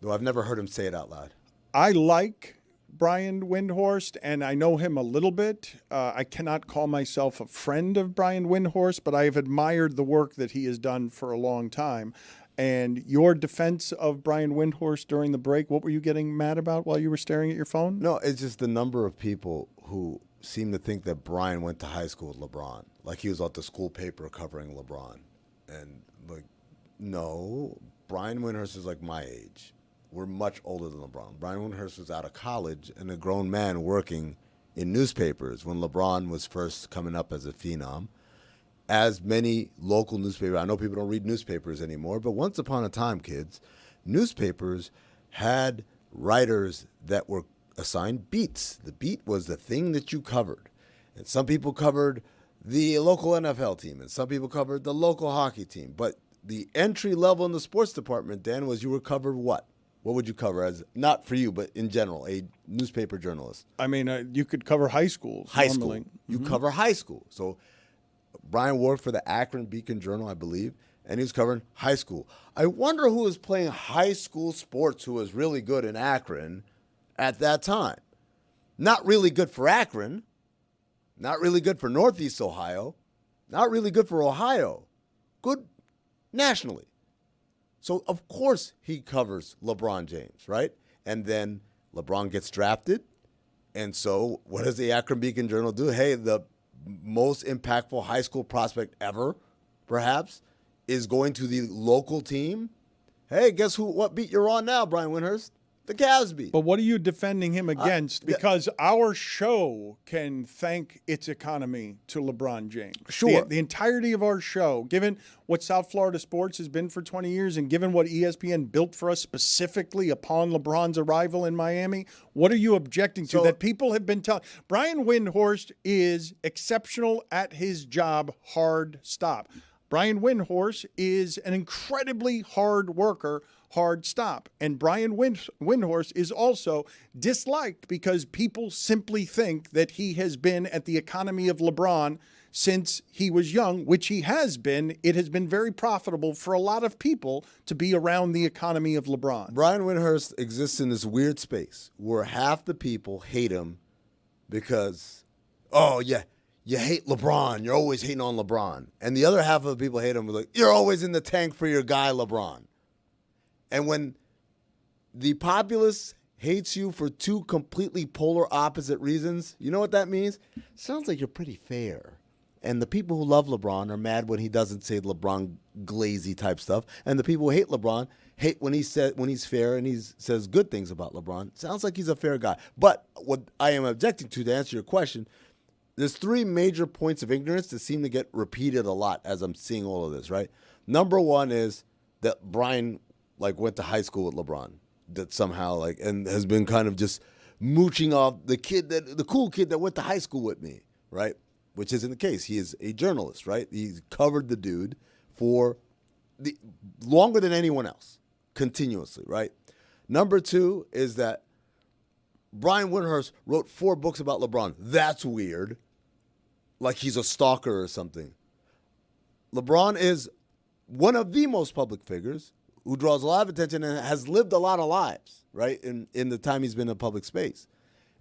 never heard him say it out loud. I like Brian Windhorst, and I know him a little bit. I cannot call myself a friend of Brian Windhorst, but I have admired the work that he has done for a long time. And your defense of Brian Windhorst during the break, what were you getting mad about while you were staring at your phone? No, it's just the number of people who seem to think that Brian went to high school with LeBron. Like he was at the school paper covering LeBron. And like, no, Brian Windhorst is like my age. We're much older than LeBron. Brian Windhorst was out of college and a grown man working in newspapers when LeBron was first coming up as a phenom. As many local newspapers, I know people don't read newspapers anymore, but once upon a time, kids, newspapers had writers that were assigned beats. The beat was the thing that you covered. And some people covered the local NFL team, and some people covered the local hockey team. But the entry level in the sports department, Dan, was you were covered what? What would you cover as, not for you, but in general, a newspaper journalist? I mean, you could cover high schools. High normally. school. You cover high school. So Brian worked for the Akron Beacon Journal, I believe, and he was covering high school. I wonder who was playing high school sports who was really good in Akron at that time. Not really good for Akron. Not really good for Northeast Ohio. Not really good for Ohio. Good nationally. So, of course, he covers LeBron James, right? And then LeBron gets drafted. And so what does the Akron Beacon Journal do? Hey, the most impactful high school prospect ever, perhaps, is going to the local team. Hey, guess who? What beat you're on now, Brian Windhorst? The Cavs beat. But what are you defending him against? Because our show can thank its economy to LeBron James. Sure. The entirety of our show, given what South Florida sports has been for 20 years and given what ESPN built for us specifically upon LeBron's arrival in Miami, what are you objecting to that people have been telling? Brian Windhorst is exceptional at his job, hard stop. Brian Windhorst is an incredibly hard worker, hard stop. And Brian Windhorst is also disliked because people simply think that he has been at the economy of LeBron since he was young, which he has been. It has been very profitable for a lot of people to be around the economy of LeBron. Brian Windhorst exists in this weird space where half the people hate him because, oh, yeah, you hate LeBron. You're always hating on LeBron. And the other half of the people hate him like, you're always in the tank for your guy, LeBron. And when the populace hates you for two completely polar opposite reasons, you know what that means? Sounds like you're pretty fair. And the people who love LeBron are mad when he doesn't say LeBron glazy type stuff. And the people who hate LeBron hate when he's fair and he says good things about LeBron. Sounds like he's a fair guy. But what I am objecting to answer your question, there's three major points of ignorance that seem to get repeated a lot as I'm seeing all of this, right? Number one is that Brian went to high school with LeBron, that somehow and has been kind of just mooching off the cool kid that went to high school with me, right? Which isn't the case. He is a journalist, right? He's covered the dude for longer than anyone else, continuously, right? Number two is that Brian Windhorst wrote 4 books about LeBron. That's weird. Like he's a stalker or something. LeBron is one of the most public figures who draws a lot of attention and has lived a lot of lives, right, in the time he's been in public space.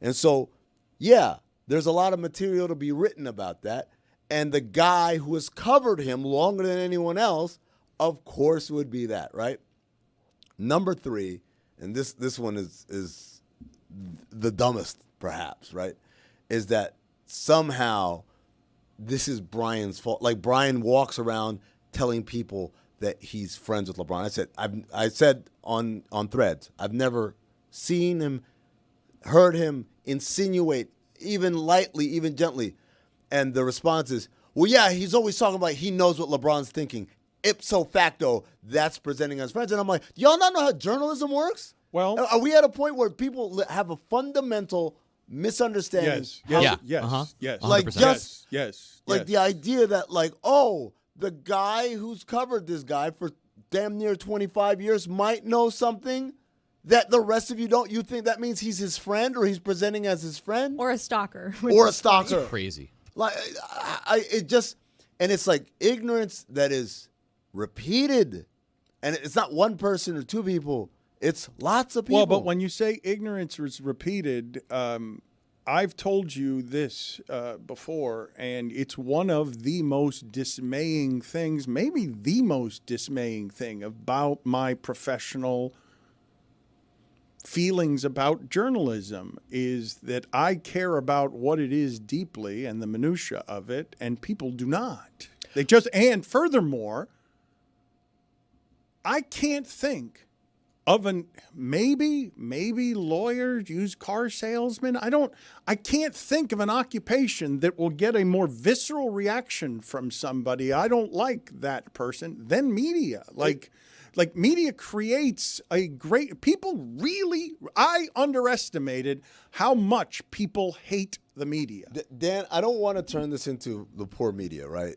And so, yeah, there's a lot of material to be written about that. And the guy who has covered him longer than anyone else, of course, would be that, right? Number 3, and this one is the dumbest, perhaps, right, is that somehow this is Brian's fault. Like Brian walks around telling people that he's friends with LeBron. I said on Threads, I've never seen him, heard him insinuate even lightly, even gently. And the response is, well, yeah, he's always talking about he knows what LeBron's thinking. Ipso facto, that's presenting as friends. And I'm like, do y'all not know how journalism works? Well, are we at a point where people have a fundamental misunderstanding? Yes. Like 100%. Yes. Like the idea that the guy who's covered this guy for damn near 25 years might know something that the rest of you don't. You think that means he's his friend or he's presenting as his friend? Or a stalker. Or a stalker. Crazy. Like, and it's like ignorance that is repeated. And it's not one person or 2 people. It's lots of people. Well, but when you say ignorance is repeated, I've told you this before, and it's one of the most dismaying things, maybe the most dismaying thing about my professional feelings about journalism is that I care about what it is deeply and the minutia of it, and people do not. And furthermore, I can't think of maybe lawyers, used car salesmen. I can't think of an occupation that will get a more visceral reaction from somebody. I don't like that person than media. Like media creates a great, I underestimated how much people hate the media. Dan, I don't want to turn this into the poor media, right?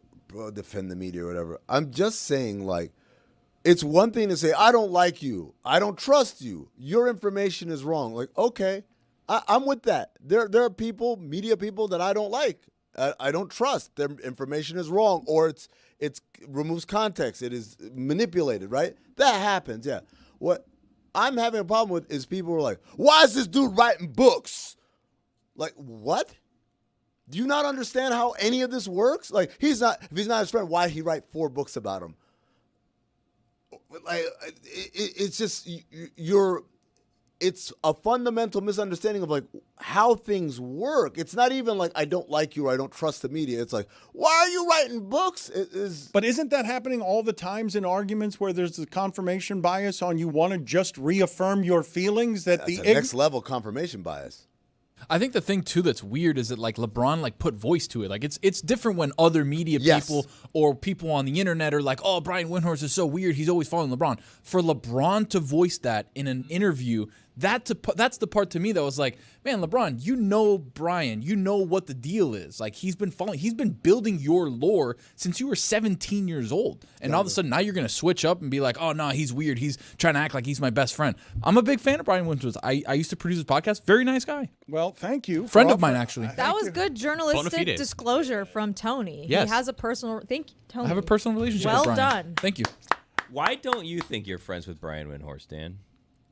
Defend the media or whatever. I'm just saying It's one thing to say, I don't like you. I don't trust you. Your information is wrong. Like, okay, I'm with that. There are people, media people that I don't like. I don't trust. Their information is wrong, or it removes context. It is manipulated, right? That happens, yeah. What I'm having a problem with is people who are like, why is this dude writing books? Like, what? Do you not understand how any of this works? Like, if he's not his friend, why did he write 4 books about him? Like, it's just it's a fundamental misunderstanding of like how things work. It's not even like I don't like you or I don't trust the media. It's like, why are you writing books? But isn't that happening all the times in arguments where there's a confirmation bias on you want to just reaffirm your feelings that That's the next level confirmation bias. I think the thing too that's weird is that like LeBron like put voice to it. Like it's different when other media people or people on the internet are like, "Oh, Brian Windhorst is so weird. He's always following LeBron." For LeBron to voice that in an interview, that's the part to me that was like, man, LeBron, you know Brian, you know what the deal is. Like he's been building your lore since you were 17 years old, and all of a sudden now you're gonna switch up and be like, oh no, he's weird. He's trying to act like he's my best friend. I'm a big fan of Brian Windhorst. I used to produce his podcast. Very nice guy. Well, thank you. Friend of mine, actually. That was good journalistic disclosure from Tony. Yes. He has a personal. Thank you, Tony. I have a personal relationship Well with Brian. done. Thank you. Why don't you think you're friends with Brian Windhorst, Dan?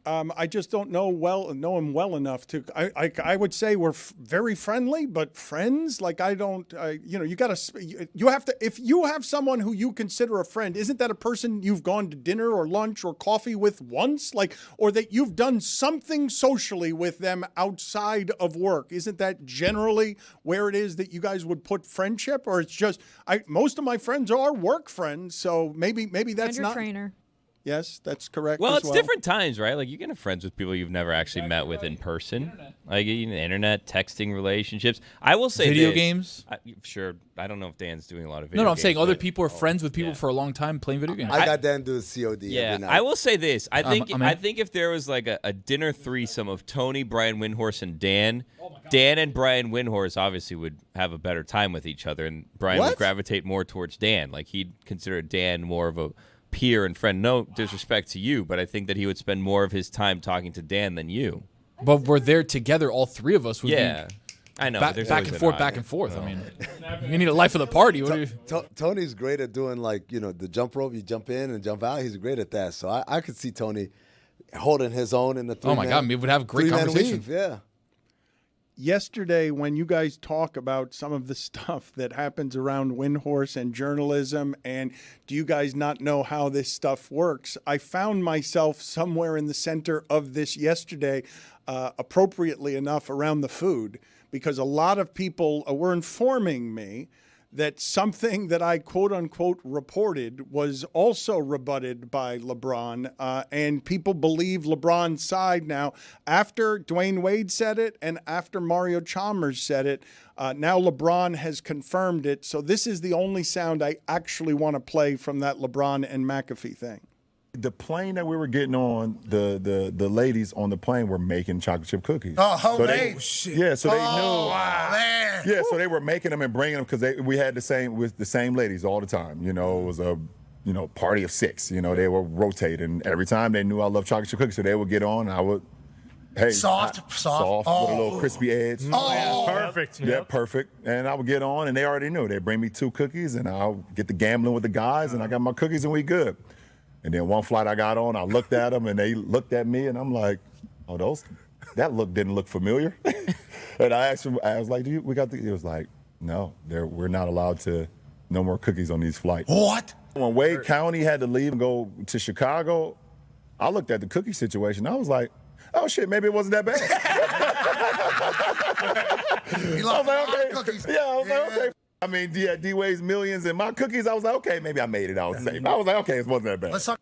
I just don't know him well enough to. I would say we're very friendly, but friends. Like I don't. You have to. If you have someone who you consider a friend, isn't that a person you've gone to dinner or lunch or coffee with once, like, or that you've done something socially with them outside of work? Isn't that generally where it is that you guys would put friendship? Or it's just most of my friends are work friends, so maybe that's And your not. trainer. Yes, that's correct. Well, as it's different times, right? Like you can have friends with people you've never actually met with in person, like internet, texting relationships. I will say Video this. games? Sure. I don't know if Dan's doing a lot of video No, I'm games, saying other but- people are friends with people for a long time playing video games. I got Dan do a COD Yeah, every night. I will say this. I think I'm in. I think if there was like a dinner threesome of Tony, Brian Windhorst, and Dan, Dan and Brian Windhorst obviously would have a better time with each other, and Brian would gravitate more towards Dan. Like he'd consider Dan more of a peer and friend. No disrespect to you, but I think that he would spend more of his time talking to Dan than you. But we're there together, all three of us would Yeah. be I know, back, but there's back always and an forth, odd- back and forth. I mean, you need a life of the party. What do you? Tony's great at doing like the jump rope. You jump in and jump out. He's great at that. So I could see Tony holding his own in the Oh my God, we would have a great three-man conversation. weave, yeah. Yesterday, when you guys talk about some of the stuff that happens around Windhorst and journalism, and do you guys not know how this stuff works? I found myself somewhere in the center of this yesterday, appropriately enough, around the food, because a lot of people were informing me that something that I quote unquote reported was also rebutted by LeBron, and people believe LeBron's side now. After Dwayne Wade said it and after Mario Chalmers said it, now LeBron has confirmed it. So this is the only sound I actually want to play from that LeBron and McAfee thing. The plane that we were getting on, the ladies on the plane were making chocolate chip cookies. Oh, So they- homemade. Yeah, so they knew. Wow, man. Yeah, so they were making them and bringing them because we had the same ladies all the time. It was a party of 6. They were rotating every time. They knew I loved chocolate chip cookies, so they would get on. And I would, Soft. with a little crispy edge. Oh, perfect. Yeah, perfect. And I would get on, and they already knew. They'd bring me 2 cookies, and I'll get the gambling with the guys, and I got my cookies, and we good. And then one flight I got on, I looked at them, and they looked at me, and I'm like, oh, that look didn't look familiar. And I asked him, I was like, we got the, he was like, no, we're not allowed to, no more cookies on these flights. What? When Wade County had to leave and go to Chicago, I looked at the cookie situation. I was like, oh shit, maybe it wasn't that bad. You I lost was like, a lot okay. of cookies. Yeah, I was like, okay. I mean, D-Wade's millions and my cookies, I was like, okay, maybe I made it out safe. I was like, okay, it wasn't that bad. Let's talk.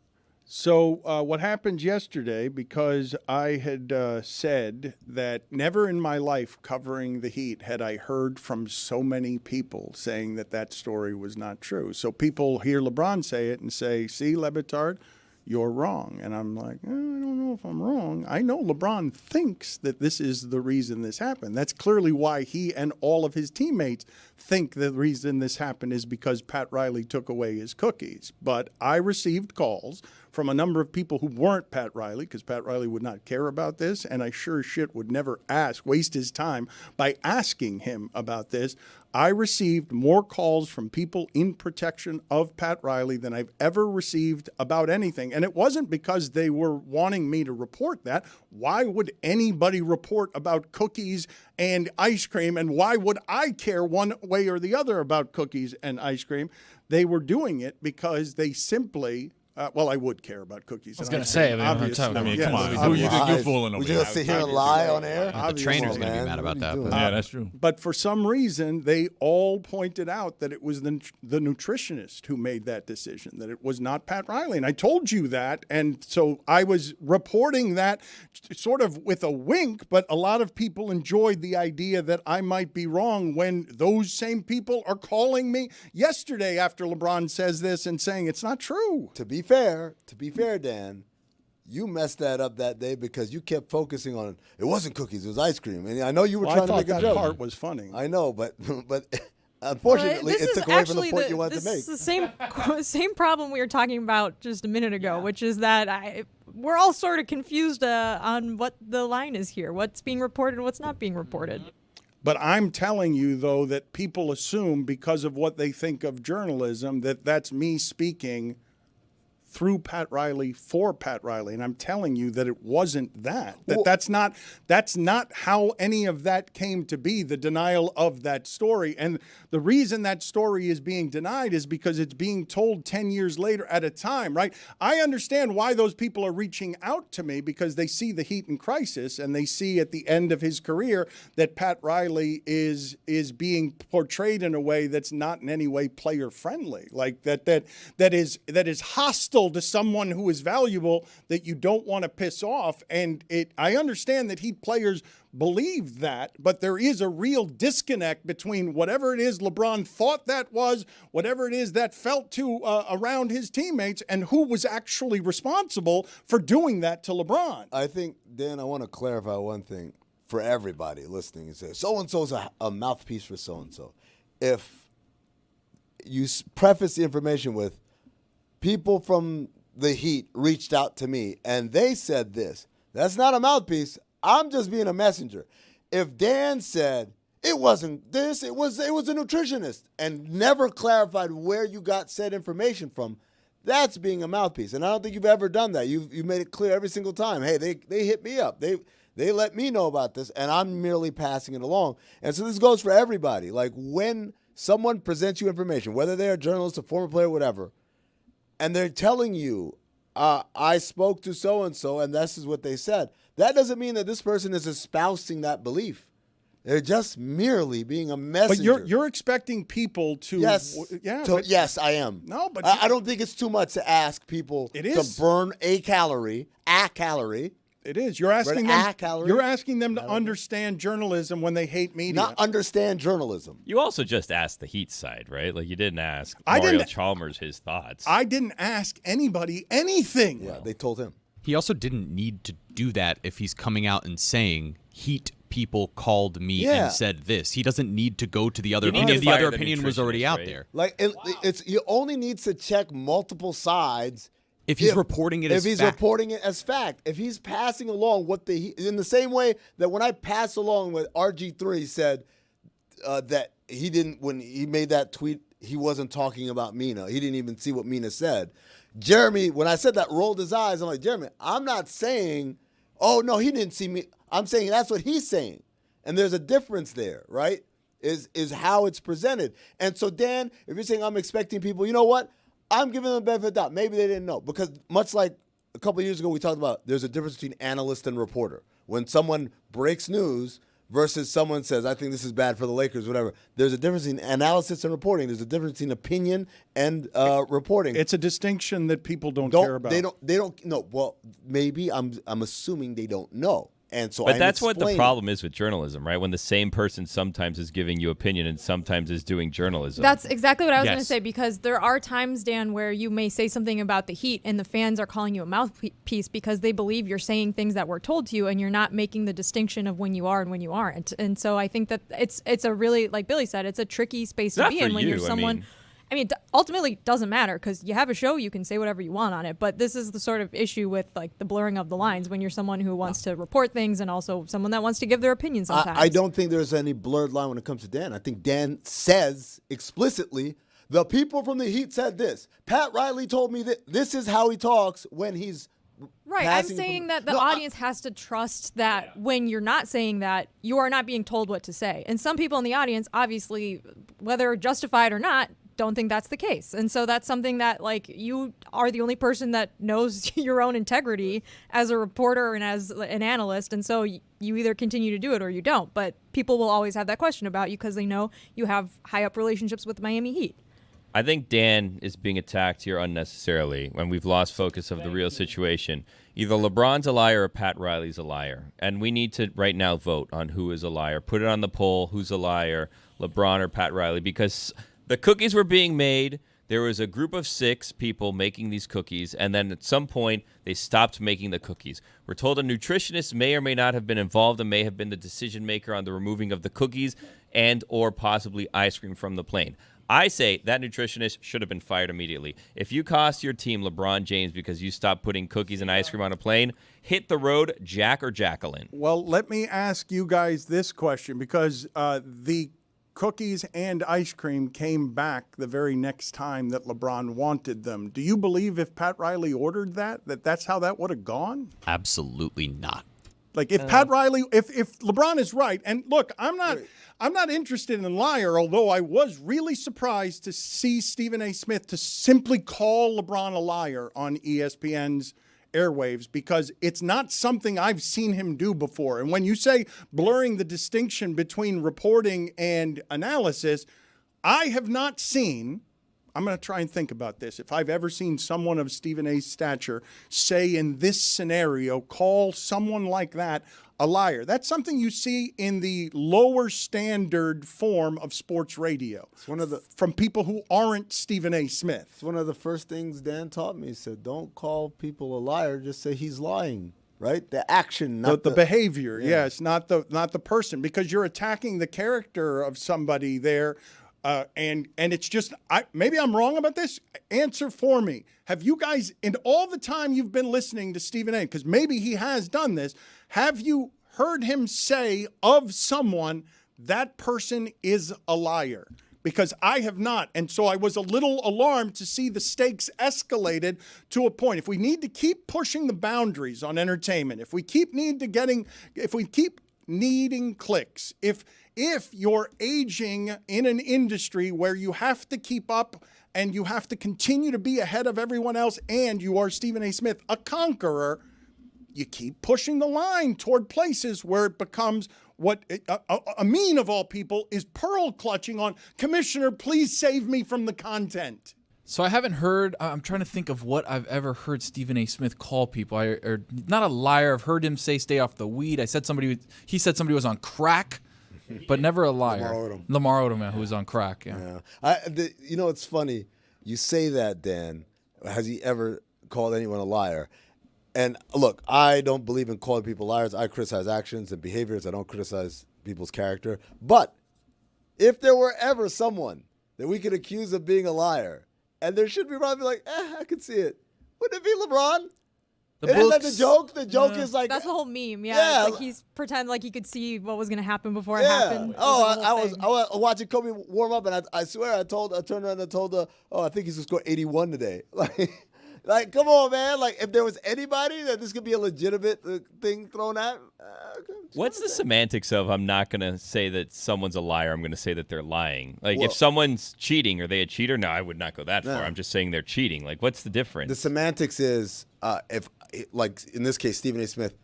So what happened yesterday, because I had said that never in my life covering the Heat had I heard from so many people saying that story was not true. So people hear LeBron say it and say, see, Le Batard, you're wrong. And I'm like, I don't know if I'm wrong. I know LeBron thinks that this is the reason this happened. That's clearly why he and all of his teammates think the reason this happened is because Pat Riley took away his cookies. But I received calls from a number of people who weren't Pat Riley, because Pat Riley would not care about this, and I sure as shit would never waste his time by asking him about this. I received more calls from people in protection of Pat Riley than I've ever received about anything. And it wasn't because they were wanting me to report that. Why would anybody report about cookies and ice cream? And why would I care one way or the other about cookies and ice cream? They were doing it because they simply... well, I would care about cookies. I was and going ice to say, cream, I mean, obviously. come on. Yes, Who you think you're fooling over We here? just sit here and lie on air? The trainer's going to be mad about that. But. Yeah, that's true. But for some reason, they all pointed out that it was the nutritionist who made that decision, that it was not Pat Riley. And I told you that. And so I was reporting that sort of with a wink, but a lot of people enjoyed the idea that I might be wrong when those same people are calling me yesterday after LeBron says this and saying it's not true. To be fair, Dan, you messed that up that day because you kept focusing on it wasn't cookies, it was ice cream. And I know you were trying to make a joke. That part was funny. I know, but unfortunately, it took away from the point you wanted to make. This is the same problem we were talking about just a minute ago, which is that we're all sort of confused on what the line is here, what's being reported and what's not being reported. But I'm telling you, though, that people assume because of what they think of journalism that that's me speaking through Pat Riley for Pat Riley, and I'm telling you that it wasn't that. That's not how any of that came to be, the denial of that story. And the reason that story is being denied is because it's being told 10 years later at a time, right? I understand why those people are reaching out to me, because they see the heat and crisis, and they see at the end of his career that Pat Riley is being portrayed in a way that's not in any way player friendly, like that is hostile to someone who is valuable, that you don't want to piss off. And I understand that Heat players believe that, but there is a real disconnect between whatever it is LeBron thought that was, whatever it is that felt to around his teammates, and who was actually responsible for doing that to LeBron. I think, Dan, I want to clarify one thing for everybody listening. And say, so-and-so's a mouthpiece for so-and-so. If you preface the information with, people from the Heat reached out to me, and they said this. That's not a mouthpiece. I'm just being a messenger. If Dan said it wasn't this, it was a nutritionist, and never clarified where you got said information from, that's being a mouthpiece. And I don't think you've ever done that. You made it clear every single time. Hey, they hit me up. They let me know about this, and I'm merely passing it along. And so this goes for everybody. Like, when someone presents you information, whether they're a journalist, a former player, whatever, and they're telling you, I spoke to so-and-so, and this is what they said, that doesn't mean that this person is espousing that belief. They're just merely being a messenger. But you're expecting people to... Yes. Yes, I am. No, but... I don't think it's too much to ask people to burn a calorie. It is. You're asking them to understand journalism when they hate media. Not understand journalism. You also just asked the Heat side, right? Like, you didn't ask Mario Chalmers his thoughts. I didn't ask anybody anything. Yeah, they told him. He also didn't need to do that if he's coming out and saying Heat people called me and said this. He doesn't need to go to the other opinion. The other opinion was already out there. Like, it's you only need to check multiple sides. If he's reporting it as fact. If he's passing along what in the same way that when I pass along what RG3 said that he didn't, when he made that tweet, he wasn't talking about Mina. He didn't even see what Mina said. Jeremy, when I said that, rolled his eyes. I'm like, Jeremy, I'm not saying, oh, no, he didn't see me. I'm saying that's what he's saying. And there's a difference there, right? Is how it's presented. And so, Dan, if you're saying I'm expecting people, you know what? I'm giving them the benefit of the doubt. Maybe they didn't know. Because much like a couple of years ago we talked about, there's a difference between analyst and reporter. When someone breaks news versus someone says, I think this is bad for the Lakers, whatever, there's a difference in analysis and reporting. There's a difference between opinion and reporting. It's a distinction that people don't care about. They don't know. Well, maybe I'm assuming they don't know. And so, but that's what the problem is with journalism, right? When the same person sometimes is giving you opinion and sometimes is doing journalism. That's exactly what I was going to say, because there are times, Dan, where you may say something about the Heat and the fans are calling you a mouthpiece because they believe you're saying things that were told to you and you're not making the distinction of when you are and when you aren't. And so I think that it's a really, like Billy said, it's a tricky space to be in when you're someone. I mean, ultimately, it doesn't matter because you have a show, you can say whatever you want on it. But this is the sort of issue with like the blurring of the lines when you're someone who wants to report things and also someone that wants to give their opinion sometimes. I don't think there's any blurred line when it comes to Dan. I think Dan says explicitly, the people from the Heat said this. Pat Riley told me that this is how he talks when he's right. I'm saying that the audience has to trust that when you're not saying that, you are not being told what to say. And some people in the audience, obviously, whether justified or not, don't think that's the case. And so that's something that, like, you are the only person that knows your own integrity as a reporter and as an analyst. And so you either continue to do it or you don't. But people will always have that question about you because they know you have high up relationships with the Miami Heat. I think Dan is being attacked here unnecessarily when we've lost focus of the real situation. Either LeBron's a liar or Pat Riley's a liar. And we need to right now vote on who is a liar. Put it on the poll, who's a liar, LeBron or Pat Riley, because the cookies were being made. There was a group of 6 people making these cookies, and then at some point, they stopped making the cookies. We're told a nutritionist may or may not have been involved and may have been the decision maker on the removing of the cookies and or possibly ice cream from the plane. I say that nutritionist should have been fired immediately. If you cost your team LeBron James because you stopped putting cookies and ice cream on a plane, hit the road, Jack or Jacqueline. Well, let me ask you guys this question because the cookies and ice cream came back the very next time that LeBron wanted them. Do you believe if Pat Riley ordered that's how that would have gone? Absolutely not. Like if Pat Riley, if LeBron is right, and look, I'm not interested in a liar, although I was really surprised to see Stephen A. Smith to simply call LeBron a liar on ESPN's airwaves because it's not something I've seen him do before. And when you say blurring the distinction between reporting and analysis, I have not seen, I'm going to try and think about this, if I've ever seen someone of Stephen A.'s stature say in this scenario, call someone like that a liar. That's something you see in the lower standard form of sports radio. It's one of the from people who aren't Stephen A. Smith. It's one of the first things Dan taught me. He said, don't call people a liar, just say he's lying. Right? The action, not the behavior. Yeah. Yes, not the person, because you're attacking the character of somebody there. And it's just, maybe I'm wrong about this. Answer for me. Have you guys, in all the time you've been listening to Stephen A., because maybe he has done this, have you heard him say of someone, that person is a liar? Because I have not. And so I was a little alarmed to see the stakes escalated to a point. If we need to keep pushing the boundaries on entertainment, if we keep needing clicks, if you're aging in an industry where you have to keep up and you have to continue to be ahead of everyone else and you are Stephen A. Smith, a conqueror, you keep pushing the line toward places where it becomes what Amin of all people is pearl clutching on, Commissioner, please save me from the content. So I haven't heard, I'm trying to think of what I've ever heard Stephen A. Smith call people. or not a liar. I've heard him say stay off the weed. He said somebody was on crack. But never a liar. Lamar Odom, who was on crack. Yeah. It's funny. You say that, Dan. Has he ever called anyone a liar? And look, I don't believe in calling people liars. I criticize actions and behaviors. I don't criticize people's character. But if there were ever someone that we could accuse of being a liar, and there should be probably like, I could see it. Wouldn't it be LeBron? Isn't that the joke? The joke is like... That's the whole meme, yeah. It's like he's pretend like he could see what was going to happen before it happened. I was watching Kobe warm up, and I swear I turned around and told her, I think he's going to score 81 today. Like, come on, man. Like, if there was anybody that this could be a legitimate thing thrown at. What's the semantics of I'm not going to say that someone's a liar, I'm going to say that they're lying? Like, if someone's cheating, are they a cheater? No, I would not go that far. I'm just saying they're cheating. Like, what's the difference? The semantics is, if in this case, Stephen A. Smith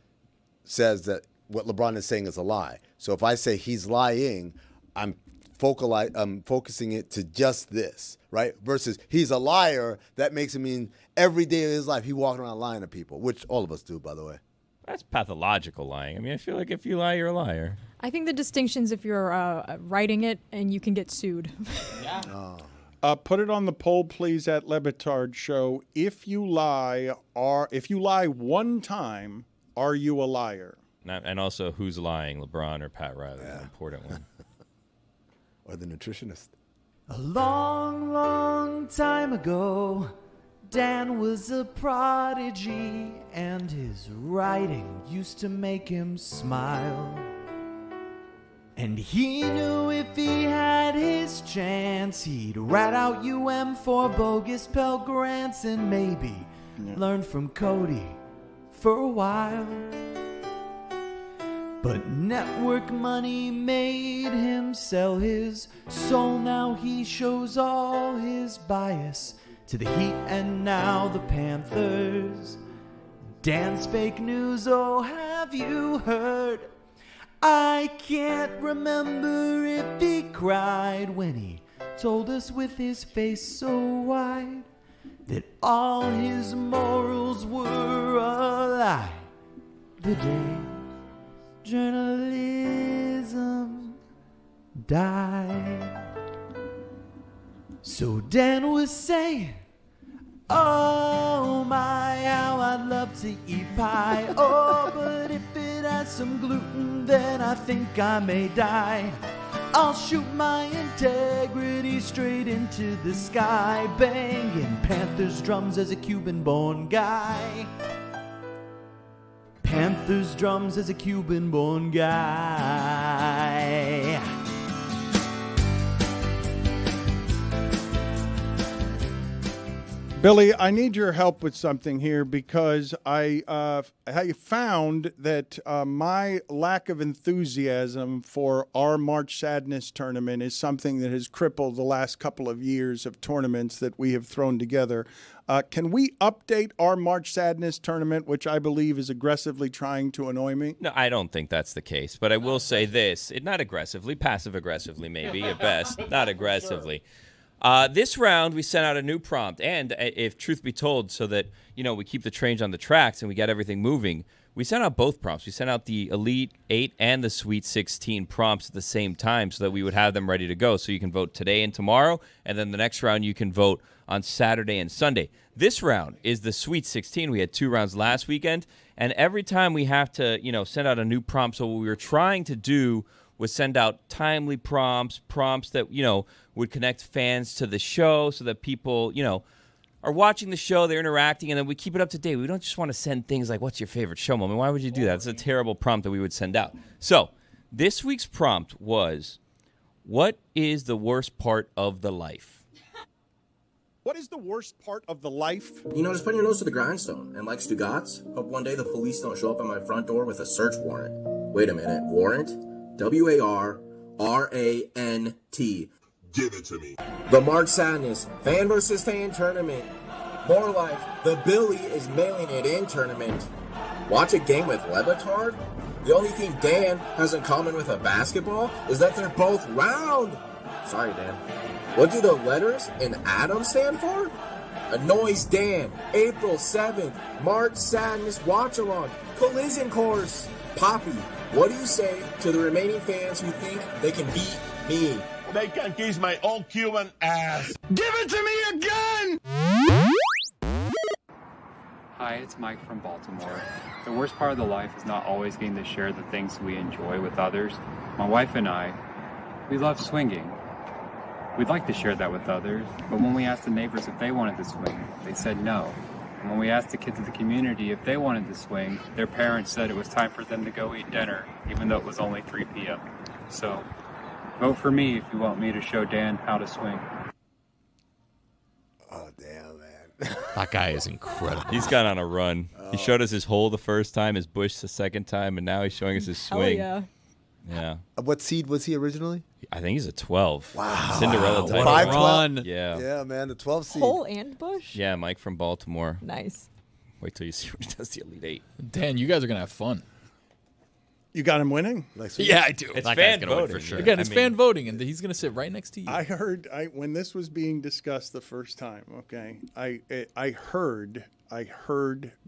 says that what LeBron is saying is a lie. So if I say he's lying, I'm focusing it to just this, right? Versus he's a liar, that makes it mean every day of his life he walking around lying to people, which all of us do, by the way. That's pathological lying. I mean, I feel like if you lie, you're a liar. I think the distinction's if you're writing it and you can get sued. Yeah. Put it on the poll, please, at Le Batard Show. If you lie one time, are you a liar? And also, who's lying, LeBron or Pat Riley? An important one. Or the nutritionist. A long, long time ago, Dan was a prodigy, and his writing used to make him smile. And he knew if he had his chance, he'd rat out for bogus Pell Grants and maybe learn from Cody for a while. But network money made him sell his soul. Now he shows all his bias to the Heat and now the Panthers. Dan's fake news, oh, have you heard? I can't remember if he cried when he told us with his face so wide that all his morals were a lie. The day journalism died. So Dan was saying, oh my, how I'd love to eat pie. Oh, but if it has some gluten, then I think I may die. I'll shoot my integrity straight into the sky, banging Panthers drums as a Cuban-born guy. Panthers drums as a Cuban-born guy. Billy, I need your help with something here because I found that my lack of enthusiasm for our March Sadness tournament is something that has crippled the last couple of years of tournaments that we have thrown together. Can we update our March Sadness tournament, which I believe is aggressively trying to annoy me? No, I don't think that's the case. But I will say this. Not aggressively, passive-aggressively maybe at best. Not aggressively. This round, we sent out a new prompt. And if truth be told, so that, we keep the trains on the tracks and we get everything moving, we sent out both prompts. We sent out the Elite 8 and the Sweet 16 prompts at the same time so that we would have them ready to go. So you can vote today and tomorrow, and then the next round you can vote on Saturday and Sunday. This round is the Sweet 16. We had 2 rounds last weekend, and every time we have to, send out a new prompt. So what we were trying to do was send out timely prompts that, would connect fans to the show so that people, are watching the show, they're interacting, and then we keep it up to date. We don't just want to send things like, what's your favorite show moment? Why would you do that? It's a terrible prompt that we would send out. So this week's prompt was, what is the worst part of the life? What is the worst part of the life? Just putting your nose to the grindstone. And like Stugotz, hope one day the police don't show up at my front door with a search warrant. Wait a minute, warrant? W-A-R-R-A-N-T. Give it to me. The March Sadness fan versus fan tournament. More like the Billy is mailing it in tournament. Watch a game with Le Batard? The only thing Dan has in common with a basketball is that they're both round. Sorry, Dan. What do the letters in Adam stand for? Annoys Dan. April 7th. March Sadness watch-along. Collision course. Poppy, what do you say to the remaining fans who think they can beat me? They can kiss my old Cuban ass. Give it to me again! Hi, it's Mike from Baltimore. The worst part of the life is not always getting to share the things we enjoy with others. My wife and I, we love swinging. We'd like to share that with others, but when we asked the neighbors if they wanted to swing, they said no. And when we asked the kids of the community if they wanted to swing, their parents said it was time for them to go eat dinner, even though it was only 3 p.m. So, vote for me if you want me to show Dan how to swing. Oh, damn, man. That guy is incredible. He's gone on a run. He showed us his hole the first time, his bush the second time, and now he's showing us his swing. Hell yeah. What seed was he originally? I think he's a 12. Wow. Cinderella type. 5'12"? Yeah. Yeah, man, the 12 seed. Hole and bush? Yeah, Mike from Baltimore. Nice. Wait till you see what he does the Elite 8. Dan, you guys are going to have fun. You got him winning? Yeah, I do. It's That fan guy's gonna win voting. for sure. Again, it's fan voting, and he's going to sit right next to you. I heard when this was being discussed the first time. Okay, I heard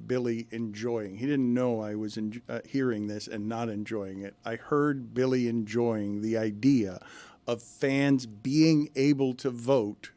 Billy enjoying. He didn't know I was hearing this and not enjoying it. I heard Billy enjoying the idea of fans being able to vote,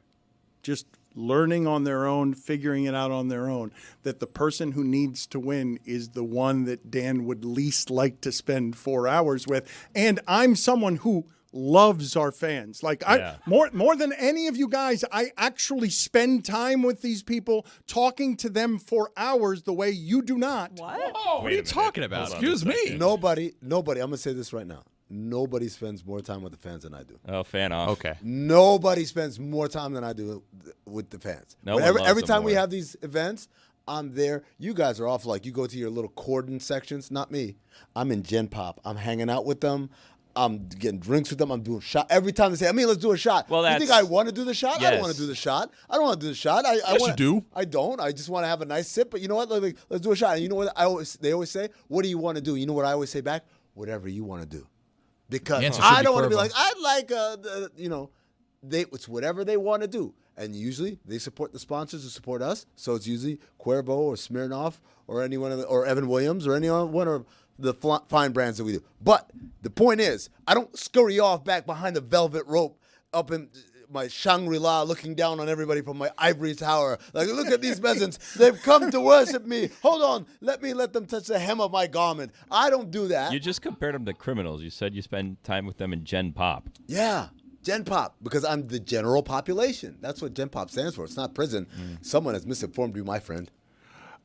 just learning on their own, figuring it out on their own, that the person who needs to win is the one that Dan would least like to spend 4 hours with. And I'm someone who loves our fans. Like more than any of you guys, I actually spend time with these people, talking to them for hours the way you do not. What? What are you talking about? Excuse me. Nobody. I'm gonna say this right now. Nobody spends more time with the fans than I do. Oh, fan off. Okay. Nobody spends more time than I do with the fans. No one every loves time them we more. have these events, I'm there. You guys are off like you go to your little cordon sections. Not me. I'm in Gen Pop. I'm hanging out with them. I'm getting drinks with them. I'm doing shot. Every time they say, let's do a shot. Well, you think I want to do the shot? I don't Yes. want to do the shot. I don't want to do the shot. You do. I don't. I just want to have a nice sip. But you know what? Like, let's do a shot. And you know what? They always say, what do you want to do? You know what I always say back? Whatever you want to do. Because I don't want to be like, I'd like, it's whatever they want to do. And usually they support the sponsors who support us. So it's usually Cuervo or Smirnoff or or Evan Williams or any one of the fine brands that we do. But the point is, I don't scurry off back behind the velvet rope up in my Shangri-La looking down on everybody from my ivory tower. Like, look at these peasants. They've come to worship me. Hold on. Let them touch the hem of my garment. I don't do that. You just compared them to criminals. You said you spend time with them in Gen Pop. Yeah. Gen Pop, because I'm the general population. That's what Gen Pop stands for. It's not prison. Someone has misinformed you, my friend.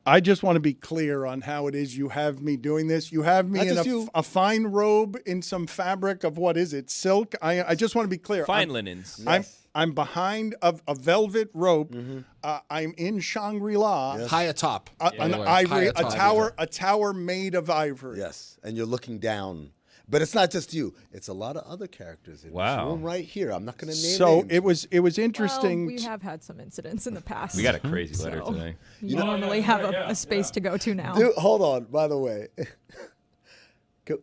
I just want to be clear on how it is you have me doing this. You have me in a fine robe in some fabric of, what is it, silk? I just want to be clear. Fine linens. I'm behind a velvet rope. I'm in Shangri-La. High atop. An ivory, a tower made of ivory. Yes, and you're looking down. But it's not just you. It's a lot of other characters in this room right here. I'm not going to name names. it was interesting. Well, we have had some incidents in the past. We got a crazy letter today. You normally have a space to go to now. Dude, hold on. By the way,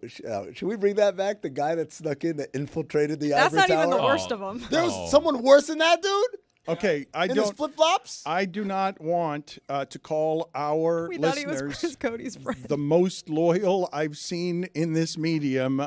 should we bring that back? The guy that snuck in, that infiltrated the That's ivory not tower? even the worst of them. There was someone worse than that, dude? Okay, In his flip-flops? I do not want to call our We thought listeners he was Cody's friend. the most loyal I've seen in this medium,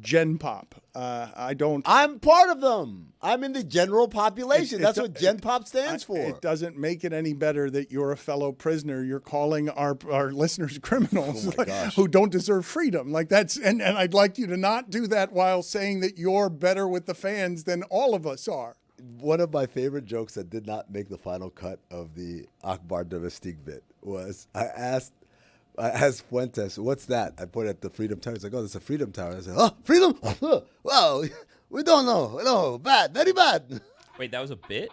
Gen Pop. I don't. I'm part of them. I'm in the general population. That's what Gen Pop stands for. It doesn't make it any better that you're a fellow prisoner. You're calling our listeners criminals who don't deserve freedom. Like and I'd like you to not do that while saying that you're better with the fans than all of us are. One of my favorite jokes that did not make the final cut of the Akbar de Mystique bit was I asked Fuentes, what's that? I pointed at the Freedom Tower. He's like, oh, that's a Freedom Tower. I said, oh, Freedom? Well, we don't know. No, bad, very bad. Wait, that was a bit?